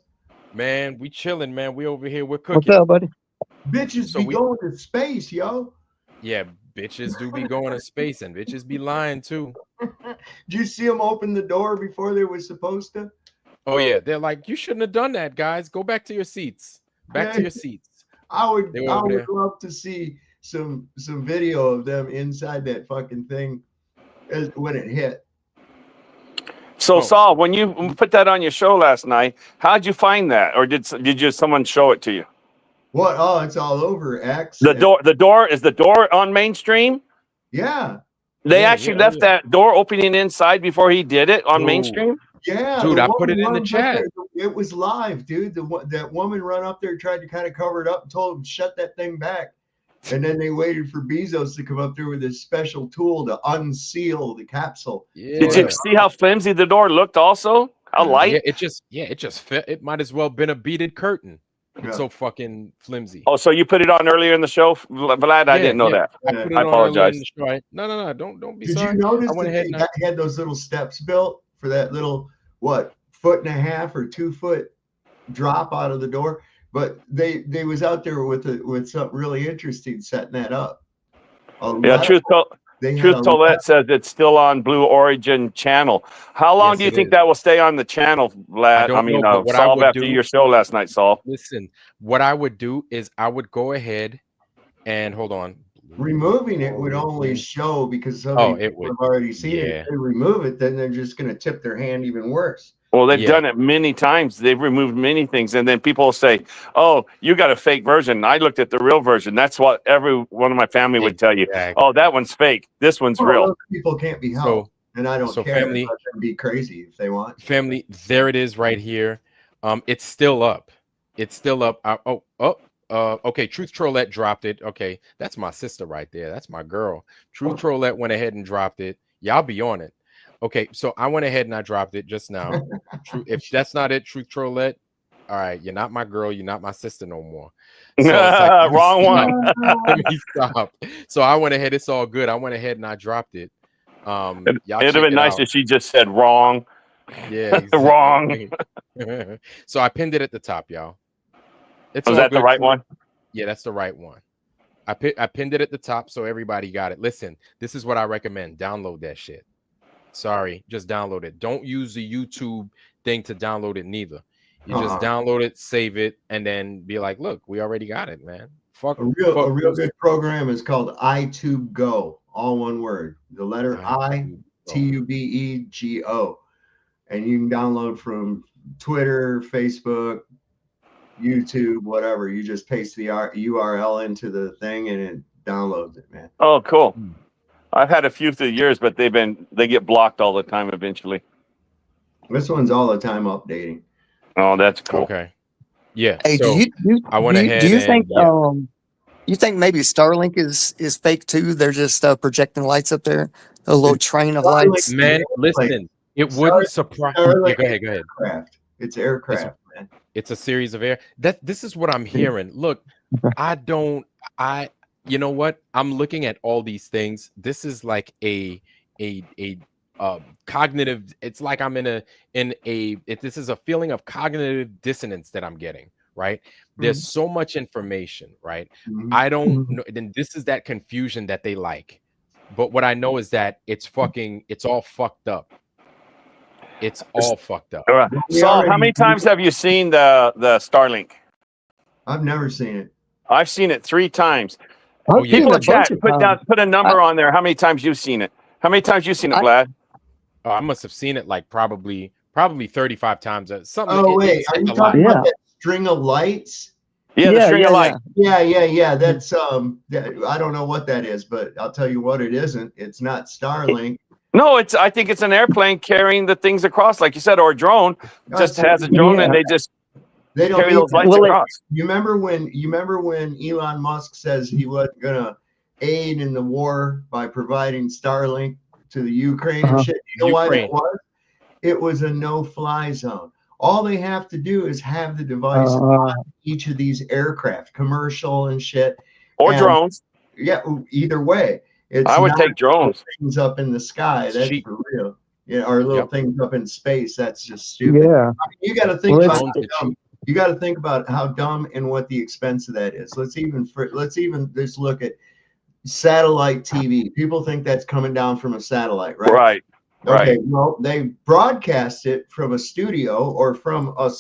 Man, we chilling, man. We over here. We're What's cooking. up, buddy? Bitches be going to space, yo. Yeah, bitches do be going to space, and bitches be lying too. Did you see them open the door before they were supposed to? Oh yeah, they're like, you shouldn't have done that, guys. Go back to your seats. Back to your seats. I would They were over there. love to see some video of them inside that fucking thing when it hit. So Saul, when you put that on your show last night, how'd you find that, or did someone show it to you? What? Oh, it's all over X. The door is the door on mainstream? Yeah. They actually left that door opening inside before he did it on mainstream? Yeah, dude, the I put woman it in the runs up chat. there. It was live, dude. That woman run up there, tried to kind of cover it up, and told him shut that thing back. And then they waited for Bezos to come up there with this special tool to unseal the capsule. Yeah. Did you see how flimsy the door looked? Also, how light? Yeah, it just fit. It might as well been a beaded curtain. It's so fucking flimsy. Oh, so you put it on earlier in the show, Vlad? I didn't know that. I put it I on apologize. early in the show. No. Don't be Did sorry. you notice I went that ahead they had those little steps built for that little 1.5 or 2 foot drop out of the door? But they was out there with something really interesting setting that up. Truth Tollette says it's still on Blue Origin channel. How long do you think that will stay on the channel, Vlad? I mean, Saul, after your show last night, Saul. Listen, what I would do is I would go ahead and hold on. Removing it would only show because somebody it would have already seen it. If they remove it, then they're just going to tip their hand even worse. Well, they've done it many times. They've removed many things, and then people say, "Oh, you got a fake version." I looked at the real version. That's what every one of my family would tell you. Oh, that one's fake. This one's real. Those people can't be helped, and I don't care. Family, Let them be crazy if they want. Family, there it is right here. It's still up. It's still up. Okay, Truth Trollette dropped it. Okay, that's my sister right there. That's my girl. Truth Trollette went ahead and dropped it. Y'all be on it. Okay, so I went ahead and I dropped it just now. If that's not it, Truth Trollette, all right, you're not my girl. You're not my sister no more. So it's like, wrong one. Let me stop. So I went ahead. It's all good. I went ahead and I dropped it. It'd have been nice if she just said wrong. Yeah, exactly. Wrong. So I pinned it at the top, y'all. Was that the right one? Yeah, that's the right one. I pinned it at the top so everybody got it. Listen, this is what I recommend. Download that shit. Sorry, just download it. Don't use the YouTube thing to download it neither. You just download it, save it, and then be like, look, we already got it, man. A real good program is called iTube Go. All one word. The letter ITUBEGO. And you can download from Twitter, Facebook, YouTube, whatever. You just paste the URL into the thing and it downloads it, man. Oh, cool. I've had a few through the years, but they get blocked all the time eventually. This one's all the time updating. Oh, that's cool. Okay. Yeah. Hey, So I went do ahead you and think you think maybe Starlink is fake too? They're just projecting lights up there, a little train of Starlink, lights. man, listen, it wouldn't surprise. Yeah, Starlink go ahead, go ahead. aircraft. It's It's aircraft, man. it's a series of air. This is what I'm hearing. Look, I you know what? I'm looking at all these things. This is like a cognitive. It's like I'm this is a feeling of cognitive dissonance that I'm getting, right? There's so much information, right? I don't know. Then this is that confusion that they like. But what I know is that it's all fucked up. It's all fucked up. All right. Saul, how many times have you seen the Starlink? I've never seen it. I've seen it 3 times. I've seen People it a in chat, bunch of times. put a number on there. How many times you've seen it? How many times you seen it, Vlad? Oh, I must have seen it like probably 35 times. Something. Oh wait, it's are you a lot. talking about that string of lights? Yeah, the string of lights. Yeah. That's I don't know what that is, but I'll tell you what it isn't. It's not Starlink. No, I think it's an airplane carrying the things across, like you said, or a drone. Just has a drone and they don't carry need those that. lights across. You remember when Elon Musk says he wasn't gonna aid in the war by providing Starlink to the Ukraine and shit? You know why that was? It was a no-fly zone. All they have to do is have the device on each of these aircraft, commercial and shit, or drones. Yeah, either way. I would take drones. Things up in the sky. That's for real. Yeah, or little things up in space. That's just stupid. Yeah. I mean, you got to think about how dumb. You got to think about how dumb and what the expense of that is. Let's even just look at satellite TV. People think that's coming down from a satellite, right? Right. Okay. Well, they broadcast it from a studio or from a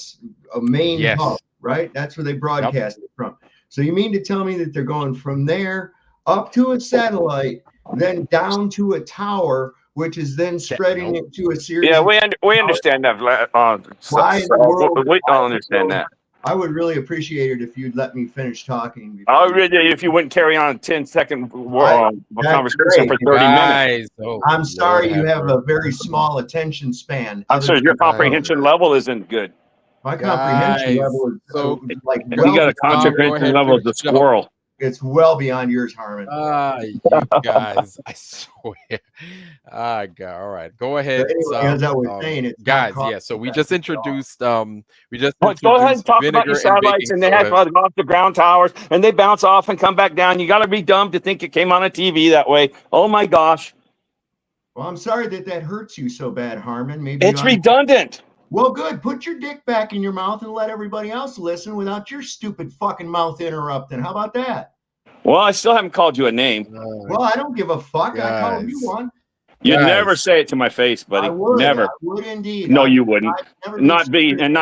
main hub, right? That's where they broadcast it from. So you mean to tell me that they're going from there up to a satellite, then down to a tower, which is then spreading it to a series? Yeah, we understand that. We don't understand that. I would really appreciate it if you'd let me finish talking. If you wouldn't carry on a 10-second conversation for 30 minutes. I'm sorry you have a very small attention span. I'm sorry, your comprehension level isn't good. My comprehension level is like you got a comprehension level of the squirrel. It's well beyond yours, Harmon. You guys, I swear. God, all right, go ahead. As I was saying, guys, yeah. So we just introduced. Go ahead and talk about your satellites, and they have to go off the ground towers, and they bounce off and come back down. You got to be dumb to think it came on a TV that way. Oh my gosh. Well, I'm sorry that hurts you so bad, Harmon. Maybe it's redundant. Well, good. Put your dick back in your mouth and let everybody else listen without your stupid fucking mouth interrupting. How about that? Well, I still haven't called you a name. Well, I don't give a fuck. I called you one. You'd never say it to my face, buddy. I would. Never. I would indeed. No, you wouldn't. Not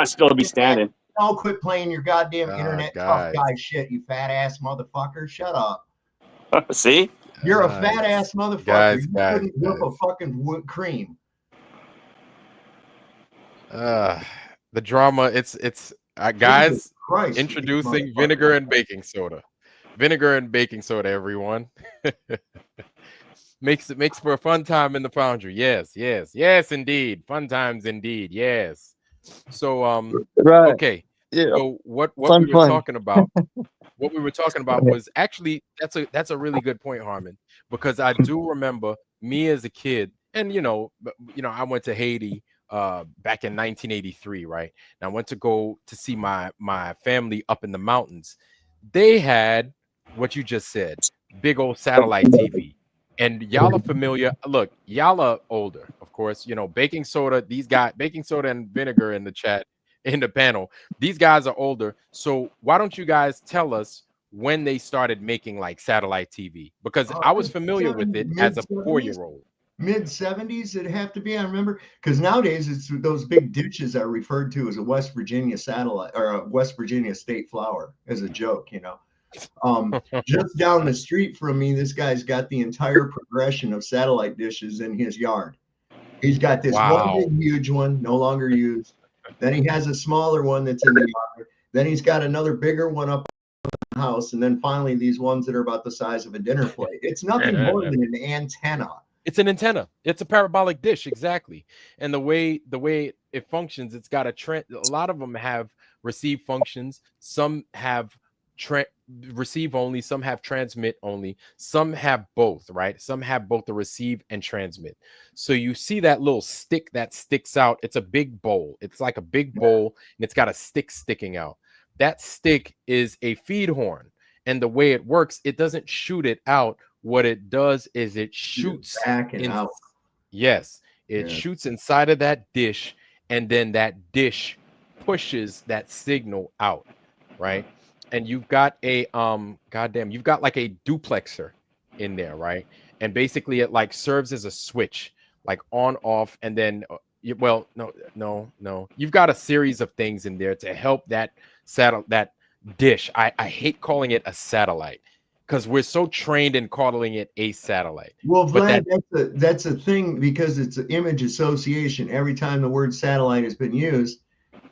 still be standing. Don't quit playing your goddamn internet tough guy shit, you fat ass motherfucker. Shut up. See? You're a fat ass motherfucker. You couldn't whip a fucking whipped cream. The drama. It's guys. Christ, introducing vinegar and baking soda. Vinegar and baking soda, everyone. makes for a fun time in the foundry. Yes, indeed. Fun times indeed. Yes. So okay. Yeah. So what we were talking about, was actually that's a really good point, Harmon, because I do remember me as a kid, and I went to Haiti back in 1983, right? And I went to go to see my family up in the mountains. They had what you just said, big old satellite TV. And y'all are familiar. Look, y'all are older, of course. Baking soda, baking soda and vinegar in the chat, in the panel. These guys are older. So why don't you guys tell us when they started making like satellite TV? Because I was familiar with it as a 4-year-old. Mid-70s, it'd have to be. I remember, because nowadays it's those big ditches are referred to as a West Virginia satellite or a West Virginia state flower as a joke, Just down the street from me, this guy's got the entire progression of satellite dishes in his yard. He's got this one big, huge one, no longer used. Then he has a smaller one that's in the yard. Then he's got another bigger one up in the house. And then finally, these ones that are about the size of a dinner plate. It's nothing more than an antenna. It's an antenna. It's a parabolic dish, exactly. And the way it functions, it's got a lot of them have receive functions. Some have receive only, some have transmit only, some have both, right? Some have both the receive and transmit. So you see that little stick that sticks out. It's a big bowl. It's like a big bowl, and it's got a stick sticking out. That stick is a feed horn. And the way it works, it doesn't shoot it out. What it does is it shoots back and out. Yes, it shoots inside of that dish, and then that dish pushes that signal out, right? And you've got a you've got like a duplexer in there, right? And basically it like serves as a switch, like on off, and then no, you've got a series of things in there to help that dish. I hate calling it a satellite because we're so trained in calling it a satellite. Well, Vlad, that's a thing because it's an image association. Every time the word satellite has been used,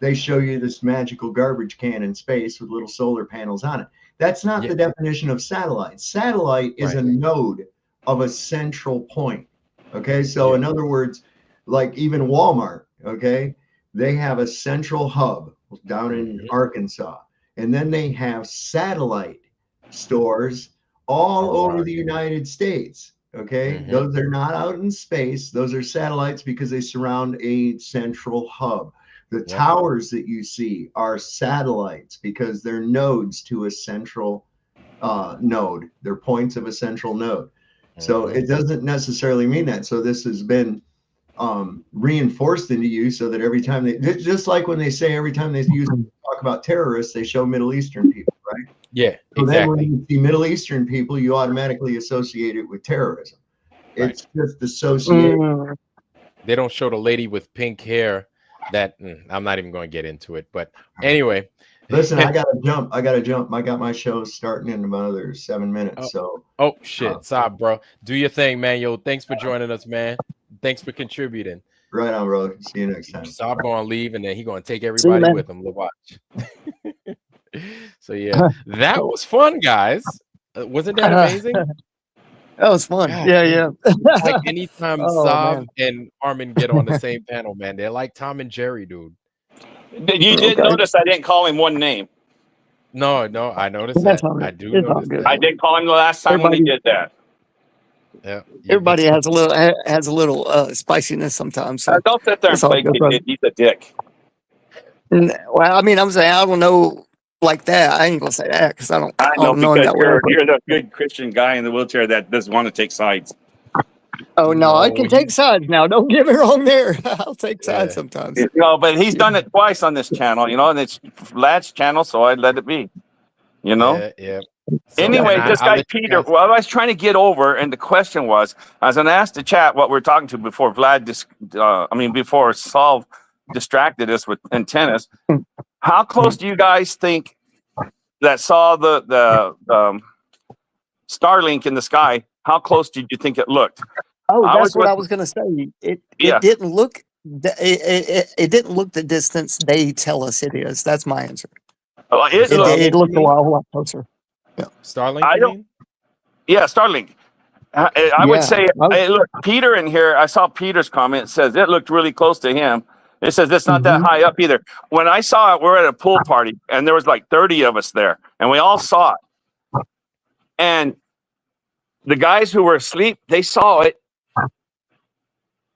they show you this magical garbage can in space with little solar panels on it. That's not the definition of satellite. Satellite is a node of a central point. Okay, so in other words, like even Walmart, okay, they have a central hub down in Arkansas, and then they have satellite stores all over the United States. Okay, those are not out in space. Those are satellites because they surround a central hub. The towers that you see are satellites because they're nodes to a central node. They're points of a central node. So it doesn't necessarily mean that. So this has been reinforced into you so that every time just like when they say every time they talk about terrorists, they show Middle Eastern people, right? Yeah, so exactly. Then when you see Middle Eastern people, you automatically associate it with terrorism. It's just associated. They don't show the lady with pink hair. That I'm not even going to get into it, but anyway. Listen, I gotta jump. I got my show starting in another 7 minutes. Oh shit, stop, bro. Do your thing, man. Yo, thanks for joining us, man. Thanks for contributing. Right on, bro. See you next time. Saab going to leave, and then he going to take everybody with him. Watch. So yeah, that was fun, guys. Wasn't that amazing? That was fun. God, yeah. Like anytime Saab and Armin get on the same panel, man, they're like Tom and Jerry, dude. You did notice I didn't call him one name. No, I noticed that. I do notice that. I did call him the last time when he did that. Yeah. Everybody has a little spiciness sometimes. So don't sit there and play kid. He's a dick. Well, I mean, I'm saying I don't know like that. I ain't gonna say that because I don't know because that you're well. the good Christian guy in the wheelchair that doesn't want to take sides. Oh no, I can take sides now. Don't get me wrong there. I'll take sides sometimes. No, but he's done it twice on this channel, and it's Vlad's channel, so I let it be. Yeah. So, anyway, this guy Peter, well, I was trying to get over, and the question was, I was going to ask the chat what we're talking to before before Saul distracted us with antennas. How close do you guys think that saw the Starlink in the sky? How close did you think it looked? Oh, that's what I was going to say. It didn't look. It didn't look the distance they tell us it is. That's my answer. It looked a lot closer. Yeah. Starlink. Yeah, Starlink. I would say, look, Peter in here. I saw Peter's comment. It says it looked really close to him. It says it's not that high up either. When I saw it, we're at a pool party, and there was like 30 of us there, and we all saw it. And the guys who were asleep, they saw it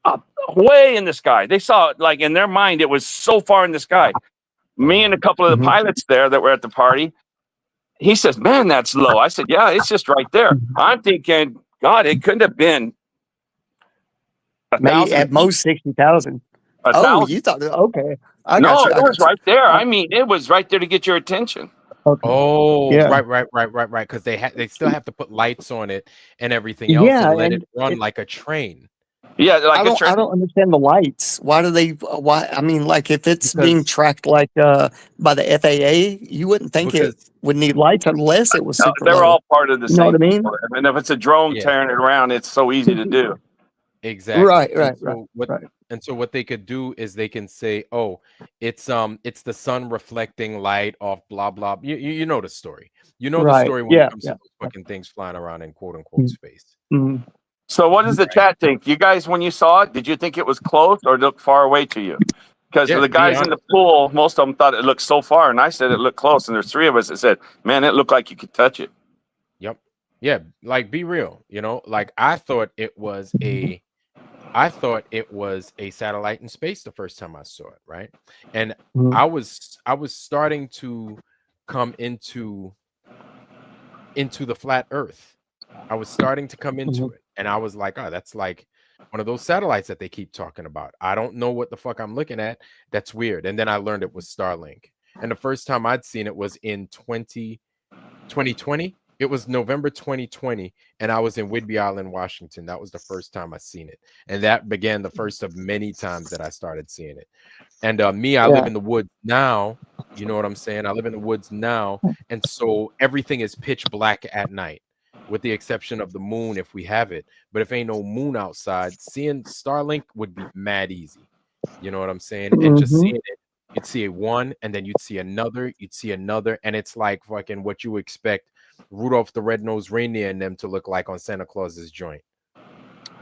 up way in the sky. They saw it like in their mind, it was so far in the sky. Me and a couple of the pilots there that were at the party, he says, "Man, that's low." I said, "Yeah, it's just right there." I'm thinking, God, it couldn't have been maybe at most 60,000. Oh, you thought okay? It was right there. I mean, it was right there to get your attention. Okay. Oh, Yeah. right. Because they still have to put lights on it and everything else and let it run like a train. Yeah, like I don't understand the lights. Why do they? Why? I mean, like if it's being tracked like by the FAA, you wouldn't think it would need lights unless it was super they're low. all part of the You same. know what I mean? I mean, if it's a drone tearing it around, it's so easy to do. Exactly. Right. And so what they could do is they can say, "Oh, it's the sun reflecting light off blah blah." You know the story. You know the story when it comes to those fucking things flying around in quote unquote space. Mm-hmm. So what does the chat think? You guys, when you saw it, did you think it was close or looked far away to you? Because the guys in the pool, most of them thought it looked so far, and I said it looked close. And there's 3 of us that said, "Man, it looked like you could touch it." Yep. Yeah. Like, be real. You know, like I thought it was a satellite in space the first time I saw it, right? And I was starting to come into the flat Earth. I was starting to come into it, and I was like, oh, that's like one of those satellites that they keep talking about. I don't know what the fuck I'm looking at. That's weird. And then I learned it was Starlink. And the first time I'd seen it was in 2020. It was November 2020, and I was in Whidbey Island, Washington. That was the first time I seen it, and that began the first of many times that I started seeing it. And I live in the woods now. You know what I'm saying? I live in the woods now, and so everything is pitch black at night, with the exception of the moon if we have it. But if ain't no moon outside, seeing Starlink would be mad easy. You know what I'm saying? And just seeing it, you'd see a one, and then you'd see another, and it's like fucking what you expect Rudolph the Red-Nosed Reindeer and them to look like on Santa Claus's joint.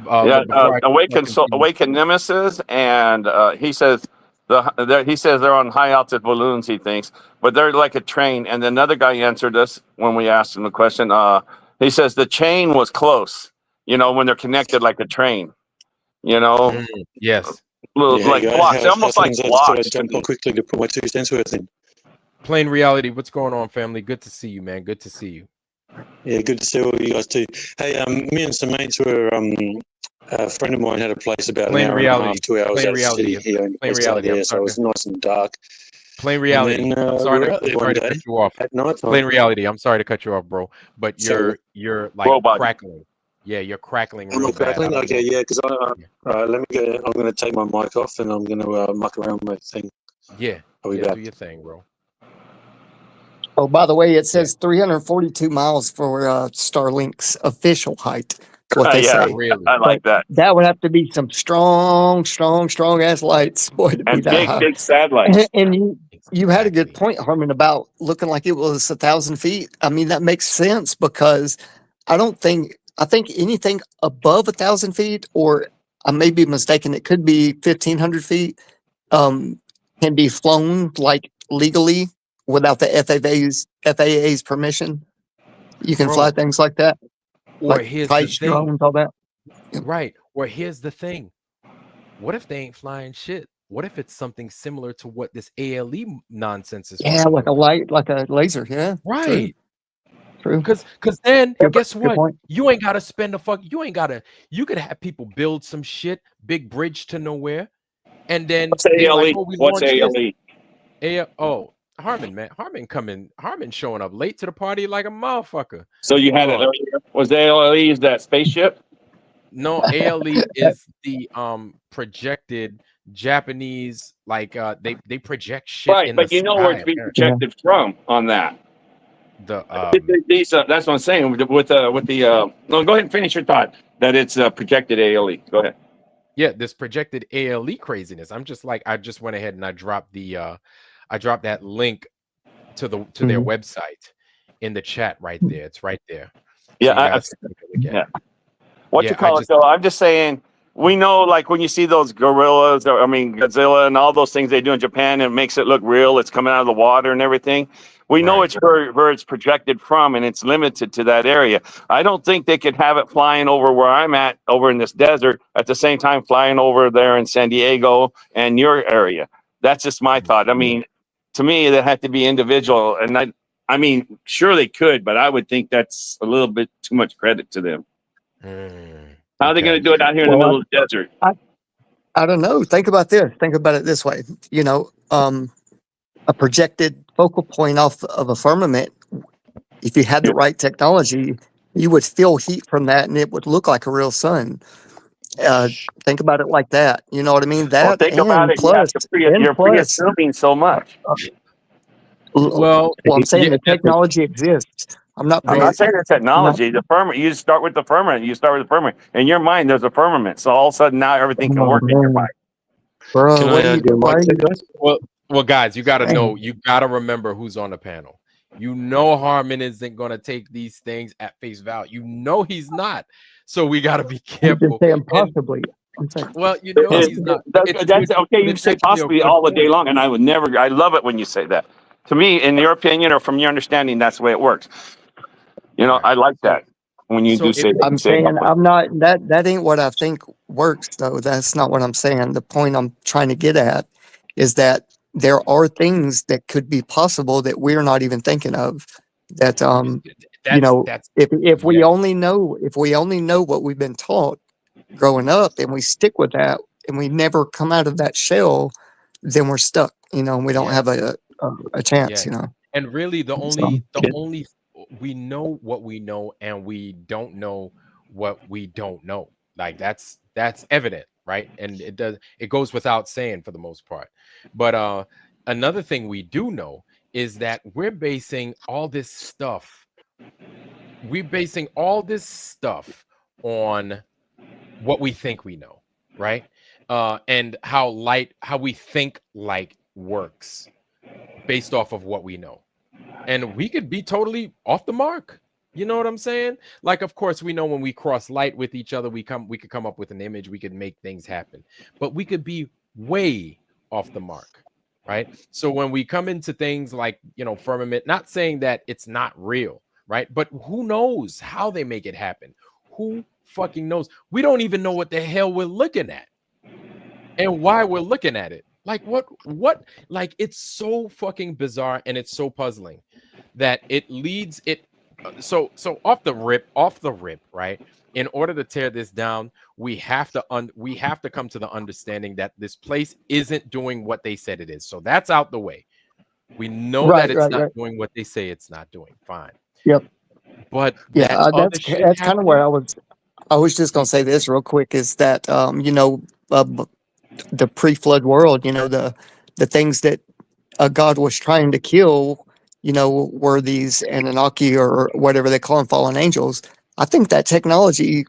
Awaken Nemesis, and he says they're on high altitude balloons. He thinks, but they're like a train. And another guy answered us when we asked him the question. He says the chain was close. You know, when they're connected like a train. You know. Yes. Like blocks, almost like blocks. Jump on quickly to put my 2 cents worth in. Plain Reality, what's going on, family? Good to see you, man. Good to see you. Yeah, good to see all you guys too. Hey, me and some mates were a friend of mine had a place about Plain an hour reality. and a half, 2 hours Plain out reality. of the city. He owned a Plain place out reality. there, so it was nice and dark. Plain Reality. And then, I'm sorry, we were out there one to day cut you off. at night time. Plain Reality. I'm sorry to cut you off, bro. But So- you're like Robot. crackling. Yeah, you're crackling. Am I real bad. crackling? I don't Okay, know. yeah, because let me go. I'm going to take my mic off and I'm going to muck around with my thing. Yeah. I'll be Yeah, back. do your thing, bro. Oh, by the way, it says 342 miles for Starlink's official height. That's what they Yeah, say. Really? I like that. That would have to be some strong ass lights, boy, to be And that high. big satellites. And you had a good point, Harmon, about looking like it was 1,000 feet. I mean, that makes sense because I think anything above 1,000 feet, or I may be mistaken, it could be 1,500 feet, can be flown like legally without the FAA's permission. You can fly things like that. Or Like here's the kites, thing. drones, all that. Right. Or here's the thing. What if they ain't flying shit? What if it's something similar to what this ALE nonsense is? Yeah, like a light, like a laser. Yeah. Right. True. Because then guess good what? point. You ain't gotta spend you could have people build some shit, big bridge to nowhere, and then What's they're like, ALE? oh, we What's launched ALE? oh, Harmon, man. Harmon showing up late to the party like a motherfucker. So you had it earlier. Was ALE is that spaceship? No, ALE is the projected Japanese, like they project shit Right, in but the you know sky, where it's being apparently. projected from on that. The These that's what I'm saying with the no, go ahead and finish your thought that it's projected ALE. Go ahead. yeah, this projected ALE craziness. I'm just like, I just went ahead and I dropped that link to their website in the chat right there. It's right there. Yeah, So you guys can take a look at it. What Yeah, you call it though? I'm just saying we know, like when you see those gorillas, or I mean Godzilla, and all those things they do in Japan, and it makes it look real. It's coming out of the water and everything. We know it's where it's projected from, and it's limited to that area. I don't think they could have it flying over where I'm at, over in this desert, at the same time flying over there in San Diego and your area. That's just my thought. I mean, to me, that had to be individual, and I mean, sure they could, but I would think that's a little bit too much credit to them. How are they going to do it out here in the middle of the desert? I don't know. Think about this. Think about it this way. You know, a projected focal point off of a firmament, if you had the right technology, you would feel heat from that and it would look like a real sun. Think about it like that. You know what I mean? Well, That think and about it. plus, You're pre-assuming so much. Well, I'm saying the technology exists. I'm not saying the technology. The firmament. You start with the firmament. You start with the firmament. In your mind, there's a firmament. So all of a sudden, now everything can work in your mind. Bro, what are you doing? Well, guys, you got to know, you got to remember who's on the panel. You know Harmon isn't going to take these things at face value. You know he's not. So we got to be I'm just careful. saying possibly. I'm saying, Well, you know, he's not. That's okay. You can say possibly all the day long, and I would never. I love it when you say that. To me, in your opinion or from your understanding, that's the way it works. You know, I like that when you do say that. I'm saying I'm not that ain't what I think works though. That's not what I'm saying. The point I'm trying to get at is that there are things that could be possible that we're not even thinking of. That if we only know what we've been taught growing up and we stick with that and we never come out of that shell, then we're stuck, and we don't have a chance, And really the only we know what we know and we don't know what we don't know. Like that's evident, right? And it goes without saying for the most part. But another thing we do know is that we're basing all this stuff on what we think we know, right? And how we think light works based off of what we know. And we could be totally off the mark. You know what I'm saying? Like, of course, we know when we cross light with each other, we could come up with an image, we could make things happen, but we could be way off the mark, right? So when we come into things like, firmament, not saying that it's not real, right? But who knows how they make it happen? Who fucking knows? We don't even know what the hell we're looking at and why we're looking at it. Like what like it's so fucking bizarre and it's so puzzling that it leads it. So off the rip, right? In order to tear this down, we have to come to the understanding that this place isn't doing what they said it is. So that's out the way. We know that it's not doing what they say it's not doing. Fine. Yep. But yeah, that's kind of where I was just gonna say this real quick is that the pre-flood world, the things that God was trying to kill, were these Anunnaki or whatever they call them, fallen angels. I think that technology,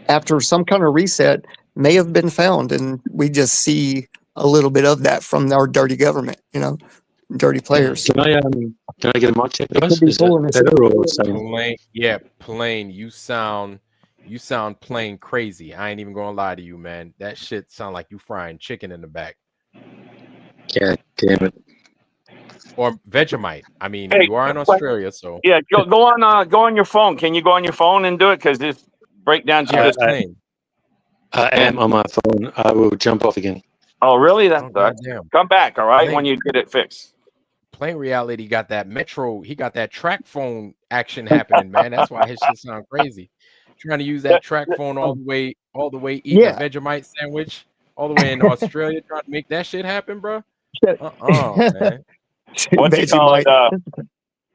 after some kind of reset, may have been found, and we just see a little bit of that from our dirty government, dirty players. Can I get a mic check, It guys? could be Is that fooling us. better or same? Plain. You sound plain crazy. I ain't even gonna lie to you, man. That shit sound like you frying chicken in the back. God damn it. Or Vegemite. I mean, Hey, you are in Australia, so yeah, go on your phone. Can you go on your phone and do it? Because this breakdown to this plane. I am on my phone. I will jump off again. Oh, really? That's goddamn. Come back, all right, Plane. when you get it fixed. Plain reality got that metro. He got that track phone action happening, man. That's why his shit sound crazy. Trying to use that track phone all the way, eat a Vegemite sandwich all the way in Australia, trying to make that shit happen, bro. Man. What you call it?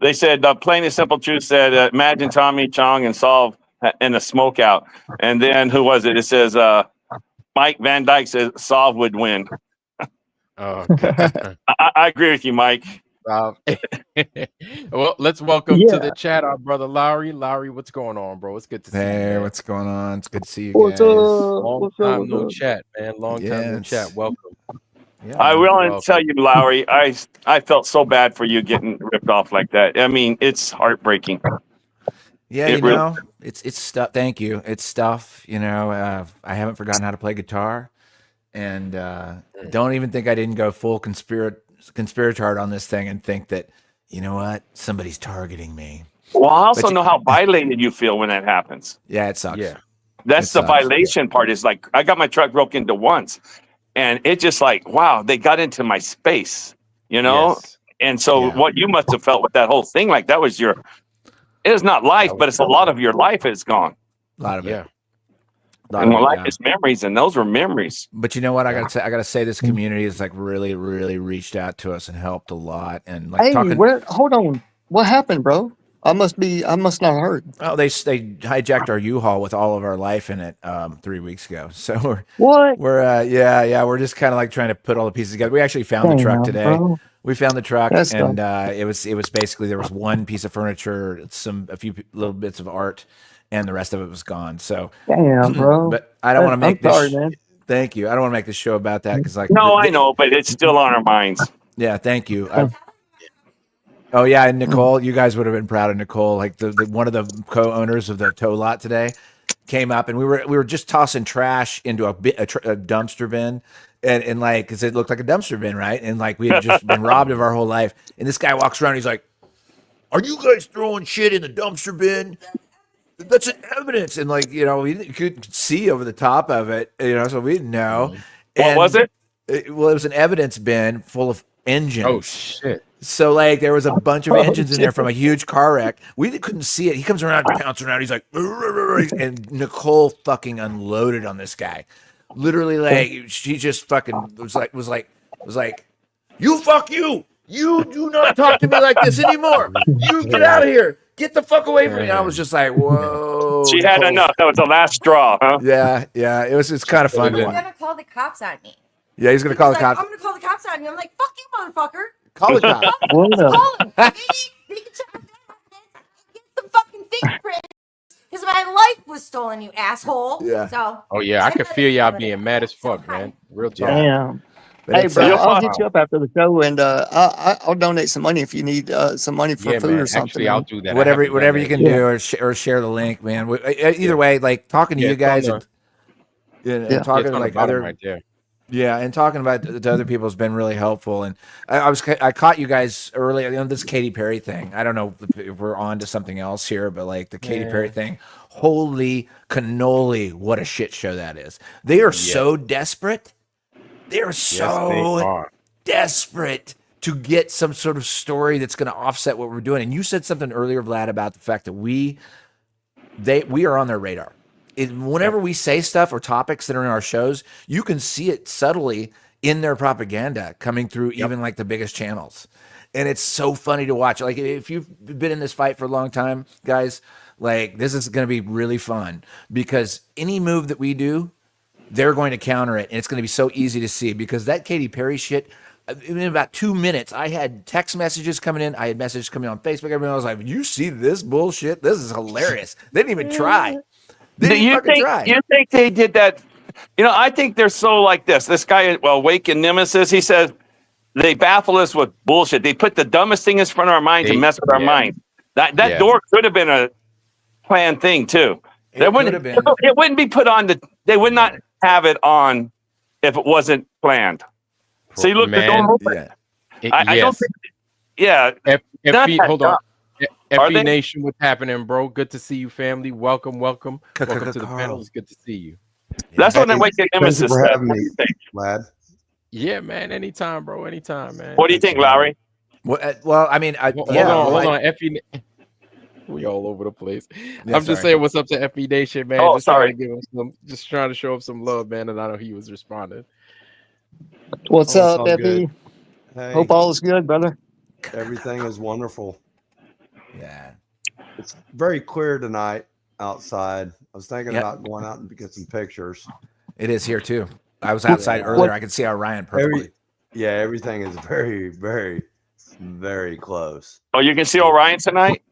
They said plain and simple truth said, imagine Tommy Chong and Solve in a smokeout. And then who was it? It says Mike Van Dyke says Solve would win. Oh, God. I agree with you, Mike. Well, let's welcome to the chat our brother Lowry. Lowry, what's going on, bro? It's good to see you. Hey, Man. what's going on? It's good to see you What's guys. up? Long time no chat, man. Long time no chat. Welcome. Yeah, I will tell you, Lowry, I felt so bad for you getting ripped off like that. I mean, it's heartbreaking. Yeah, it's stuff. Thank you. It's stuff. I haven't forgotten how to play guitar, and don't even think I didn't go full conspirator on this thing and think that somebody's targeting me. Well, I also know how violated you feel when that happens. Yeah, it sucks. Yeah, that's the violation part. Is like I got my truck broke into once. And it's just like, wow, they got into my space, Yes. And so what you must have felt with that whole thing, like that was it is not life, but it's a lot of your life is gone. A lot of it. And life is memories, and those were memories. But you know what? I gotta say this community has like really, really reached out to us and helped a lot. And like hold on. What happened, bro? I must not have heard. Oh, they hijacked our U-Haul with all of our life in it 3 weeks ago. So we're just kind of like trying to put all the pieces together. We actually found the truck today. Bro. We found the truck, and it was basically there was one piece of furniture, a few little bits of art, and the rest of it was gone. So damn, bro. But I don't want to make this. Man. Thank you. I don't want to make this show about that because like I know, but it's still on our minds. Yeah, thank you. Oh yeah, and Nicole, you guys would have been proud of Nicole, like the one of the co-owners of the tow lot today. came up, and we were just tossing trash into a dumpster bin, and like, because it looked like a dumpster bin, right? And like we had just been robbed of our whole life. And this guy walks around, he's like, "Are you guys throwing shit in the dumpster bin? That's an evidence." And like, we could see over the top of it, so we didn't know. What was it? Well, it was an evidence bin full of engines. Oh shit! So like there was a bunch of engines in there from a huge car wreck. We couldn't see it. He comes around, pouncing around. He's like, and Nicole fucking unloaded on this guy. Literally, like she just fucking was like, "You fuck you! You do not talk to me like this anymore. You get out of here. Get the fuck away from me." I was just like, "Whoa!" She had enough. That was the last straw, huh? Yeah. It's kind of fun. He's gonna call the cops on me. Yeah, he's gonna call the cops. I'm gonna call the cops on you. I'm like, fuck you, motherfucker. Call the cops. Call him. They can check get some fucking fingerprints because my life was stolen, you asshole. Yeah. So. Oh yeah, I can feel y'all being mad as fuck, man. Real talk. Damn. Hey, bro, I'll hit you up after the show, and I'll donate some money if you need some money for food or something. Actually, I'll do that. Whatever you can do, or share the link, man. Either way, like talking to you guys, and talking to like other. Right there. Yeah, and talking about to other people has been really helpful. And I caught you guys early on this Katy Perry thing. I don't know if we're on to something else here, but like the Katy Perry thing, holy cannoli, what a shit show that is. They are so desperate. They are so desperate to get some sort of story that's going to offset what we're doing. And you said something earlier, Vlad, about the fact that we are on their radar. Whenever we say stuff or topics that are in our shows, you can see it subtly in their propaganda coming through even like the biggest channels. And it's so funny to watch. Like if you've been in this fight for a long time, guys, like this is going to be really fun because any move that we do, they're going to counter it. And it's going to be so easy to see because that Katy Perry shit, in about 2 minutes, I had text messages coming in. I had messages coming on Facebook. Everyone was like, "You see this bullshit? This is hilarious." They didn't even try. You think they did that? I think they're so like this. This guy, Wake and Nemesis, he says they baffle us with bullshit. They put the dumbest thing in front of our mind to mess with our mind. That door could have been a planned thing too. It wouldn't be put on they would not have it on if it wasn't planned. See, look, the door open. I don't think. Yeah. Hold on. FE Nation, what's happening, bro? Good to see you, family. Welcome to the panel. It's good to see you. That's what they wake at Nemesis. Thanks for having me, lad. Yeah, man. Anytime, bro. Anytime, man. What do you think, Lowry? Well, I mean, hold on. FE. We all over the place. Yeah, I'm just saying what's up to FE Nation, man. Oh, sorry. Just trying to show him some love, man. And I know he was responding. What's up, FE? Hey. Hope all is good, brother. Everything is wonderful. Yeah. It's very clear tonight outside. I was thinking about going out and get some pictures. It is here too. I was outside earlier. I could see Orion perfectly. Everything is very, very, very close. Oh, you can see Orion tonight?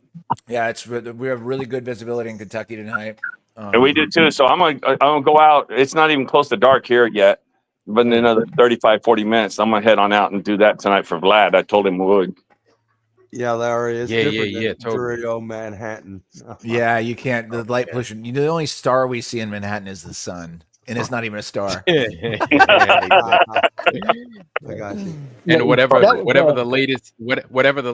Yeah, we have really good visibility in Kentucky tonight. And we do too. So I'm gonna go out. It's not even close to dark here yet. But in another 35, 40 minutes, I'm gonna head on out and do that tonight for Vlad. I told him we would. Yeah, Larry, it's different than totally. Manhattan. Yeah, you can't. The light pollution. The only star we see in Manhattan is the sun, and it's not even a star. I got you. And whatever the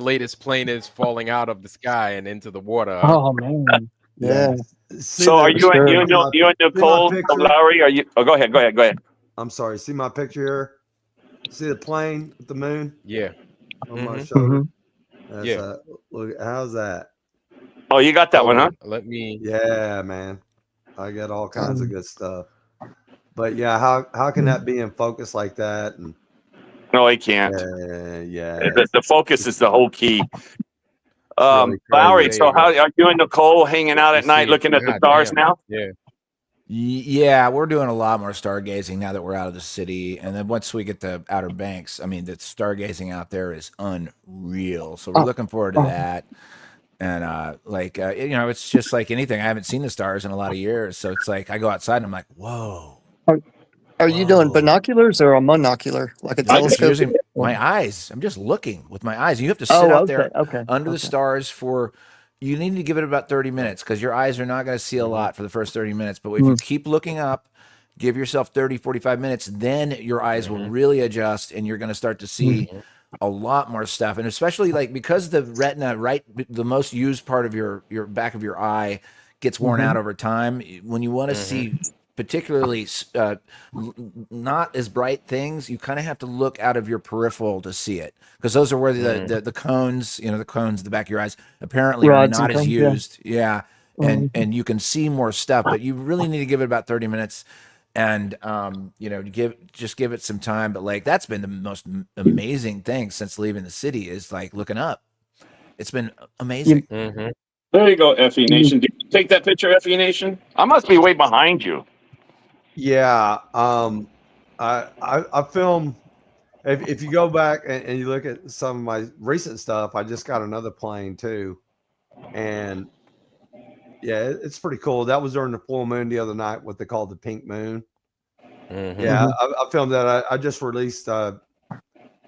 latest plane is falling out of the sky and into the water. Oh man, yeah. So are you and Nicole, Lowry? Are you? Oh, go ahead. I'm sorry. See my picture here. See the plane with the moon? Yeah. On my shoulder. Look, how's that? Oh, you got that one, huh? Yeah, man. I got all kinds of good stuff. But yeah, how can that be in focus like that? And no, he can't. Yeah. The focus is the whole key. Lowry, so how are you and Nicole hanging out at night looking at the stars now? Yeah, we're doing a lot more stargazing now that we're out of the city. And then once we get to Outer Banks, I mean, the stargazing out there is unreal. So we're looking forward to that. And it's just like anything. I haven't seen the stars in a lot of years. So it's like I go outside and I'm like, whoa. Are you doing binoculars or a monocular, like a telescope? I'm using my eyes. I'm just looking with my eyes. You have to sit out there under the stars for you need to give it about 30 minutes because your eyes are not going to see a lot for the first 30 minutes. But if you keep looking up, give yourself 30, 45 minutes, then your eyes will really adjust and you're going to start to see a lot more stuff. And especially like because the retina, the most used part of your back of your eye gets worn out over time. When you want to see particularly not as bright things, you kind of have to look out of your peripheral to see it because those are where the cones, the cones at the back of your eyes apparently are not as used. Yeah. And you can see more stuff, but you really need to give it about 30 minutes and just give it some time. But like that's been the most amazing thing since leaving the city is like looking up. It's been amazing. There you go, FE Nation. Did you take that picture, FE Nation? I must be way behind you. Yeah, I film. If you go back and you look at some of my recent stuff, I just got another plane too, and yeah, it's pretty cool. That was during the full moon the other night, what they call the pink moon. Yeah, I filmed that. I just released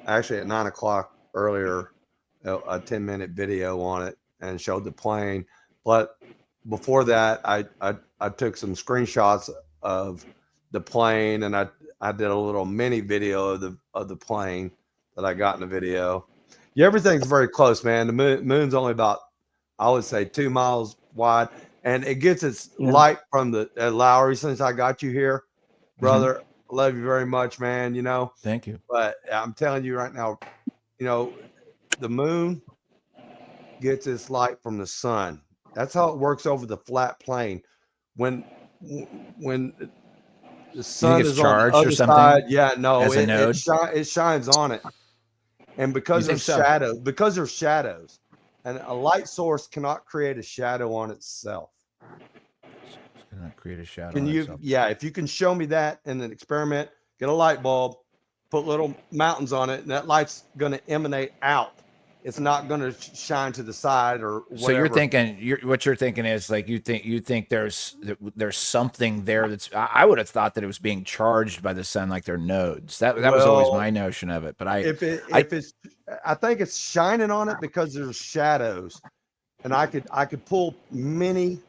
actually at 9 o'clock earlier a 10-minute video on it and showed the plane. But before that, I took some screenshots of the plane and I did a little mini video of the plane that I got in the video. Yeah, everything's very close, man. The moon's only about, I would say, 2 miles wide, and it gets its light from the Lowry. Since I got you here, brother, I love you very much, man. Thank you. But I'm telling you right now, the moon gets its light from the sun. That's how it works over the flat plane. When the sun is on the other side, it shines on it, and because there's shadows, and a light source cannot create a shadow on itself. Cannot create a shadow. Can you? Yeah, if you can show me that in an experiment, get a light bulb, put little mountains on it, and that light's going to emanate out. It's not going to shine to the side or whatever. So you're thinking, what you're thinking is like you think there's something there that's. I would have thought that it was being charged by the sun, like their nodes. That was always my notion of it. But I think it's shining on it because there's shadows, and I could pull many.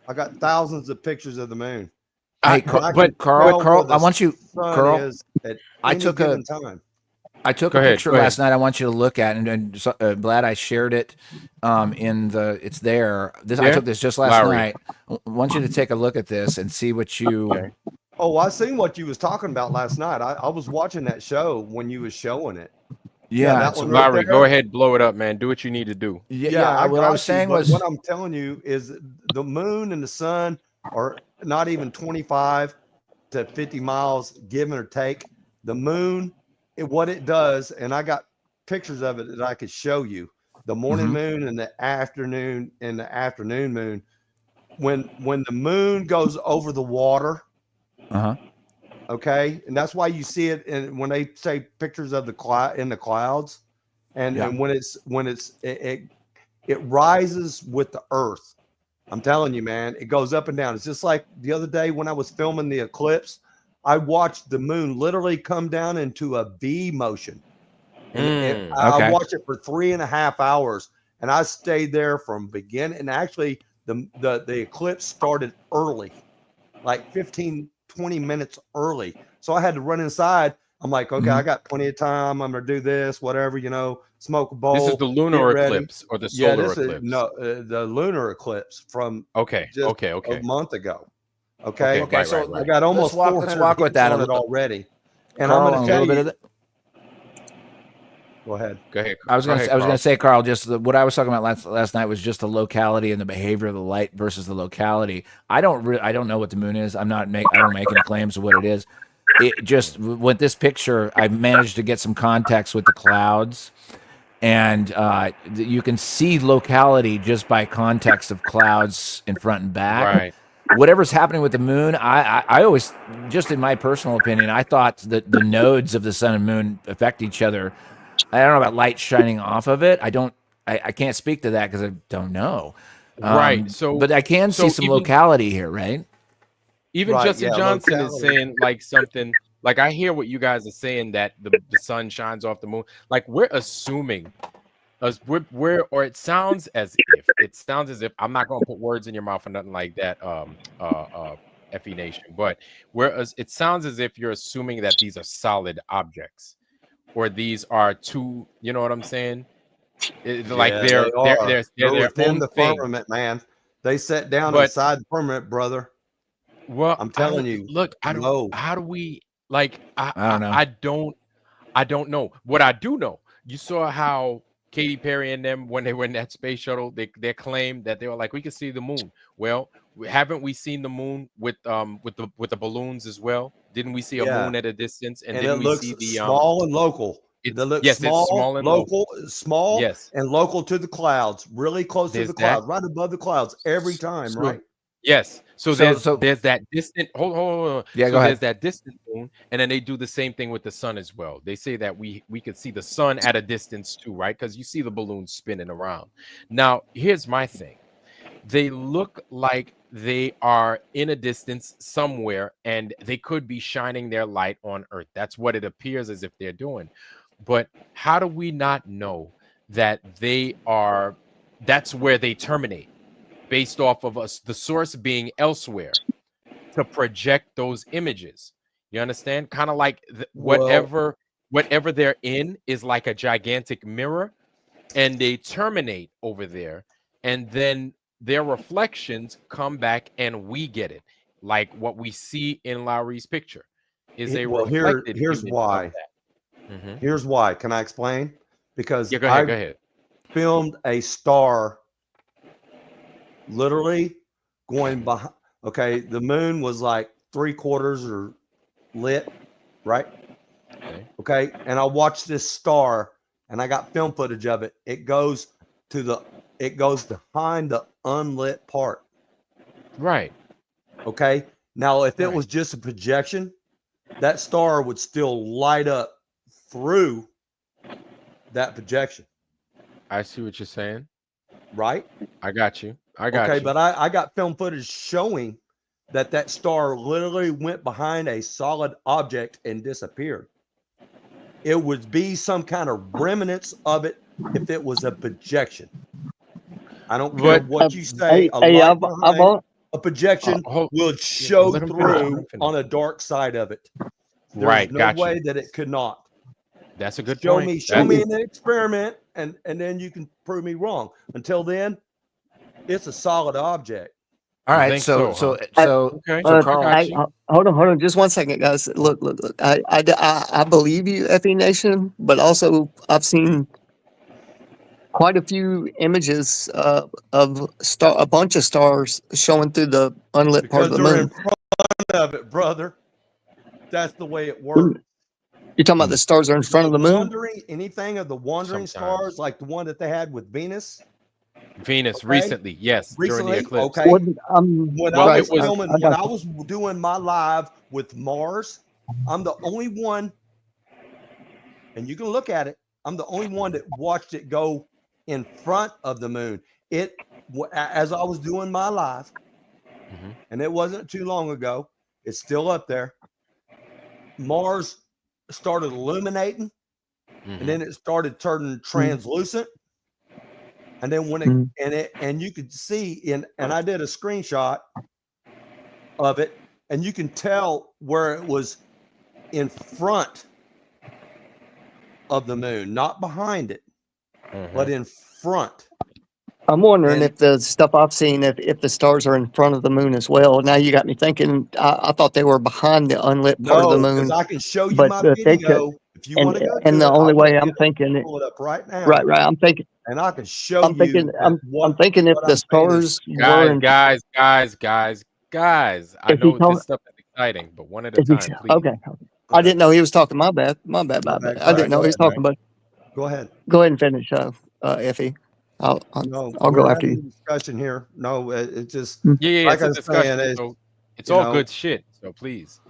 I got thousands of pictures of the moon. Hey, Carl, I want you, Carl. I took a picture last night. I want you to look at, and glad I shared it. It's there. I took this just last night. I want you to take a look at this and see what you. Okay. Oh, I seen what you was talking about last night. I was watching that show when you was showing it. Yeah, that one Lowry, right there. go ahead, blow it up, man. Do what you need to do. What I was saying was, what I'm telling you is the moon and the sun are not even 25 to 50 miles, give or take. The moon, what it does, and I got pictures of it that I could show you. The morning moon and the afternoon moon. When the moon goes over the water, okay, and that's why you see it. And when they say pictures of the cloud in the clouds, and when it rises with the earth. I'm telling you, man, it goes up and down. It's just like the other day when I was filming the eclipse. I watched the moon literally come down into a V motion. And I watched it for 3.5 hours, and I stayed there from beginning. And actually, the eclipse started early, like 15, 20 minutes early. So I had to run inside. I'm like, okay, I got plenty of time. I'm gonna do this, whatever, smoke a bowl. This is the lunar eclipse or the solar eclipse? The lunar eclipse from okay. a month ago. Okay. Right. I got almost let's walk with that on it already. And Carl, I'm going to tell you. Go ahead. I was going to say, Carl, just what I was talking about last night was just the locality and the behavior of the light versus the locality. I don't know what the moon is. I don't make any claims of what it is. It just with this picture, I managed to get some context with the clouds, and you can see locality just by context of clouds in front and back. Right. Whatever's happening with the moon, I always, just in my personal opinion, I thought that the nodes of the sun and moon affect each other. I don't know about light shining off of it. I can't speak to that because I don't know. Right. So, but I can see some locality here, right? Even Justin Johnson is saying like something like, I hear what you guys are saying, that the sun shines off the moon. Like, we're assuming Or it sounds as if I'm not going to put words in your mouth or nothing like that, FE Nation, but whereas it sounds as if you're assuming that these are solid objects, or these are two, you know what I'm saying? Like Yeah, they are. they're They're their within own the thing. firmament, man. They sat down But inside the firmament, brother. well, I'm telling you. No. How do we like? I don't know. I don't know. What I do know, you saw how Katy Perry and them, when they were in that space shuttle, they claimed that they were like, we can see the moon. Well, haven't we seen the moon with the balloons as well? Didn't we see a Yeah. moon at a distance? And it didn't we looks see the small and local. It looks yes, small, it's small and local, small, Yes. and local to the clouds, really close to There's the that. clouds, right above the clouds every time, So- right? Yes. So So- there's that distant. Hold on. Yeah, so go there's ahead. that distant moon, and then they do the same thing with the sun as well. They say that we could see the sun at a distance too, right? Because you see the balloons spinning around. Now, here's my thing. They look like they are in a distance somewhere, and they could be shining their light on Earth. That's what it appears as if they're doing. But how do we not know that they are? That's where they terminate, based off of us, the source being elsewhere, to project those images. You understand? Kind of like whatever they're in is like a gigantic mirror, and they terminate over there, and then their reflections come back, and we get it, like what we see in Lowry's picture is a reflected here's image why. of that. Mhm. Here's why. Can I explain? Because Yeah, go ahead. filmed a star literally going behind. Okay, the moon was like 3/4 or lit, right? Okay, and I watched this star, and I got film footage of it. It goes behind the unlit part. Right. Okay. Now, if it was just a projection, that star would still light up through that projection. I see what you're saying. Right? I got you. Okay, but I got film footage showing that star literally went behind a solid object and disappeared. It would be some kind of remnants of it if it was a projection. I don't care what you say. A projection will show through on a dark side of it. There's no way that it could not. That's a good Show point. Show me in an experiment, and then you can prove me wrong. Until then, it's a solid object. All right, so Carl, hold on, just 1 second, guys. Look. I believe you, FE Nation, but also I've seen quite a few images of a bunch of stars showing through the unlit part of the moon. In front of it, brother. That's the way it works. You're talking about the stars are in front of the moon? Anything of the wandering stars, like the one that they had with Venus. Recently, yes, during the eclipse. Okay. When I was doing my live with Mars, I'm the only one, and you can look at it. I'm the only one that watched it go in front of the moon. As I was doing my live, and it wasn't too long ago. It's still up there. Mars started illuminating, and then it started turning translucent. And then when and you could see and I did a screenshot of it, and you can tell where it was in front of the moon, not behind it, but in front. I'm wondering if the stuff I've seen, if the stars are in front of the moon as well. Now you got me thinking. I thought they were behind the unlit part of the moon. I can show you my video if you want to go. And the only way I'm thinking, pull it up right now. Right. I'm thinking, and I can show I'm thinking, I'm thinking if the stars were in, guys. I know this stuff is exciting, but one at a time, please. Okay. I didn't know he was talking. My bad. I didn't know he was talking about. Go ahead. Go ahead and finish, Effie. I'll go after you. Discussion here. No, it's just like it's a discussion. It's all good shit. So please.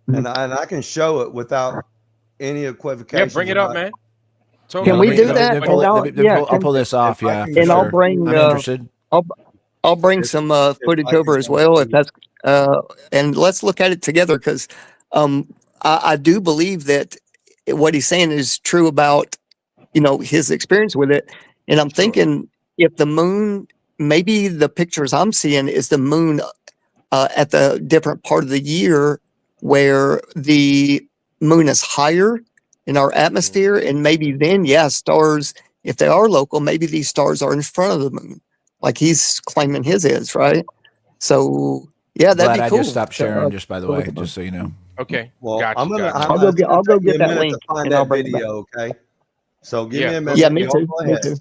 And I can show it without any equivocation. Yeah, bring it up, man. Can we do that? I'll pull this off. Yeah, and I'll bring. I'm interested. I'll bring some footage over as well if that's. And let's look at it together because I do believe that what he's saying is true about his experience with it. And I'm thinking if the moon, maybe the pictures I'm seeing is the moon at the different part of the year where the moon is higher in our atmosphere. And maybe then, stars, if they are local, maybe these stars are in front of the moon, like he's claiming his is, right? So, yeah, that'd Glad be I cool. just stopped sharing, just by the way, just so you know. Okay. Well, Gotcha, I'm gonna. gotcha. I'll go Take me get a that minute link to find and I'll that bring it back. video. Okay. So give me Yeah, a go minute. Yeah, me Y'all too. go Me ahead. too.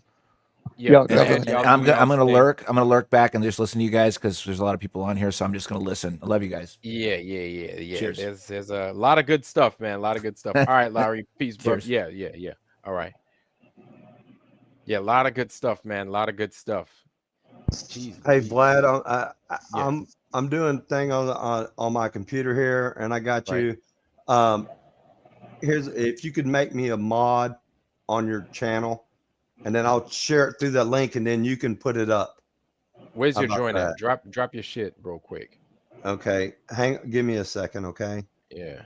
Yeah, Yeah, go go ahead. ahead. Y'all I'm do y'all's gonna thing. lurk. I'm gonna lurk back and just listen to you guys because there's a lot of people on here. So I'm just gonna listen. I love you guys. Yeah. Cheers. There's a lot of good stuff, man. A lot of good stuff. All right, Larry. Peace, bro. Cheers. Yeah. All right. Yeah, a lot of good stuff, man. A lot of good stuff. Jeez. Hey Louise. Vlad, Yeah. I'm doing thing on my computer here, and I got Right. you. Here's if you could make me a mod on your channel, and then I'll share it through that link, and then you can put it up. Where's How your about join that? at? Drop your shit real quick. Okay, give me a second, okay? Yeah.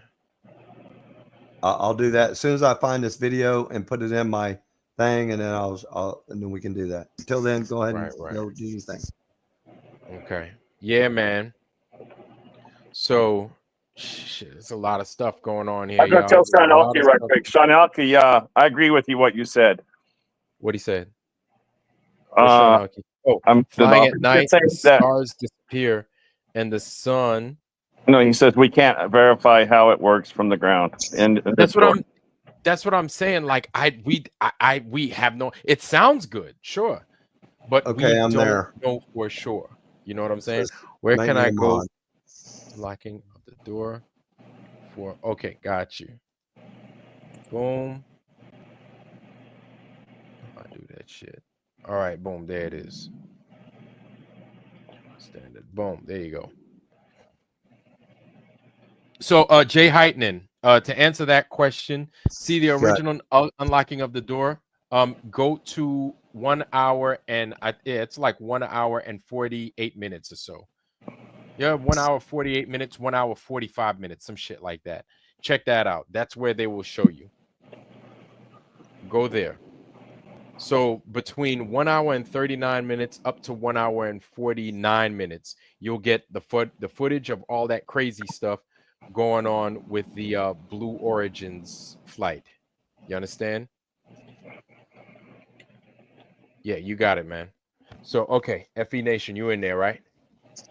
I'll do that as soon as I find this video and put it in my thing, and then and then we can do that. Until then, go ahead and Right. go do your thing. Okay. Yeah, man. So shit, there's a lot of stuff going on here, I'm gonna y'all. tell A Sean lot Elke of right stuff. quick. Sean Elke, I agree with you what you said. What he said. Where's Sean Elke? Oh, I'm flying at night, saying the that. stars disappear, and the sun. No, he says we can't verify how it works from the ground. And That's what I'm saying. Like we have no. It sounds good, sure, but Okay, we I'm don't there. know for sure. You know what I'm saying? Just Where make can me I a go? mod. Locking of the door for. Okay, got you. Boom. I do that shit. All right, boom. There it is. Standard. Boom. There you go. So, Jay Heitman, to answer that question, see the original unlocking of the door. Go to 1 hour and it's like 1 hour and 48 minutes or so. Yeah, 1 hour 48 minutes, 1 hour 45 minutes, some shit like that. Check that out. That's where they will show you. Go there. So between 1 hour and 39 minutes up to 1 hour and 49 minutes, you'll get the footage of all that crazy stuff going on with the Blue Origins flight. You understand? Yeah, you got it, man. So, okay, FE Nation, you in there, right?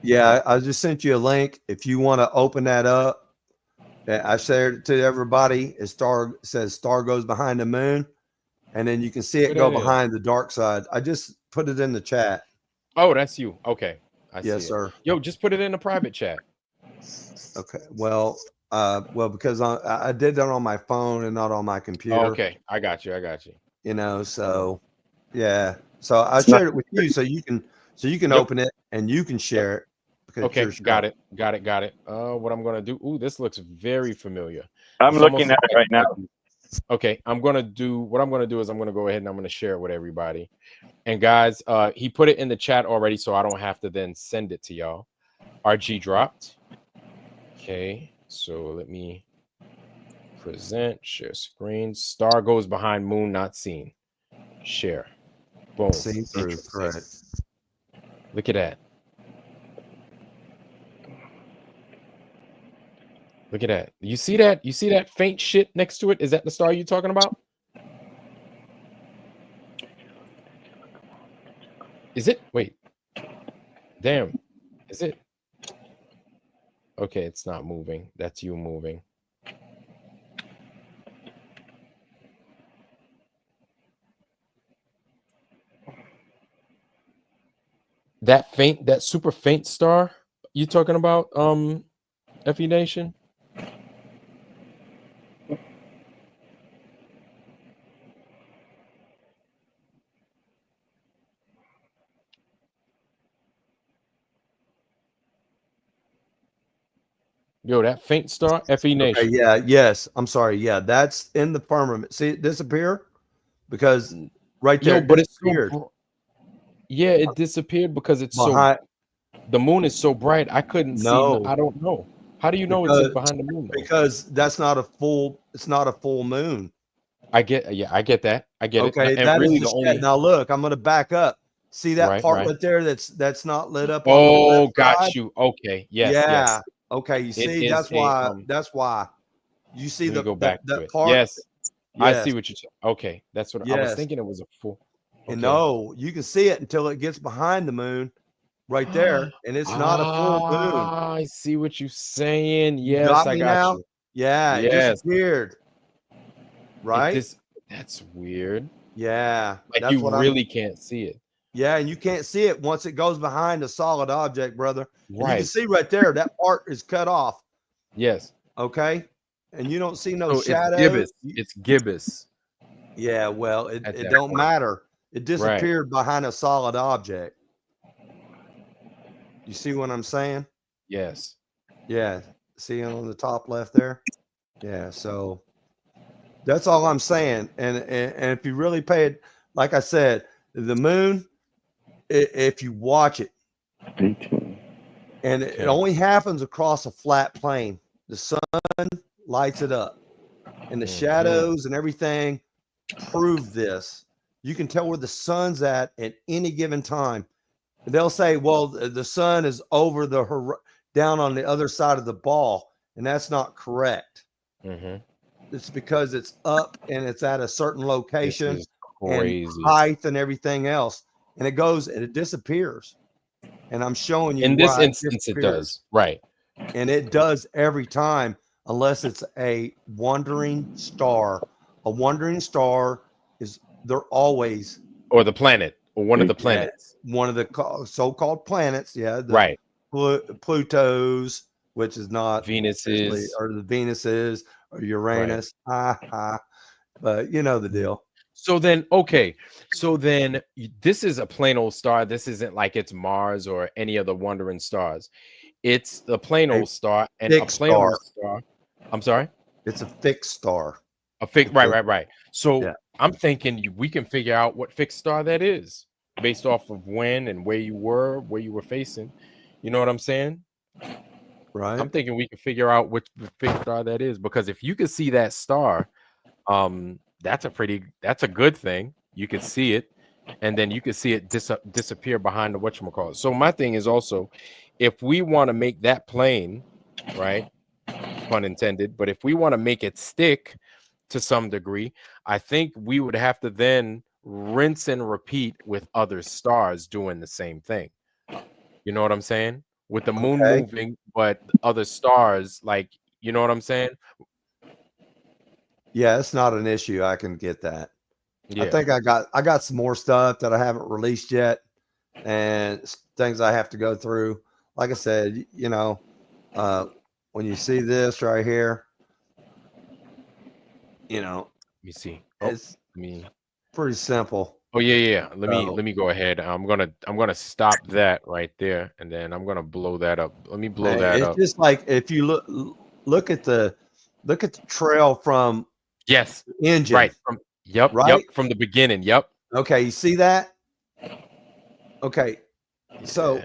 Yeah, I just sent you a link. If you want to open that up, I shared it to everybody. It says star goes behind the moon, and then you can see it go behind the dark side. I just put it in the chat. Oh, that's you. Okay, I see. Yes, sir. Yo, just put it in the private chat. Okay. Well, because I did that on my phone and not on my computer. Oh, okay, I got you. You know, so yeah. So I shared it with you, so you can open it and you can share it. Okay, got it. What I'm gonna do? Ooh, this looks very familiar. I'm looking at it right now. Okay, what I'm gonna do is I'm gonna go ahead and I'm gonna share it with everybody. And guys, he put it in the chat already, so I don't have to then send it to y'all. RG dropped. Okay, so let me present, share screen. Star goes behind moon, not seen. Share. Boom. Seen through, correct. Look at that. Look at that. You see that? You see that faint shit next to it? Is that the star you're talking about? Is it? Wait. Damn. Is it? Okay, it's not moving. That's you moving. That super faint star you talking about, FE Nation? Yo, that faint star, FE Nation. Okay, yeah, yes. I'm sorry. Yeah, that's in the firmament. See it disappear? Because right there, but it's disappeared. Yeah, it disappeared because it's behind, the moon is so bright. I couldn't see. I don't know. How do you know it's behind the moon? Though? Because that's not a full. It's not a full moon. I get that. I get it. Okay, And that is really the the shed. only Now look, I'm going to back up. See that right, part right. right there that's not lit up on the Oh, left got side? you. Okay. Yes, Yeah. yes. Okay, you It see, is that's a why. You see let me the go back to that it. part? Yes. I see Yes. what you're okay. That's what I was Yes. thinking it was a full. And Okay. no, you can see it until it gets behind the moon right there, and it's not a full moon. I see what you're saying. You Yes, got I me got now? you. Yeah, it Yes. disappeared. Right? That's weird. Yeah. Like That's you what really can't see it. Yeah, and you can't see it once it goes behind a solid object, brother. And you can Right. see right there, that part is cut off. Yes. Okay. And you don't see no So it's shadow. gibbous. It's gibbous. Yeah, well, it at that don't point. matter. It Right. disappeared behind a solid object. You see what I'm saying? Yes. Yeah. See on the top left there? Yeah. So that's all I'm saying. And if you really pay it, like I said, the moon, if you watch it, and it only happens across a flat plane. The sun lights it up, and the shadows and everything prove this. You can tell where the sun's at any given time. They'll say, well, the sun is over down on the other side of the ball, and that's not correct. It's because it's up and it's at a certain location This is and crazy. height and everything else, and it disappears. And I'm showing you In this why instance, it does. Right. And it does every time, unless it's a wandering star. A wandering star they're always Or the planet, or one of the planets. One of the so-called planets. Yeah. Right. Pluto's, which is not Venuses, or the Venuses or Uranus. Right. But you know the deal. So then, okay. So then this is a plain old star. This isn't like it's Mars or any other wandering stars. It's the plain old star and a plain old star. I'm sorry? It's a fixed star. Right. So I'm thinking we can figure out what fixed star that is based off of when and where you were facing. You know what I'm saying? Right. I'm thinking we can figure out which fixed star that is, because if you can see that star, that's a good thing. You can see it, and then you can see it disappear behind the whatchamacallit. So my thing is also, if we want to make that plane, right, pun intended, but if we want to make it stick to some degree, I think we would have to then rinse and repeat with other stars doing the same thing. You know what I'm saying? With the moon moving, but other stars, like, you know what I'm saying? Yeah, it's not an issue. I can get that. Yeah. I think I got some more stuff that I haven't released yet, and things I have to go through. Like I said, you know, when you see this right here, you know, let me see. It's pretty simple. Oh yeah. Let me go ahead. I'm gonna stop that right there, and then I'm gonna blow that up. Let me blow that up. It's just like if you look at the trail from engine. Right. Yep. From the beginning. Yep. Okay, you see that? Okay. So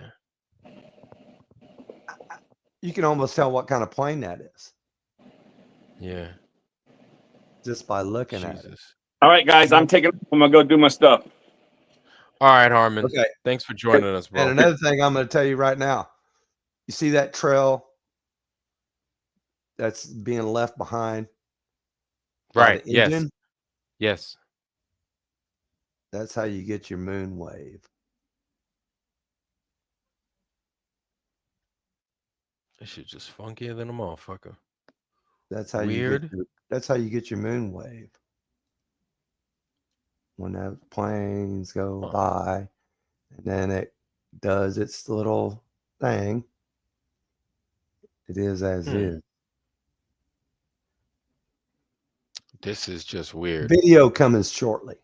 you can almost tell what kind of plane that is. Yeah. Just by looking at it. All right, guys, I'm gonna go do my stuff. All right, Harmon. Okay. Thanks for joining us, bro. And another thing I'm going to tell you right now. You see that trail that's being left behind? Right. Yes. Yes. That's how you get your moon wave. This shit just funkier than a motherfucker. That's how that's how you get your moon wave. When the planes go by, and then it does its little thing. It is as is. This is just weird. Video coming shortly.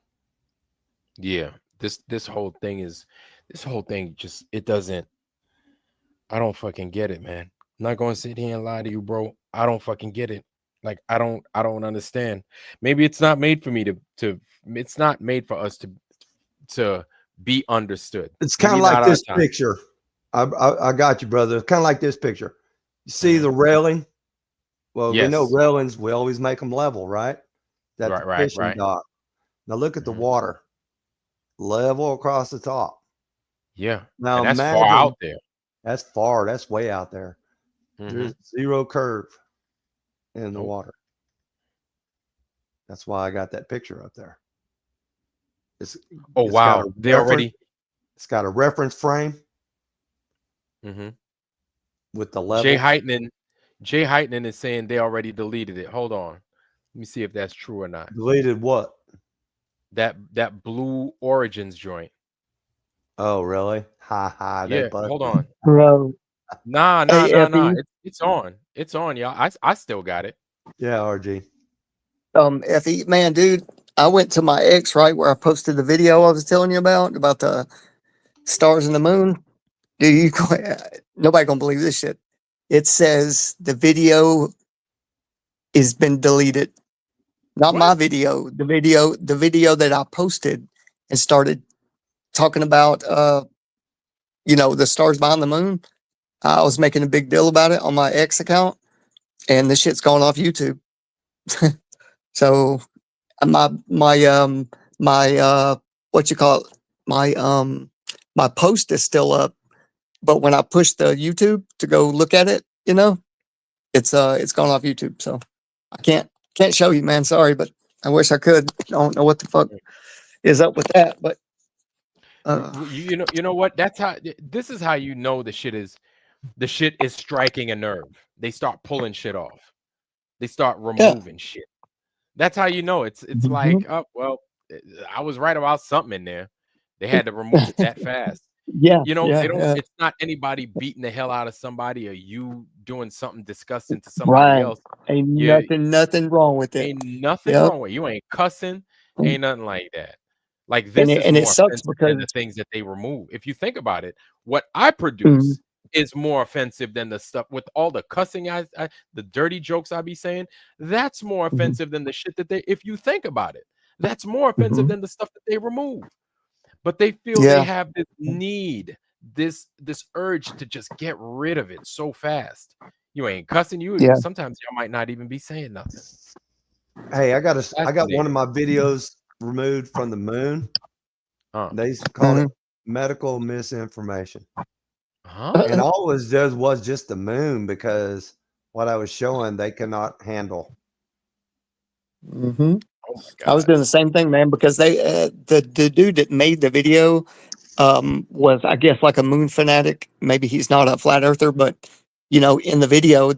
Yeah. This whole thing just, it doesn't, I don't fucking get it, man. I'm not going to sit here and lie to you, bro. I don't fucking get it. Like, I don't understand. Maybe it's not made for me it's not made for us to be understood. It's kind of like this picture. I got you, brother. It's kind of like this picture. You see the railing? Well, we know railings, we always make them level, right? That's the fishing dock. Now look at the water, level across the top. Yeah. Now And that's imagine, far out there. That's far. That's way out there. Mm-hmm. There's zero curve in the water. That's why I got that picture up there. It's wow. They already. It's got a reference frame. Mm-hmm. With the level. Jay Heitman is saying they already deleted it. Hold on. Let me see if that's true or not. Deleted what? That Blue Origins joint. Oh, really? Ha ha. Yeah, hold on. Bro. Nah. Effie. It's on. It's on, y'all. I still got it. Yeah, RG. Effie, man, dude, I went to my X, right, where I posted the video I was telling you about the stars and the moon. Dude, nobody gonna believe this shit. It says the video has been deleted. Not my video, the video that I posted and started talking about the stars behind the moon. I was making a big deal about it on my X account, and this shit's gone off YouTube. So my what you call it, my post is still up, but when I push the YouTube to go look at it, it's gone off YouTube. So I can't show you, man. Sorry, but I wish I could. I don't know what the fuck is up with that, but you know what? That's how. This is how you know the shit is striking a nerve. They start pulling shit off. They start removing shit. That's how you know it's like, oh well, I was right about something in there. They had to remove it that fast. Yeah, they don't. It's not anybody beating the hell out of somebody or you doing something disgusting to somebody else. Ain't nothing wrong with it. Ain't nothing wrong with it. You ain't cussing. Ain't nothing like that. Like this is and more it sucks offensive because than the things that they remove. If you think about it, what I produce is more offensive than the stuff with all the cussing, the dirty jokes I be saying. That's more offensive than the shit that they. If you think about it, that's more offensive than the stuff that they remove. But they feel they have this need, this urge to just get rid of it so fast. You ain't cussing. Sometimes you might not even be saying nothing. Hey, I got one of my videos removed from the moon. They called it medical misinformation. And all it was just the moon because what I was showing they cannot handle. Oh my God. I was doing the same thing, man, because they the dude that made the video was, I guess, like a moon fanatic. Maybe he's not a flat earther, but in the video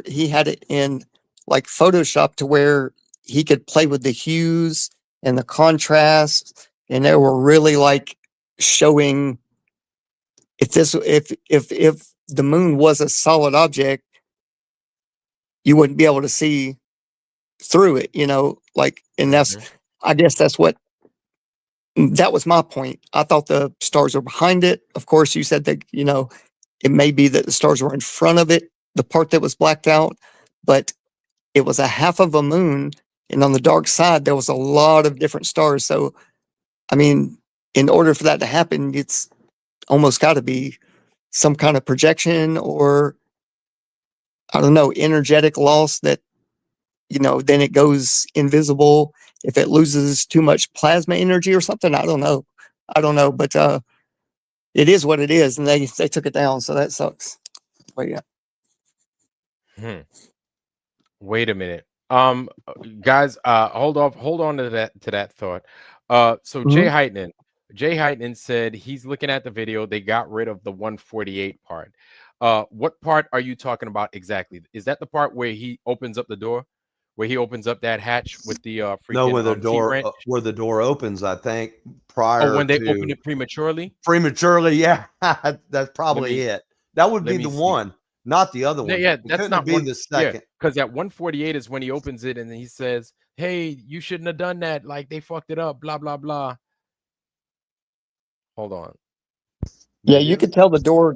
he had it in like Photoshop to where he could play with the hues and the contrast, and they were really like showing if the moon was a solid object, you wouldn't be able to see through it, and I guess that was my point. I thought the stars were behind it. Of course, you said that, it may be that the stars were in front of it, the part that was blacked out, but it was a half of a moon. And on the dark side, there was a lot of different stars. So, I mean, in order for that to happen, it's almost got to be some kind of projection or, I don't know, energetic loss that, then it goes invisible. If it loses too much plasma energy or something, I don't know, but it is what it is, and they took it down, so that sucks. But yeah. Wait a minute, guys, hold on to that thought. So Jay Heitman said he's looking at the video. They got rid of the 148 part. What part are you talking about exactly? Is that the part where he opens up the door? Where he opens up that hatch with the freaking no, where the door opens, I think, prior when they to open it prematurely. Yeah, that's probably it. That would be the one, not the other one. Yeah, that's not be the second. Because at 148 is when he opens it and he says, "Hey, you shouldn't have done that. Like they fucked it up. Blah blah blah." Hold on. Yeah, you could tell the door,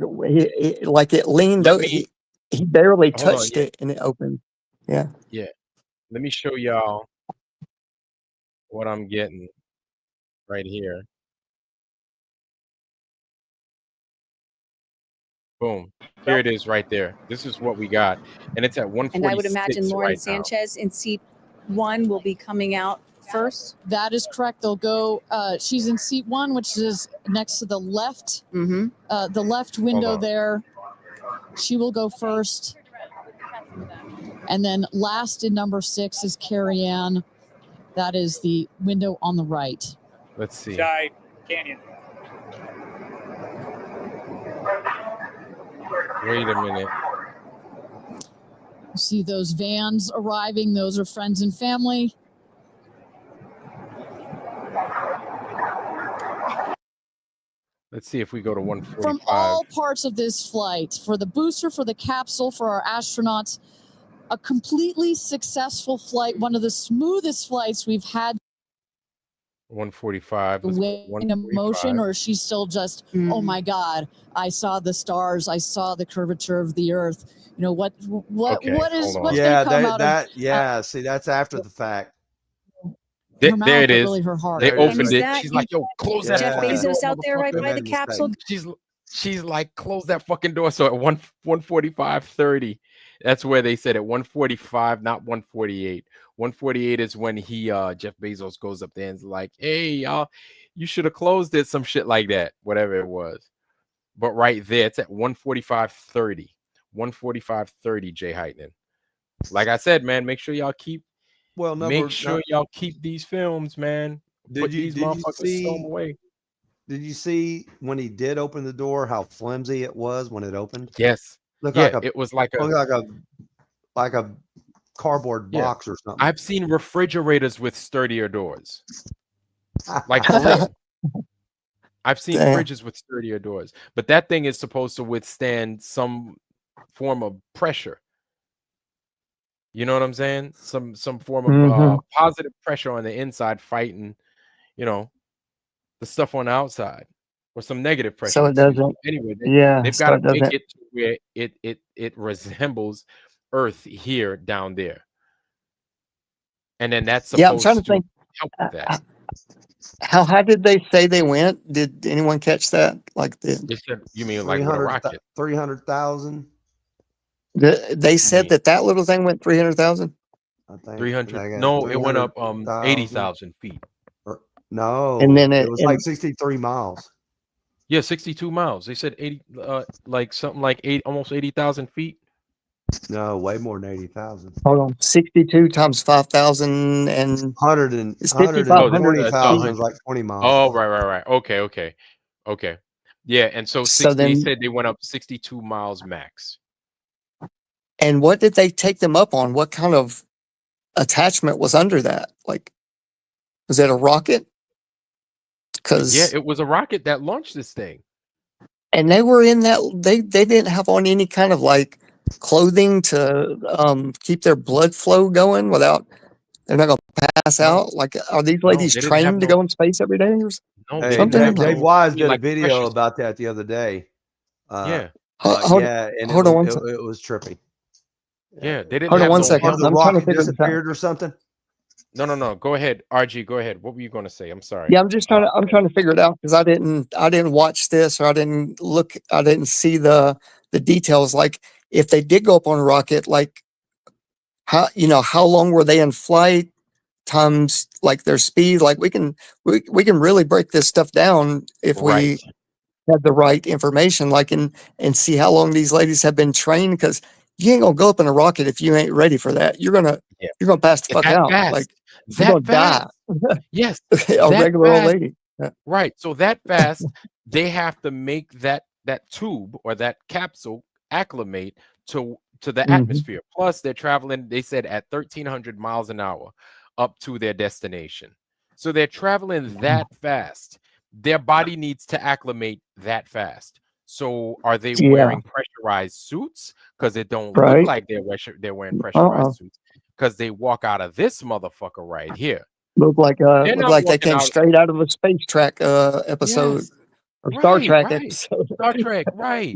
like it leaned. He barely touched it and it opened. Yeah. Yeah. Let me show y'all what I'm getting right here. Boom. Here it is right there. This is what we got. And it's at 146 And I would imagine Lauren right Sanchez in seat one will be coming out first. That is correct. They'll go. She's in seat 1, which is next to the left. The left window there. She will go first. And then last in number 6 is Carrie Ann. That is the window on the right. Let's see. Shy Canyon. Wait a minute. You see those vans arriving. Those are friends and family. Let's see if we go to 145. From all parts of this flight, for the booster, for the capsule, for our astronauts, a completely successful flight, one of the smoothest flights we've had. 145. In emotion, or is she still just, oh my God, I saw the stars, I saw the curvature of the Earth. You know what's Yeah, gonna come out of see, that's after the fact. her mouth, there it but is. really her heart. They There it opened is. it. She's like, yo, close that. Jeff fucking Bezos door, out there right motherfucker. by the capsule. She's like, close that fucking door. So at 1:45:30, that's where they said at 1:45, not 1:48. 1:48 is when he Jeff Bezos goes up there and's like, hey y'all, you should have closed it, some shit like that, whatever it was. But right there, it's at 1:45:30. 1:45:30, Jay Heitman. Like I said, man, make sure y'all keep y'all keep these films, man. Put these motherfuckers throw them away. Did you see when he did open the door how flimsy it was when it opened? Yes. It was like a cardboard box or something. I've seen refrigerators with sturdier doors. Like for real. I've seen fridges with sturdier doors, but that thing is supposed to withstand some form of pressure. You know what I'm saying? Some form of positive pressure on the inside fighting, you know, the stuff on the outside, or some negative pressure. So it doesn't. Anyway, they've so got it to make doesn't. it to where it resembles Earth here down there, and then that's supposed I'm trying to think. help with that. How high did they say they went? Did anyone catch that? Like You mean like with a rocket? 300,000. They said that little thing went 300,000. 300. No, it went up 80,000 feet. No, and then it was like 63 miles. Yeah, 62 miles. They said 80, like something like almost 80,000 feet. No, way more than 80,000. Hold on, 62 times 5,000 and 120,000 is like 20 miles. Oh, right. Okay. Yeah, and so they said they went up 62 miles max. And what did they take them up on? What kind of attachment was under that? Like, was it a rocket? Yeah, it was a rocket that launched this thing. And they were in that. They didn't have on any kind of like clothing to keep their blood flow going without. They're not going to pass out. Like, are these ladies trained to go in space every day or something? Dave Wise did a video about that the other day. Yeah. Hold on. It was trippy. Yeah, they didn't. Hold on have one no second. The I'm trying to rocket figure this out. disappeared or something. No. Go ahead, RG. Go ahead. What were you going to say? I'm sorry. Yeah, I'm trying to figure it out because I didn't watch this, or I didn't see the details. Like, if they did go up on a rocket, like how long were they in flight times like their speed? Like we can really break this stuff down if we have the right information, like and see how long these ladies have been trained, because you ain't gonna go up in a rocket if you ain't ready for that. You're gonna pass the fuck out. Fast. Like you're gonna die. Yes. A regular old lady. Right. So that fast, they have to make that tube or that capsule acclimate to the atmosphere. Plus, they're traveling, they said, at 1,300 miles an hour up to their destination. So they're traveling that fast. Their body needs to acclimate that fast. So are they wearing pressurized suits? Because it don't look like they're wearing pressurized suits. Because they walk out of this motherfucker right here. Look like they came straight out of a space track episode or Star Trek episode. Star Trek, right?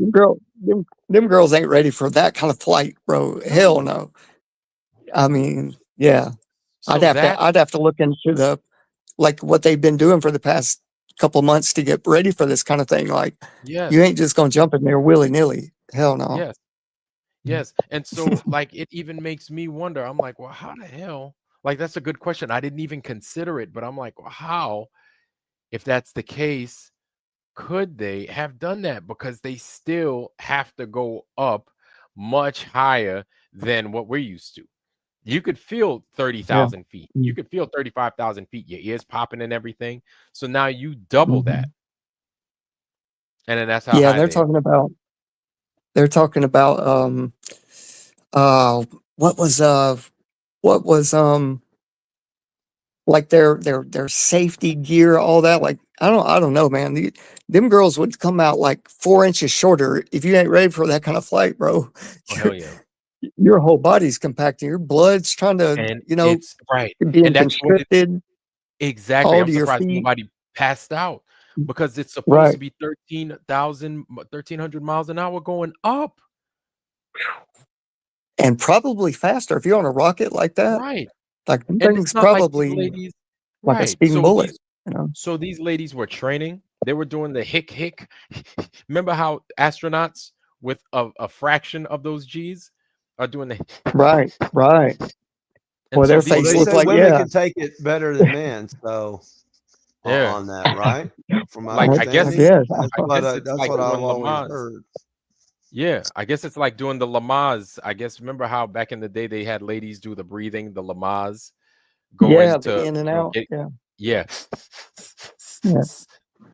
Them girls ain't ready for that kind of flight, bro. Hell no. I mean, yeah. So I'd have to look into what they've been doing for the past couple of months to get ready for this kind of thing. Like, you ain't just gonna jump in there willy-nilly. Hell no. Yes. And so like it even makes me wonder. I'm like, well, how the hell? Like, that's a good question. I didn't even consider it, but I'm like, well, how, if that's the case, could they have done that? Because they still have to go up much higher than what we're used to. You could feel 30,000 feet. You could feel 35,000 feet, your ears popping and everything. So now you double that. And then that's how Yeah, high they're they are. talking about. They're talking about what was like their safety gear, all that. Like I don't know, man. Them girls would come out like 4 inches shorter if you ain't ready for that kind of flight, bro. Oh, hell yeah. Your whole body's compacting. Your blood's trying to, And you know, it's right. being And that's what it constricted exactly. all I'm to your surprised feet. nobody passed out because it's supposed Right. to be 1300 miles an hour going up. And probably faster if you're on a rocket like that. Right. Like them And it's things not like these probably ladies, like a right. speeding bullet, you know. So these ladies were training. They were doing the hick. Remember how astronauts with a fraction of those G's are doing the Right. And Well, so their these face They looked say like women can take it better than men, so Yeah. on that, right? From my Like I guess understanding, it's that's like what I've doing always Lamaze. heard. Yeah, I guess it's like doing the Lamaze. I guess remember how back in the day they had ladies do the breathing, the Lamaze, go yeah, the into in and out. yeah. Yeah.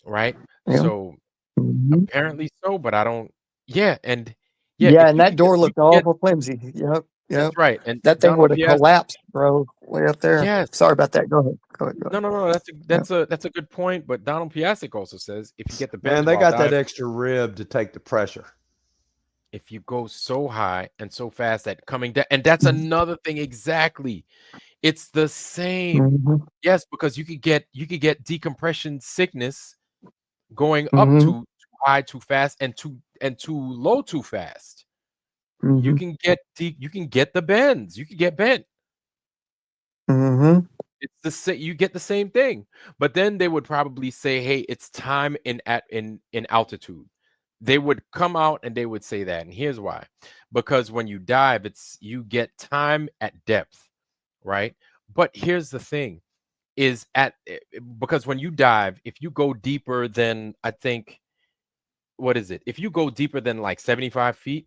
Right. Yeah. So Mhm. apparently so, but I don't. Yeah, and Yeah, if and you that can get, door looked awful flimsy. Yep. that's right. And That thing Donald would have Piazza, collapsed, bro, way up there. yes. Sorry about that. Go ahead. No. That's a good point. But Donald Piazza also says if you get the Man, bends they while got that diving, extra rib to take the pressure. if you go so high and so fast that coming down, and that's another thing exactly. It's the same. Mhm. Yes, because you could get decompression sickness going up Mhm. too high too fast and too low too fast. You Mhm. can get you can get the bends. You can get bent. Mhm. It's the same. You get the same thing. But then they would probably say, "Hey, it's time in altitude." They would come out and they would say that, and here's why: because when you dive, you get time at depth, right? But here's the thing: is because when you dive, if you go deeper than I think, what is it? If you go deeper than like 75 feet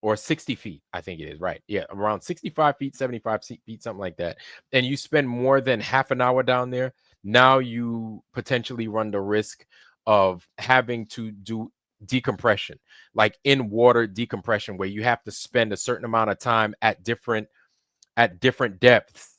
or 60 feet, I think it is, right? Yeah, around 65 feet, 75 feet, something like that. And you spend more than half an hour down there, now you potentially run the risk of having to do decompression, like in water decompression, where you have to spend a certain amount of time at different depths,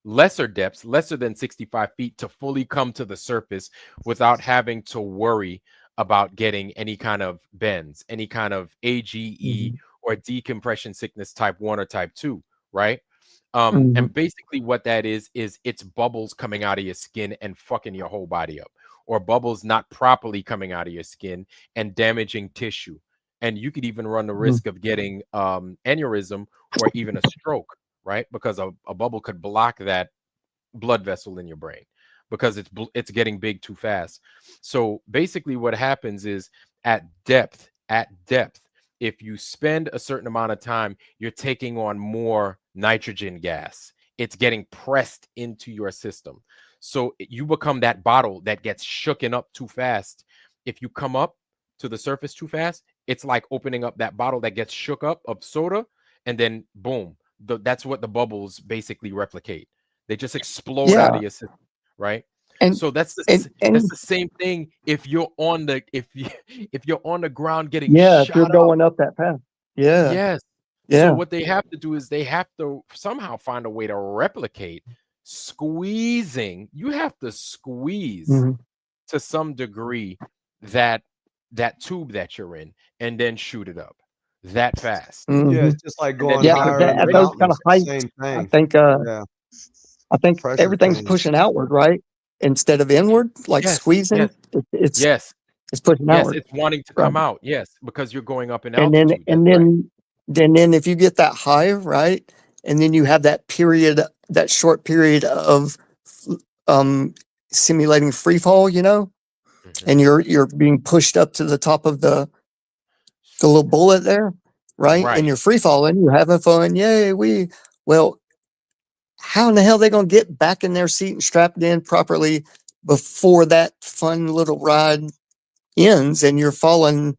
lesser depths, lesser than 65 feet, to fully come to the surface without having to worry about getting any kind of bends, any kind of AGE or decompression sickness type 1 or type 2, right? And basically what that is it's bubbles coming out of your skin and fucking your whole body up, or bubbles not properly coming out of your skin and damaging tissue. And you could even run the risk of getting aneurysm or even a stroke, right? Because a bubble could block that blood vessel in your brain because it's getting big too fast. So basically what happens is at depth, if you spend a certain amount of time, you're taking on more nitrogen gas. It's getting pressed into your system. So you become that bottle that gets shooken up too fast. If you come up to the surface too fast, it's like opening up that bottle that gets shook up of soda, and then boom, that's what the bubbles basically replicate. They just explode out Yeah. of your system, right? And So that's and the same thing if you're on the if you're on the ground getting yeah, if you're shot up. going up that path. Yeah. Yes. So Yeah. what they have to do is they have to somehow find a way to replicate squeezing. You have to squeeze Mhm. to some degree that tube that you're in and then shoot it up that fast. Yeah, Mhm. it's just like And then going Yeah, take because higher in the at those kind of mountains. heights, Same I thing. think Yeah, I think pressure everything's change. pushing outward, right? Instead of inward, like Yes, squeezing, yes, it's pushing yes, outward. it's wanting to Right. come out. Yes, because you're going up in And then altitude. That's right. then if you get that high, right? And then you have that short period of um simulating free fall, you know, and you're being pushed up to the top of the little bullet there, right? And Right. you're free falling, you're having fun, yay, well, how in the hell are they going to get back in their seat and strapped in properly before that fun little ride ends and you're falling,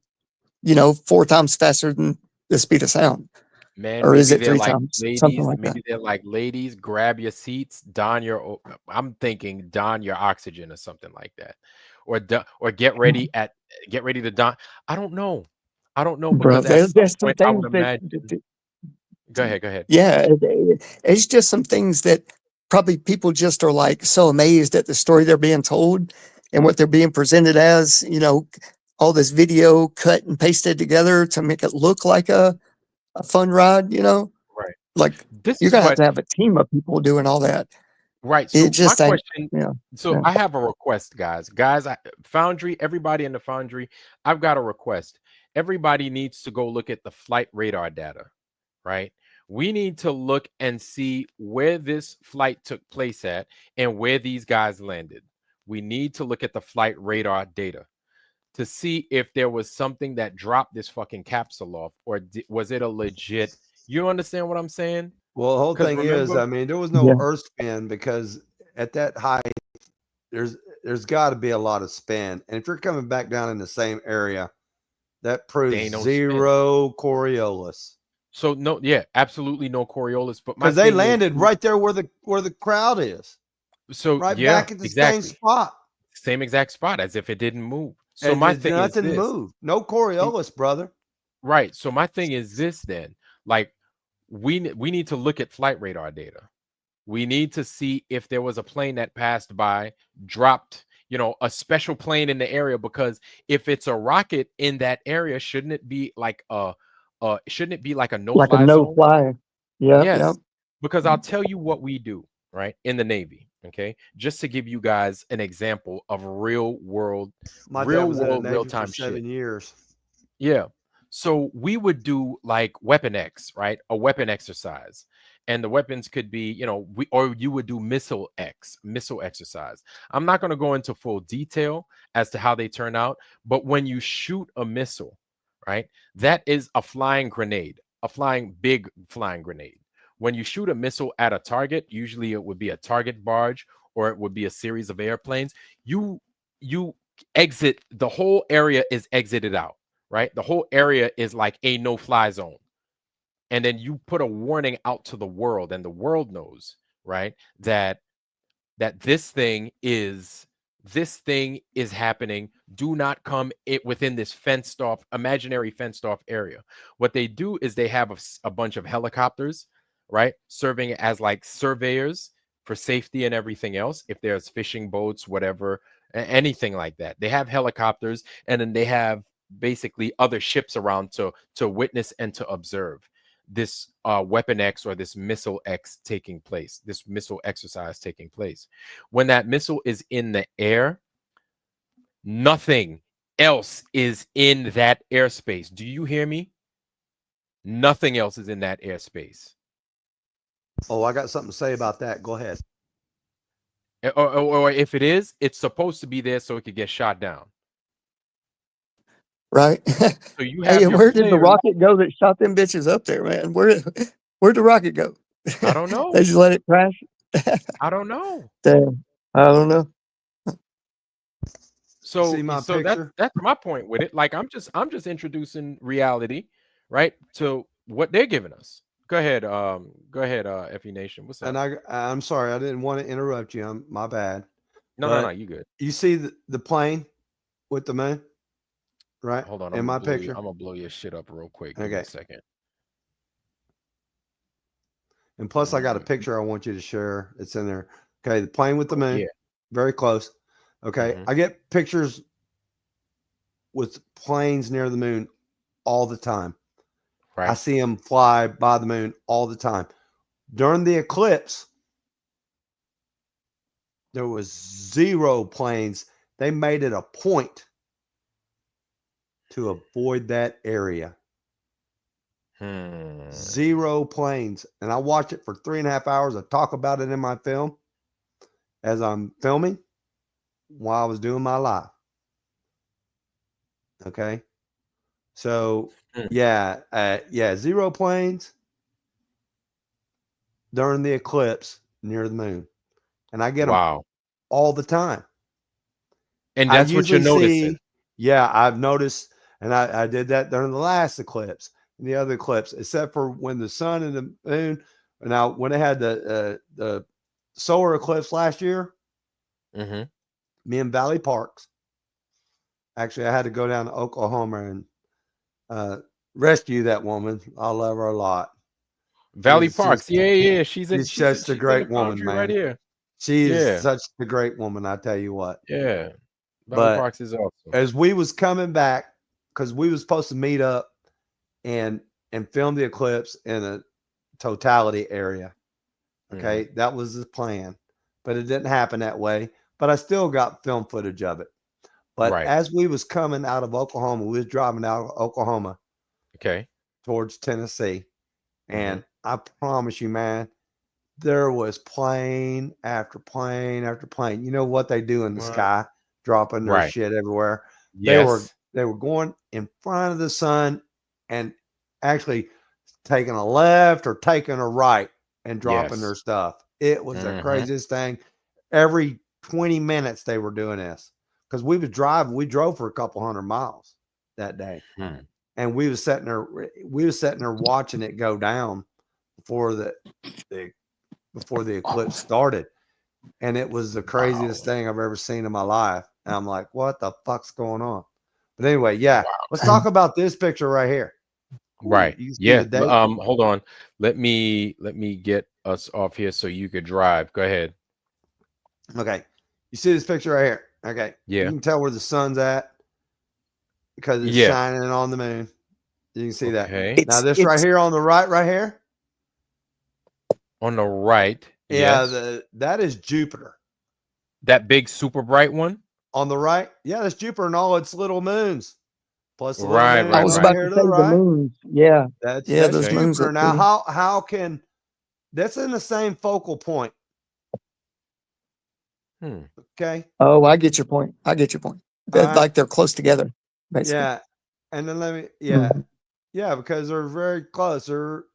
4 times faster than the speed of sound? Man, Or is maybe it they're 3 like times? Something ladies. like that. Maybe they're like ladies. Grab your seats. Don your. I'm thinking don your oxygen or something like that, or get ready to don. I don't know. I don't know Bro, because at some there's some point I things would imagine. Go ahead. Go ahead. yeah, it's just some things that probably people just are like so amazed at the story they're being told and what they're being presented as, all this video cut and pasted together to make it look like a fun ride, Right. like This you're is gonna have what. to have a team of people doing all that. Right. It So my just ain't, question. yeah. So I have a request, guys. Foundry, everybody in the Foundry, I've got a request. Everybody needs to go look at the flight radar data, right? We need to look and see where this flight took place at and where these guys landed. We need to look at the flight radar data to see if there was something that dropped this fucking capsule off, or was it a legit? You understand what I'm saying? Well, the whole 'Cause thing is, remember, I mean, there was no earth spin because at that height, there's got to be a lot of spin. And if you're coming back down in the same area, that proves ain't no spin. zero Coriolis. So no, yeah, absolutely no Coriolis. But my Because they thing is, landed right there where the crowd is. so Right yeah, back at the same exactly. spot. Same exact spot as if it didn't move. So And my thing is nothing this. moved. No Coriolis, brother. Right. So my thing is this then. Like we need to look at flight radar data. We need to see if there was a plane that passed by, dropped, a special plane in the area, because if it's a rocket in that area, shouldn't it be like a Like a no-fly no zone? fly. Yep. Yes, because I'll tell you what we do, right, in the Navy, okay? Just to give you guys an example of real world, My dad was in the Navy for real-time shit. 7 years. Yeah. So we would do like Weapon X, right? A weapon exercise. And the weapons could be, you would do missile exercise. I'm not going to go into full detail as to how they turn out, but when you shoot a missile, right, that is a flying grenade, big flying grenade. When you shoot a missile at a target, usually it would be a target barge or it would be a series of airplanes. You exit, the whole area is exited out, right? The whole area is like a no-fly zone. And then you put a warning out to the world, and the world knows, right, that this thing is happening. Do not come within this imaginary fenced off area. What they do is they have a bunch of helicopters, right, serving as like surveyors for safety and everything else. If there's fishing boats, whatever, anything like that, they have helicopters, and then they have basically other ships around to witness and to observe this Weapon X or this Missile X taking place, this missile exercise taking place. When that missile is in the air, nothing else is in that airspace. Do you hear me? Nothing else is in that airspace. Oh, I got something to say about that. Go ahead. Or if it is, it's supposed to be there so it could get shot down. Right. So you have Hey, your where did the players. rocket go that shot them bitches up there, man? Where'd the rocket go? I don't know. They just let it crash. I don't know. Damn. I don't know. So See my so picture? that's my point with it. Like I'm just introducing reality, right, to what they're giving us. Go ahead, FE Nation. What's up? And I'm sorry, I didn't want to interrupt you. My bad. No, you good. You see the plane with the moon, right? Hold on, In my picture. I'm gonna blow your shit up real quick. Give me Okay. a second. And plus, I got a picture I want you to share. It's in there. Okay, the plane with the moon. Yeah. Very close. Okay, I get pictures with planes near the moon all the time. Right. I see them fly by the moon all the time. During the eclipse, there was 0 planes. They made it a point to avoid that area. 0 planes. And I watch it for 3.5 hours. I talk about it in my film as I'm filming while I was doing my live. Okay. So yeah, 0 planes during the eclipse, near the moon, and I get them Wow. all the time. And I that's what you're usually noticing. see, yeah, I've noticed, and I did that during the last eclipse and the other eclipse, except for when the sun and the moon. Now, when they had the solar eclipse last year, me and Valley Parks, actually, I had to go down to Oklahoma and rescue that woman. I love her a lot. Valley Parks. Yeah. She's such a in the great woman, foundry right man. here. She is Yeah. such a great woman, I tell you what. Yeah. Valley But Parks is awesome. as we was coming back, because we was supposed to meet up and film the eclipse in a totality area. Okay, that was the plan, but it didn't happen that way. But I still got film footage of it. But as we was coming out of Oklahoma, we was driving out of Oklahoma, towards Tennessee, and I promise you, man, there was plane after plane after plane. You know what they do in the sky, dropping their shit everywhere. Yes. They were going in front of the sun and actually taking a left or taking a right and dropping their stuff. It was the craziest thing. Every 20 minutes they were doing this, because we drove for a couple 100 miles that day. And we was sitting there watching it go down before the eclipse started. And it was the craziest thing I've ever seen in my life. And I'm like, what the fuck's going on? But anyway, let's talk about this picture right here. Right. You can see Yeah. the date. Hold on. Let me get us off here so you could drive. Go ahead. Okay. You see this picture right here? Okay. Yeah. You can tell where the sun's at because it's shining on the moon. You can see that. Now this right here on the right here. On the right. Yeah, that is Jupiter. That big super bright one? On the right? Yeah, that's Jupiter and all its little moons. Plus the I was about to say the moons. Yeah. That's those moons Jupiter. look Now, pretty. how can that's in the same focal point? Okay. Oh, I get your point. Like they're close together, basically. Yeah. And then let me yeah, because they're very close.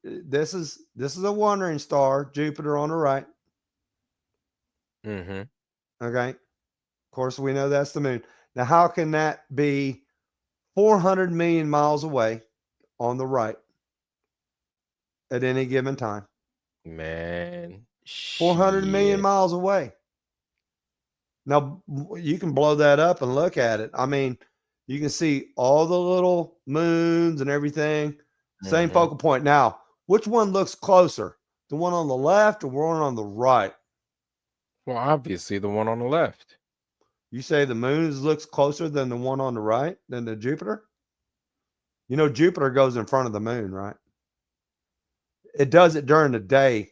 This is a wandering star, Jupiter on the right. Okay. Of course, we know that's the moon. Now, how can that be 400 million miles away on the right at any given time? Man, 400 million miles away. Now, you can blow that up and look at it. I mean, you can see all the little moons and everything. Same focal point. Now, which one looks closer? The one on the left or one on the right? Well, obviously the one on the left. You say the moon looks closer than the one on the right, than the Jupiter? You know, Jupiter goes in front of the moon, right? It does it during the day.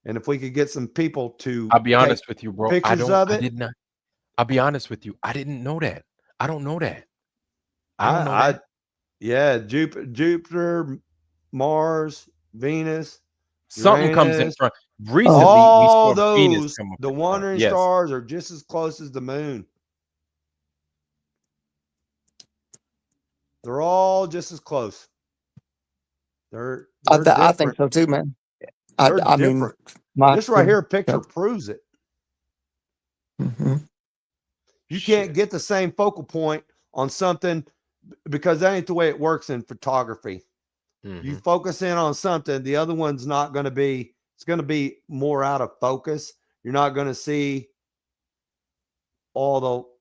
And if we could get some people to I'll be honest with you, bro. Pictures of it. I did not. I'll be honest with you. I didn't know that. I don't know that. I don't know that. Yeah, Jupiter, Mars, Venus, Something comes in Uranus. front. Recently, all we saw Venus those, come up the in front. wandering stars are just as close as the moon. They're all just as close. They're I think so too, man. I mean, this right here picture proves it. You can't get the same focal point on something because that ain't the way it works in photography. You focus in on something, the other one's not going to be, it's going to be more out of focus. You're not going to see all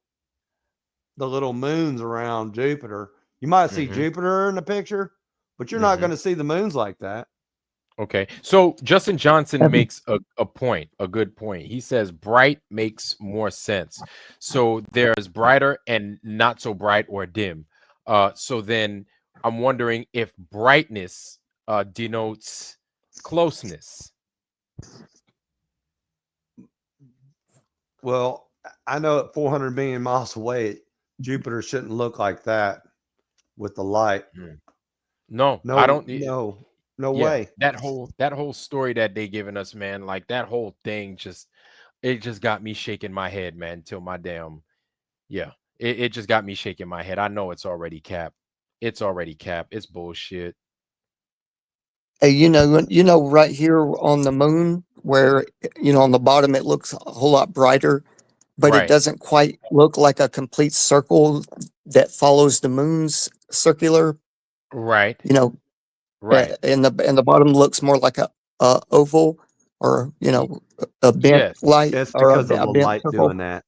the little moons around Jupiter. You might see Jupiter in the picture, but you're not going to see the moons like that. Okay. So Justin Johnson makes a point, a good point. He says bright makes more sense. So there's brighter and not so bright or dim. So then I'm wondering if brightness denotes closeness. Well, I know at 400 million miles away, Jupiter shouldn't look like that with the light. No, I don't. No way. That whole story that they giving us, man, like that whole thing it just got me shaking my head, man, till my damn it just got me shaking my head. I know it's already capped. It's already capped. It's bullshit. You know, right here on the moon, where on the bottom it looks a whole lot brighter, but it Right. doesn't quite look like a complete circle that follows the moon's circular. Right. Right. And the bottom looks more like a oval, or a bent Yes. light, It's or because of a the bent light circle. doing that.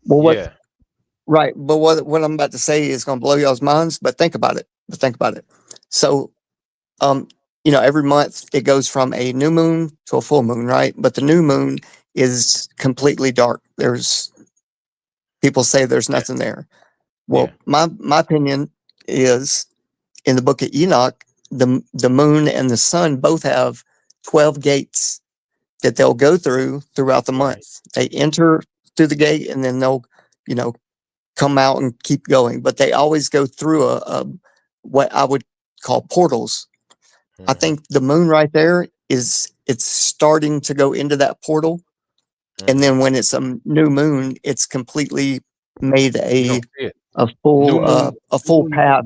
Well, Yeah. right. But what I'm about to say is going to blow y'all's minds. But think about it. So, every month it goes from a new moon to a full moon, right? But the new moon is completely dark. People say there's nothing there. Well, my opinion is, in the book of Enoch, the moon and the sun both have 12 gates that they'll go throughout the month. They enter through the gate, and then they'll, come out and keep going. But they always go through a what I would call portals. I think the moon right there it's starting to go into that portal. And then when it's a new moon, it's completely made You don't see it. a full path.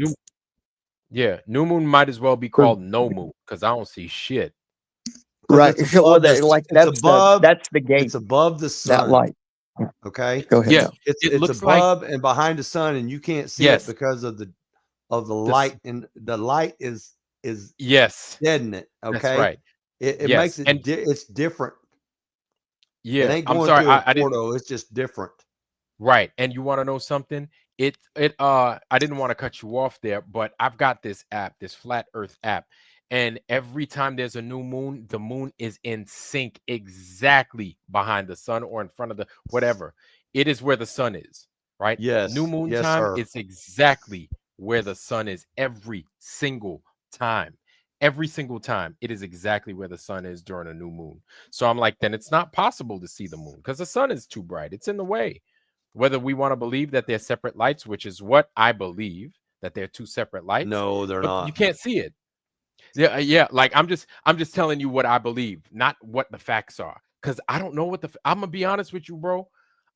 New moon might as well be called no moon, because I don't see shit. Right. It's Well, above that's the gate. It's above the sun. That light. Okay. Go ahead. Yeah. It's It it's looks above and behind the sun, and you can't see it Yes. because of the light, and the light is Yes. deadening it. Okay. That's right. It Yes. makes it And it's different. It yeah, ain't I'm going sorry. through a I didn't. portal. It's just different. Right. And you want to know something? I didn't want to cut you off there, but I've got this app, this flat earth app. And every time there's a new moon, the moon is in sync exactly behind the sun or in front of the whatever. It is where the sun is, right? Yes. New moon Yes, time, sir. it's exactly where the sun is every single time. Every single time, it is exactly where the sun is during a new moon. So I'm like, then it's not possible to see the moon because the sun is too bright. It's in the way. Whether we want to believe that they're separate lights, which is what I believe, that they're two separate lights. No, they're but not. You can't see it. Yeah. Like I'm just telling you what I believe, not what the facts are. Because I don't know what I'm gonna be honest with you, bro.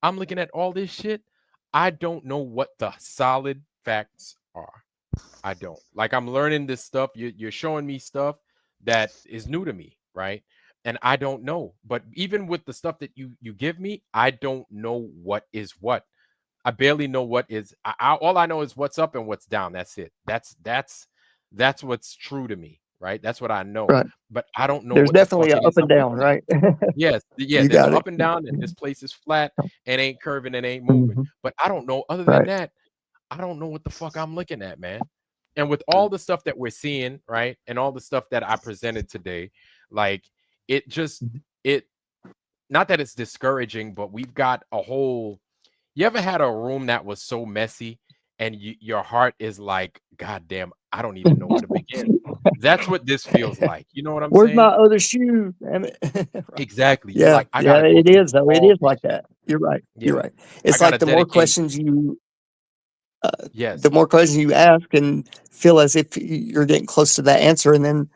I'm looking at all this shit. I don't know what the solid facts are. I don't. Like I'm learning this stuff. You're showing me stuff that is new to me, right? And I don't know. But even with the stuff that you give me, I don't know what is what. I barely know what is. All I know is what's up and what's down. That's it. That's what's true to me, right? That's what I know. Right. But I don't know. There's what the definitely fuck an it up is and I'm down, looking at. right? Yes, You there's got an it. up and down, and this place is flat and ain't curving and ain't moving. But I don't know. Other than Right. that, I don't know what the fuck I'm looking at, man. And with all the stuff that we're seeing, right, and all the stuff that I presented today, like it just not that it's discouraging, but we've got a whole. You ever had a room that was so messy, and your heart is like, God damn, I don't even know where to begin. That's what this feels like. You know what I'm Where's saying? my other shoe? Damn it. Right. Exactly. You're Yeah, like, I gotta go it through is though. It all is like that. You're right. Yeah. You're right. I It's gotta like the more dedicate. questions you Yes. the more questions you ask, and feel as if you're getting close to that answer, and then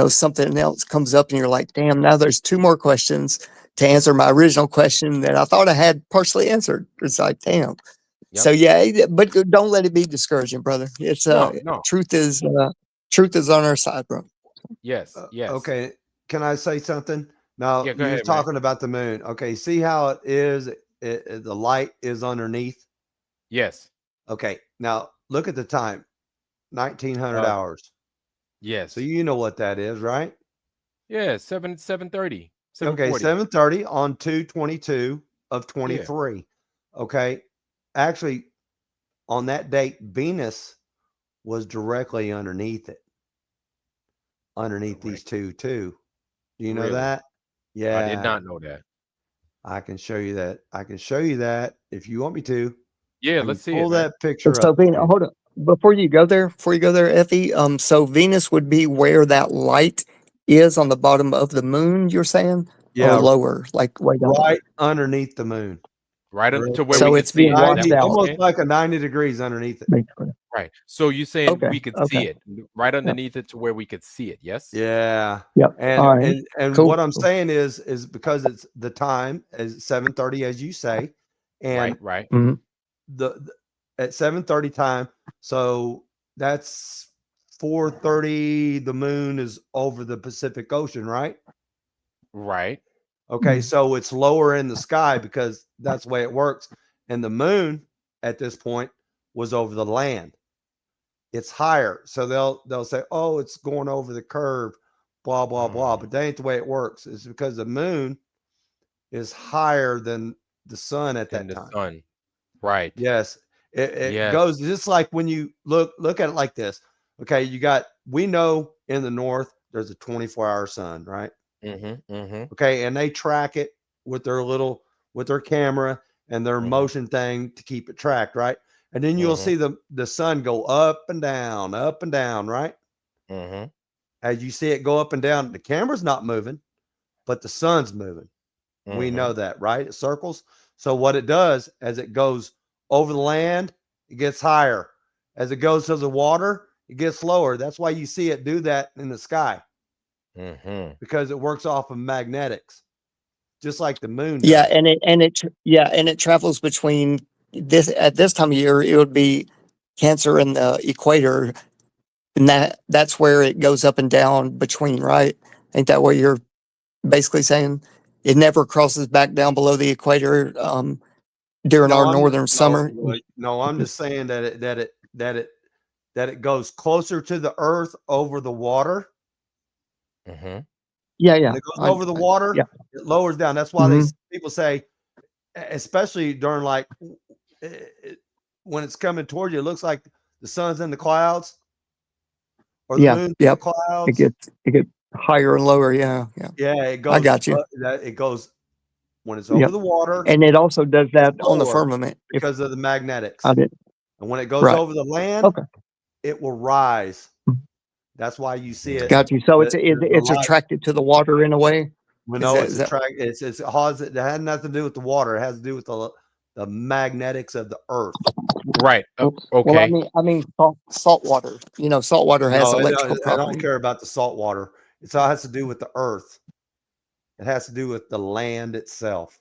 something else comes up, and you're like, damn, now there's two more questions to answer my original question that I thought I had partially answered. It's like, damn. Yep. So yeah, but don't let it be discouraging, brother. It's No. truth is on our side, bro. Yes. Yes. Okay. Can I say something? Now, Yeah, go you're ahead, man. talking about the moon. Okay. See how it is? The light is underneath. Yes. Okay. Now, look at the time 1900 hours. Yes. So, you know what that is, right? Yeah. 7:30. Okay. 7:40. 7:30 on 2/22 of 23. Okay. Actually, on that date, Venus was directly underneath it. Underneath these two, too. Do you know Really? that? Yeah. I did not know that. I can show you that. I can show you that if you want me to. Yeah, I let's can see it, pull man. that picture So up. Venus, hold on. Before you go there, Effie, so Venus would be where that light is on the bottom of the moon, you're saying? Yeah. Or lower, like way down Right underneath the moon. Right to where So we it's can see being it. washed That's what out. you're Almost saying? like a 90 degrees underneath it. Basically. Right. So you're saying Okay, we could see okay. it right underneath it to where we could see it. Yes. Yeah. Yep. And All right. and Cool. what I'm saying is because it's the time is 7:30, as you say, and Right. Mhm. the at 7:30 time. So that's 4:30, the moon is over the Pacific Ocean, right? Right. Okay, so it's lower in the sky because that's the way it works. And the moon at this point was over the land. It's higher. So they'll say, oh, it's going over the curve, blah, blah, blah. But that ain't the way it works. It's because the moon is higher than the sun at that time. Sun. Right. Yes. It Yes. goes just like when you look at it like this. Okay, we know in the north there's a 24-hour sun, right? Okay, and they track it with their camera and their motion thing to keep it tracked, right? And then you'll see the sun go up and down, right? As you see it go up and down, the camera's not moving, but the sun's moving. We know that, right? It circles. So what it does as it goes over the land, it gets higher. As it goes to the water, it gets lower. That's why you see it do that in the sky. Because it works off of magnetics, just like the moon does. Yeah, and it travels between this at this time of year. It would be Cancer and the equator, and that's where it goes up and down between, right? Ain't that what you're basically saying? It never crosses back down below the equator during our northern summer. No, I'm just saying that it goes closer to the Earth over the water. Yeah. When it goes over the water, it lowers down. That's why people say, especially during when it's coming towards you, it looks like the sun's in the clouds or the moon's in the clouds. It gets higher and lower. Yeah. It goes. I got you. It goes when it's over the water, and it also does that on the firmament because of the magnetics. I did. And when it goes over the land, it will rise. That's why you see it. Got you. So it's attracted to the water in a way. No, it's attracted. It has nothing to do with the water. It has to do with the magnetics of the Earth. Right. Okay. Well, I mean, salt water. Salt water has electrical properties. I don't care about the salt water. It all has to do with the Earth. It has to do with the land itself.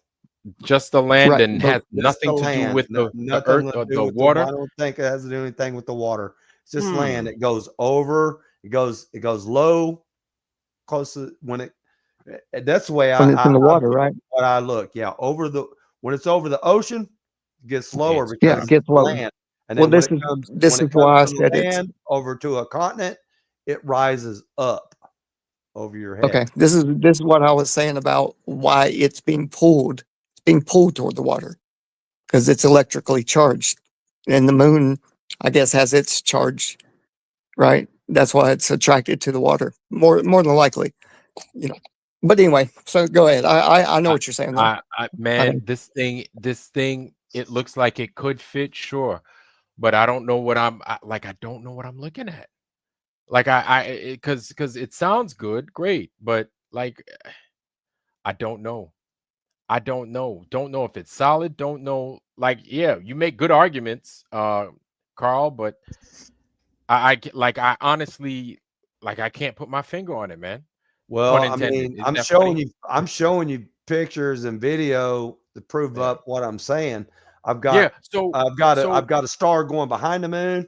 Just the land, and has nothing to do with the earth or the water. I don't think it has to do anything with the water. It's just land. It goes over. It goes low, close to that's the way when it's in the water, right? What I look, when it's over the ocean, it gets lower because it gets lower. Land. And then this is why I said it's over to a continent, it rises up over your head. Okay, this is what I was saying about why it's being pulled. It's being pulled toward the water because it's electrically charged, and the moon, I guess, has its charge, right? That's why it's attracted to the water more than likely, But anyway, so go ahead. I know what you're saying. Man, this thing, it looks like it could fit, sure, but I don't know what I don't know what I'm looking at. Because it sounds good, great, but I don't know. Don't know if it's solid. Don't know. You make good arguments, Carl, but I honestly, I can't put my finger on it, man. Well, I mean, I'm showing you pictures and video to prove up what I'm saying. I've got a star going behind the moon.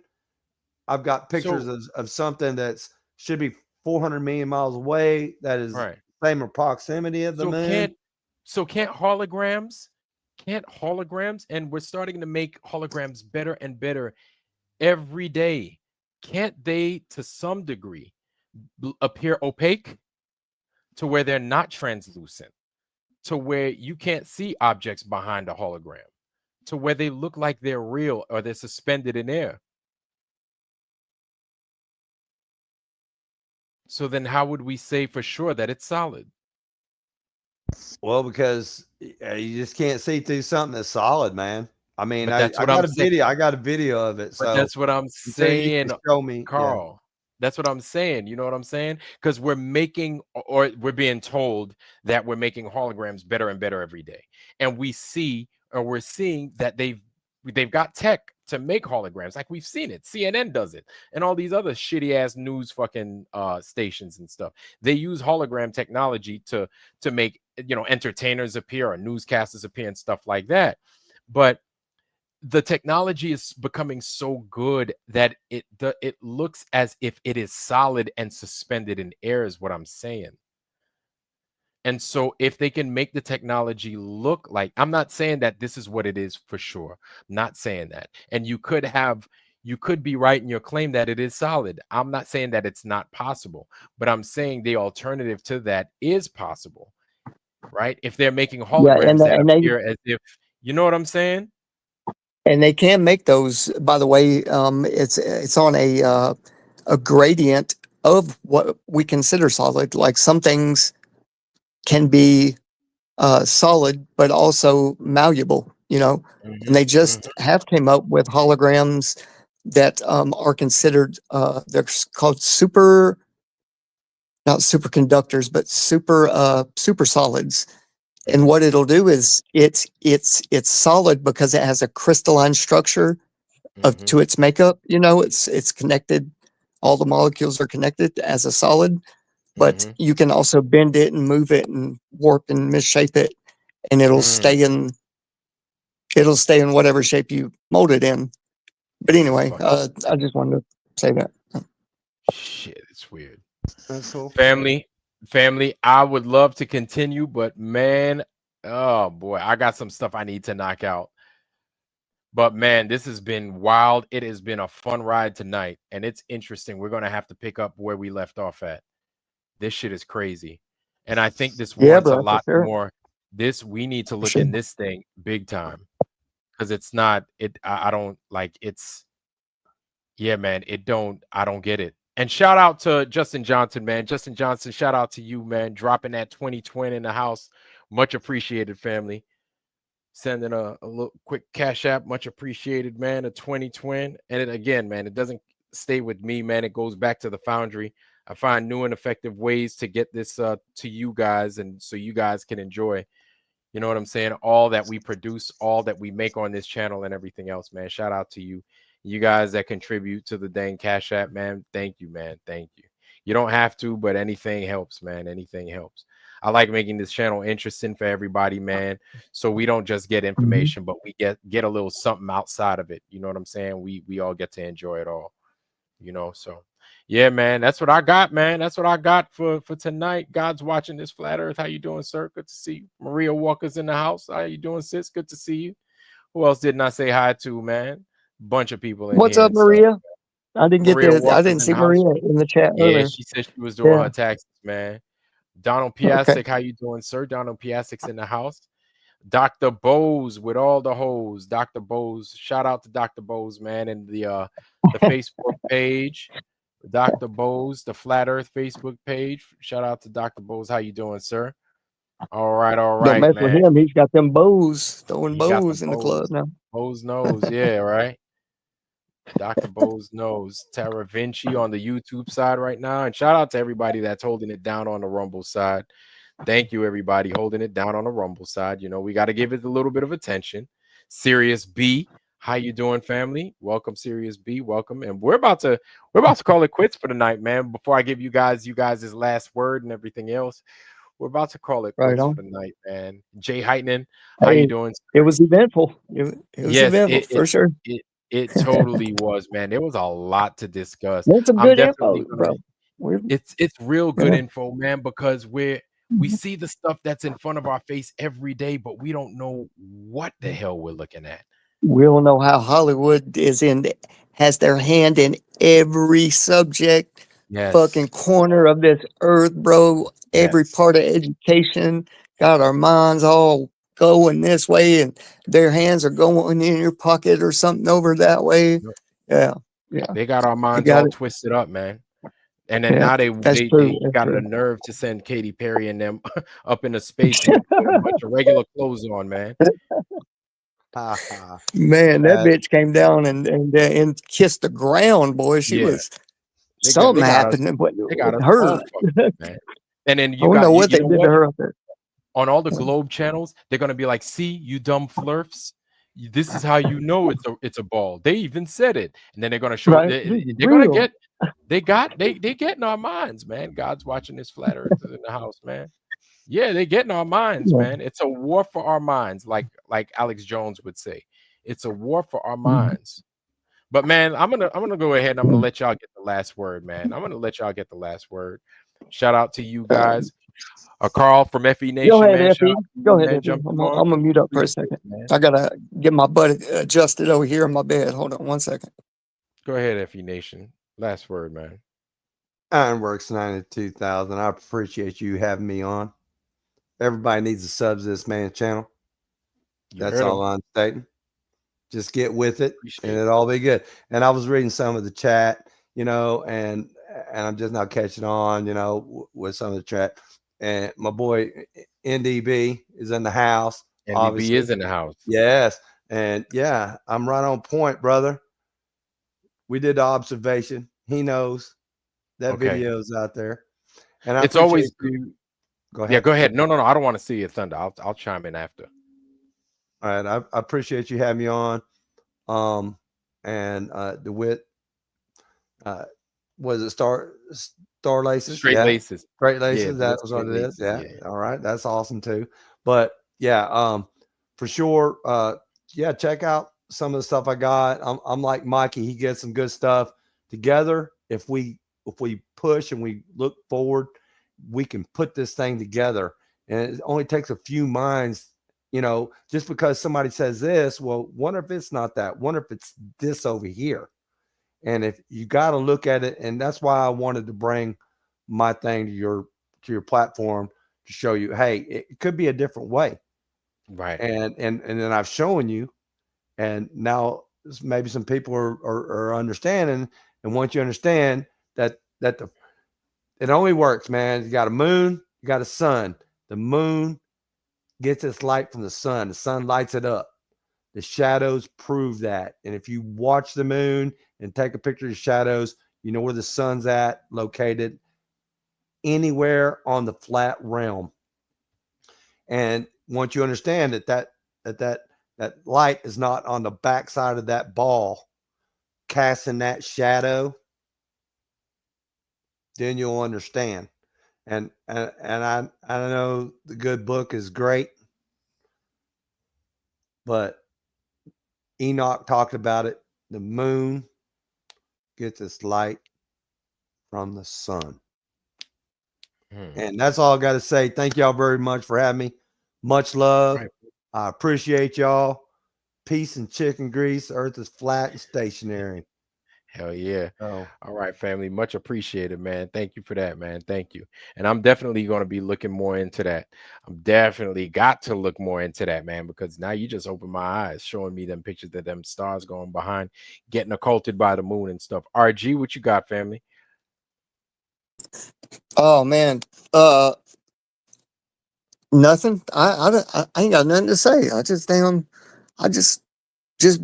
I've got pictures of something that's should be 400 million miles away. That is same proximity of the moon. Can't holograms, and we're starting to make holograms better and better every day. Can't they, to some degree, appear opaque to where they're not translucent, to where you can't see objects behind a hologram, to where they look like they're real or they're suspended in air? So then how would we say for sure that it's solid? Well, because you just can't see through something that's solid, man. I mean, I got a video of it. So that's what I'm saying. Show me, Carl. Yeah. That's what I'm saying. You know what I'm saying? Because we're being told that we're making holograms better and better every day. And we're seeing that they've got tech to make holograms. Like we've seen it. CNN does it. And all these other shitty ass news fucking stations and stuff. They use hologram technology to make, entertainers appear or newscasters appear and stuff like that. But the technology is becoming so good that it looks as if it is solid and suspended in air, is what I'm saying. And so if they can make the technology look like, I'm not saying that this is what it is for sure, not saying that. And you could be right in your claim that it is solid. I'm not saying that it's not possible, but I'm saying the alternative to that is possible, right? If they're making holograms that appear as if, you know what I'm saying? And they can make those, by the way. It's on a gradient of what we consider solid. Like some things can be solid, but also malleable, and they just have came up with holograms that are considered, they're called not superconductors, but super solids. And what it'll do is it's solid because it has a crystalline structure to its makeup. It's connected. All the molecules are connected as a solid, but you can also bend it and move it and warp and misshape it, and it'll stay in whatever shape you mold it in. But anyway, I just wanted to say that. Shit, it's weird. That's cool. Family, I would love to continue, but man, oh boy, I got some stuff I need to knock out. But man, this has been wild. It has been a fun ride tonight, and it's interesting. We're going to have to pick up where we left off at. This shit is crazy. And I think this warrants a lot more. We need to look in this thing big time, because it's not, I don't like, it's, yeah, man, I don't get it. And shout out to Justin Johnson, man. Justin Johnson, shout out to you, man. Dropping that 2020 in the house. Much appreciated, family. Sending a little quick cash app. Much appreciated, man. A 2020. And again, man, it doesn't stay with me, man. It goes back to the foundry. I find new and effective ways to get this to you guys, and so you guys can enjoy, you know what I'm saying, all that we produce, all that we make on this channel and everything else, man. Shout out to you. You guys that contribute to the dang Cash App, man. Thank you, man. Thank you. You don't have to, but anything helps, man. Anything helps. I like making this channel interesting for everybody, man. So we don't just get information, but we get a little something outside of it. You know what I'm saying? We all get to enjoy it all. So yeah, man. That's what I got, man. That's what I got for tonight. God's watching this flat earth. How you doing, sir? Good to see you. Maria Walker's in the house. How you doing, sis? Good to see you. Who else didn't I say hi to, man? Bunch of people in What's here. up, Maria? I didn't I didn't see Maria in the chat Yeah, earlier. she said she was doing her taxes, man. Donald Piasek, how you doing, sir? Donald Piasek's in the house. Dr. Bose with all the hoes. Dr. Bose, shout out to Dr. Bose, man, and the Facebook page. Dr. Bose, the Flat Earth Facebook page. Shout out to Dr. Bose. How you doing, sir? All right, Don't mess with man. him. He's got them bows, throwing bows in the club now. Bose knows, yeah, right. Dr. Bose knows. Tara Vinci on the YouTube side right now. And shout out to everybody that's holding it down on the Rumble side. Thank you, everybody holding it down on the Rumble side. We got to give it a little bit of attention. Sirius B, how you doing, family? Welcome, Sirius B. Welcome. And we're about to call it quits for the night, man. Before I give you guys' last word and everything else, we're about to call it quits for the night, man. Jay Heitman, how you doing? It was eventful. It was eventful for sure. It totally was, man. There was a lot to discuss. That's some good info, bro. It's real good info, man, because we see the stuff that's in front of our face every day, but we don't know what the hell we're looking at. We don't know how Hollywood has their hand in every subject, fucking corner of this earth, bro. Every part of education, got our minds all going this way, and their hands are going in your pocket or something over that way. Yeah. They got our minds all twisted up, man. And then now they got the nerve to send Katy Perry and them up into space with a bunch of regular clothes on, man. Man, that bitch came down and kissed the ground, boy. She was something happening, but they got her. Man. And then I don't know what they did to her up there. On all the Globe channels, they're gonna be like, "See, you dumb flirts. This is how you know it's a ball." They even said it, and then they're gonna show. They're gonna get. They get in our minds, man. God's watching this flat earth in the house, man. Yeah, they get in our minds, man. It's a war for our minds, like Alex Jones would say. It's a war for our minds. But man, I'm gonna go ahead and I'm gonna let y'all get the last word, man. I'm gonna let y'all get the last word. Shout out to you guys. Carl from FE Nation, Go ahead, man. Shout Effie. out to Go you, ahead, man. Effie. Jumping I'm on. gonna mute up for a Appreciate second. it, man. I gotta get my butt adjusted over here in my bed. Hold on one second. Go ahead, FE Nation. Last word, man. Ironworks 92,000. I appreciate you having me on. Everybody needs to sub to this man's channel. That's all I'm stating. Just get with it, and it'll all be good. And I was reading some of the chat, you know, and I'm just now catching on, you know, with some of the chat. And my boy NDB is in the house. NDB obviously. is in the house. Yes, and yeah, I'm right on point, brother. We did the observation. He knows that video's out there, and I it's appreciate always you. Go ahead. Yeah, go ahead. No, I don't want to see it, Thunder. I'll chime in after. All right, I appreciate you having me on. And DeWitt, was it Star Laces? Straight Laces. Straight Yeah, Laces. That DeWitt was what Straight it is. Laces, Yeah. yeah. All right, that's awesome too. But yeah, for sure. Yeah, check out some of the stuff I got. I'm like Mikey. He gets some good stuff together. If we push and we look forward, we can put this thing together. And it only takes a few minds. You know, just because somebody says this, well, wonder if it's not that. Wonder if it's this over here. And if you got to look at it, and that's why I wanted to bring my thing to your platform to show you, hey, it could be a different way. Right. And then I've shown you, and now maybe some people are understanding. And once you understand that it only works, man. You got a moon, you got a sun. The moon gets its light from the sun lights it up. The shadows prove that. And if you watch the moon and take a picture of the shadows, you know where the sun's at, located anywhere on the flat realm. And once you understand that light is not on the backside of that ball casting that shadow, then you'll understand. And I know the good book is great, but Enoch talked about it. The moon gets its light from the sun. And that's all I got to say. Thank y'all very much for having me. Much love. I appreciate y'all. Peace and chicken grease. Earth is flat and stationary. Hell yeah. Oh. All right, family. Much appreciated, man. Thank you for that, man. Thank you. And I'm definitely going to be looking more into that. I'm definitely got to look more into that, man, because now you just opened my eyes, showing me them pictures of them stars going behind, getting occulted by the moon and stuff. RG, what you got, family? Oh man, nothing. I ain't got nothing to say. I just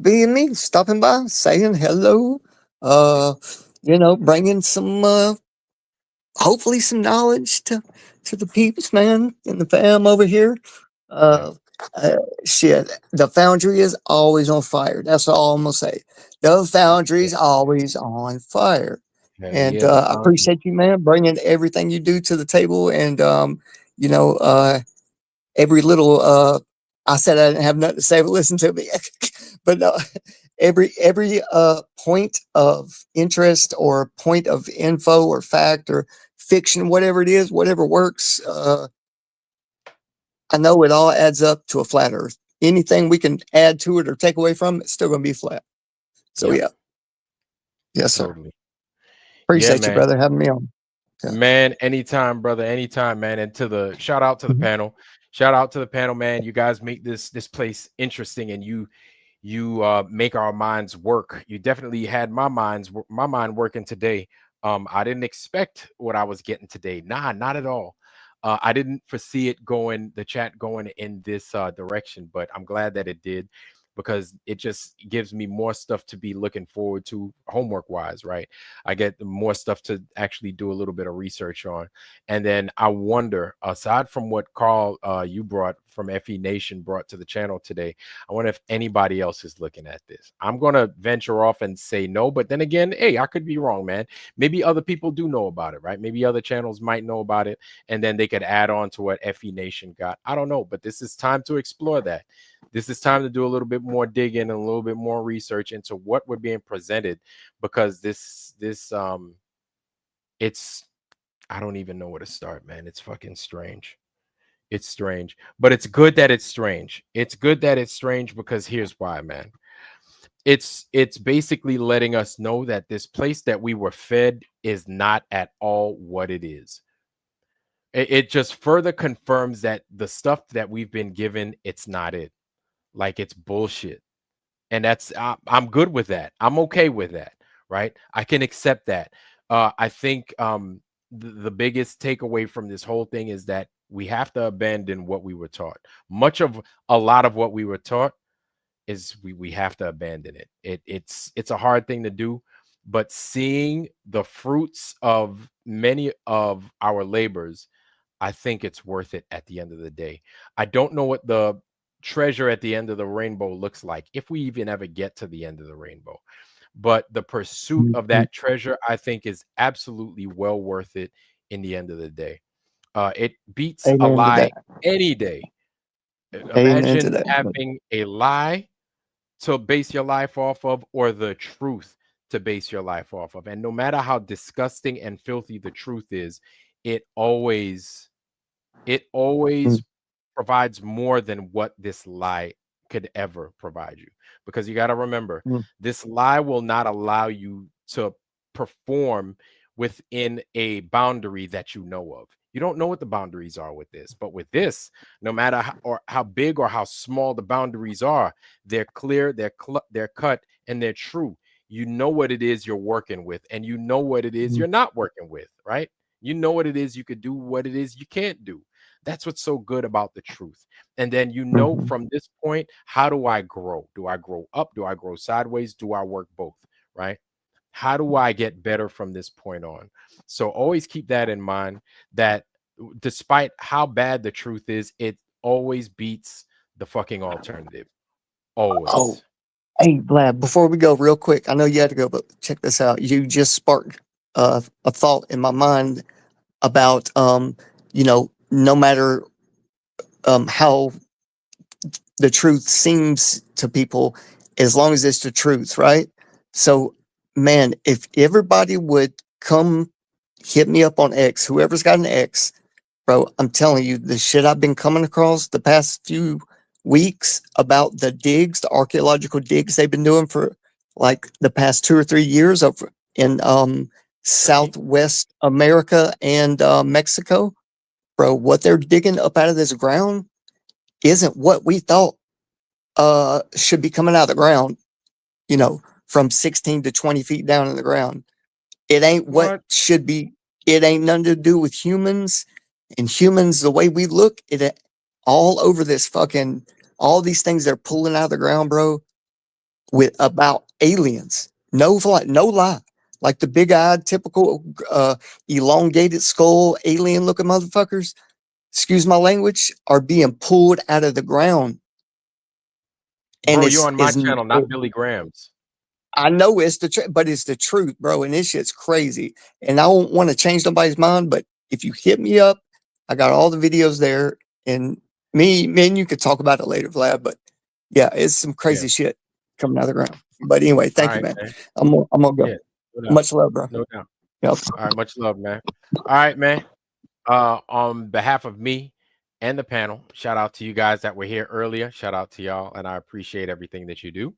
being me, stopping by, saying hello. You know, bringing some hopefully some knowledge to the peeps, man, and the fam over here. Shit, the foundry is always on fire. That's all I'm gonna say. The foundry's always on fire. And I appreciate you, man, bringing everything you do to the table. And you know, every little I said I didn't have nothing to say, but listen to me. But no, every point of interest or point of info or fact or fiction, whatever it is, whatever works, I know it all adds up to a flat earth. Anything we can add to it or take away from it, it's still gonna be flat. So yeah. Yes, sir. Totally. Appreciate you, man. brother, having me on. Man, anytime, brother, anytime, man. And to the shout out to the panel. Shout out to the panel, man. You guys make this place interesting, and you make our minds work. You definitely had my mind working today. I didn't expect what I was getting today. Nah, not at all. I didn't foresee it the chat going in this direction, but I'm glad that it did, because it just gives me more stuff to be looking forward to homework wise, right? I get more stuff to actually do a little bit of research on. And then I wonder, aside from what Carl, you brought from FE Nation brought to the channel today, I wonder if anybody else is looking at this. I'm going to venture off and say no, but then again, hey, I could be wrong, man. Maybe other people do know about it, right? Maybe other channels might know about it, and then they could add on to what FE Nation got. I don't know, but this is time to explore that. This is time to do a little bit more digging and a little bit more research into what we're being presented, because it's I don't even know where to start, man. It's fucking strange. It's strange, but it's good that it's strange. It's good that it's strange because here's why, man. It's basically letting us know that this place that we were fed is not at all what it is. It just further confirms that the stuff that we've been given, it's not it. Like, it's bullshit. And that's I'm good with that. I'm okay with that, right? I can accept that. I think the biggest takeaway from this whole thing is that we have to abandon what we were taught. A lot of what we were taught is we have to abandon it. It's a hard thing to do, but seeing the fruits of many of our labors, I think it's worth it at the end of the day. I don't know what the treasure at the end of the rainbow looks like, if we even ever get to the end of the rainbow, but the pursuit of that treasure, I think, is absolutely well worth it in the end of the day. It beats a lie any day. Imagine having a lie to base your life off of, or the truth to base your life off of. And no matter how disgusting and filthy the truth is, it always provides more than what this lie could ever provide you. Because you got to remember, this lie will not allow you to perform within a boundary that you know of. You don't know what the boundaries are with this, but with this, no matter how big or how small the boundaries are, they're clear, they're cut, and they're true. You know what it is you're working with, and you know what it is you're not working with, right? You know what it is you could do, what it is you can't do. That's what's so good about the truth. And then you know from this point, how do I grow? Do I grow up? Do I grow sideways? Do I work both? Right? How do I get better from this point on? So always keep that in mind, that despite how bad the truth is, it always beats the fucking alternative. Always. Oh, hey, Vlad, before we go real quick, I know you had to go, but check this out. You just sparked a thought in my mind about, no matter how the truth seems to people, as long as it's the truth, right? So, man, if everybody would come hit me up on X, whoever's got an X, bro, I'm telling you, the shit I've been coming across the past few weeks about the digs, the archaeological digs they've been doing for like the past 2 or 3 years in Southwest America and Mexico, bro, what they're digging up out of this ground isn't what we thought should be coming out of the ground, from 16 to 20 feet down in the ground. It ain't what should be. It ain't nothing to do with humans, and humans, the way we look, it all over this fucking, all these things they're pulling out of the ground, bro, with about aliens. No lie. Like the big-eyed, typical elongated skull, alien-looking motherfuckers, excuse my language, are being pulled out of the ground. And bro, you're on my channel, not Billy Graham's. I know it's but it's the truth, bro, and this shit's crazy. And I don't want to change nobody's mind, but if you hit me up, I got all the videos there, and me and you could talk about it later, Vlad. But yeah, it's some crazy shit coming out of the ground. But anyway, thank you, man. I'm gonna go. Yeah, no much love, bro. No doubt. Yep. All right, much love, man. All right, man. On behalf of me and the panel, shout out to you guys that were here earlier. Shout out to y'all, and I appreciate everything that you do.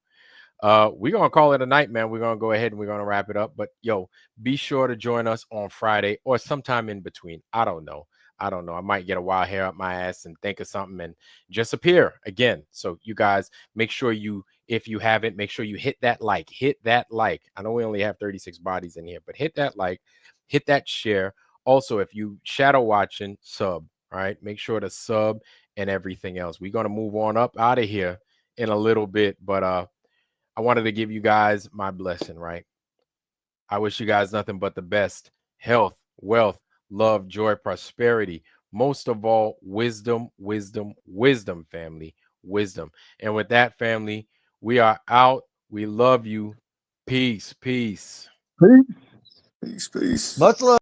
We're gonna call it a night, man. We're gonna go ahead and we're gonna wrap it up. But yo, be sure to join us on Friday or sometime in between. I don't know. I might get a wild hair up my ass and think of something and just appear again. So you guys, make sure if you haven't, make sure you hit that like. Hit that like. I know we only have 36 bodies in here, but hit that like, hit that share. Also, if you shadow watching, sub. All right, make sure to sub and everything else. We're gonna move on up out of here in a little bit, but I wanted to give you guys my blessing, right? I wish you guys nothing but the best. Health, wealth, love, joy, prosperity. Most of all, wisdom, wisdom, wisdom, family. Wisdom. And with that, family, we are out. We love you. Peace, peace. Peace, peace. Much love.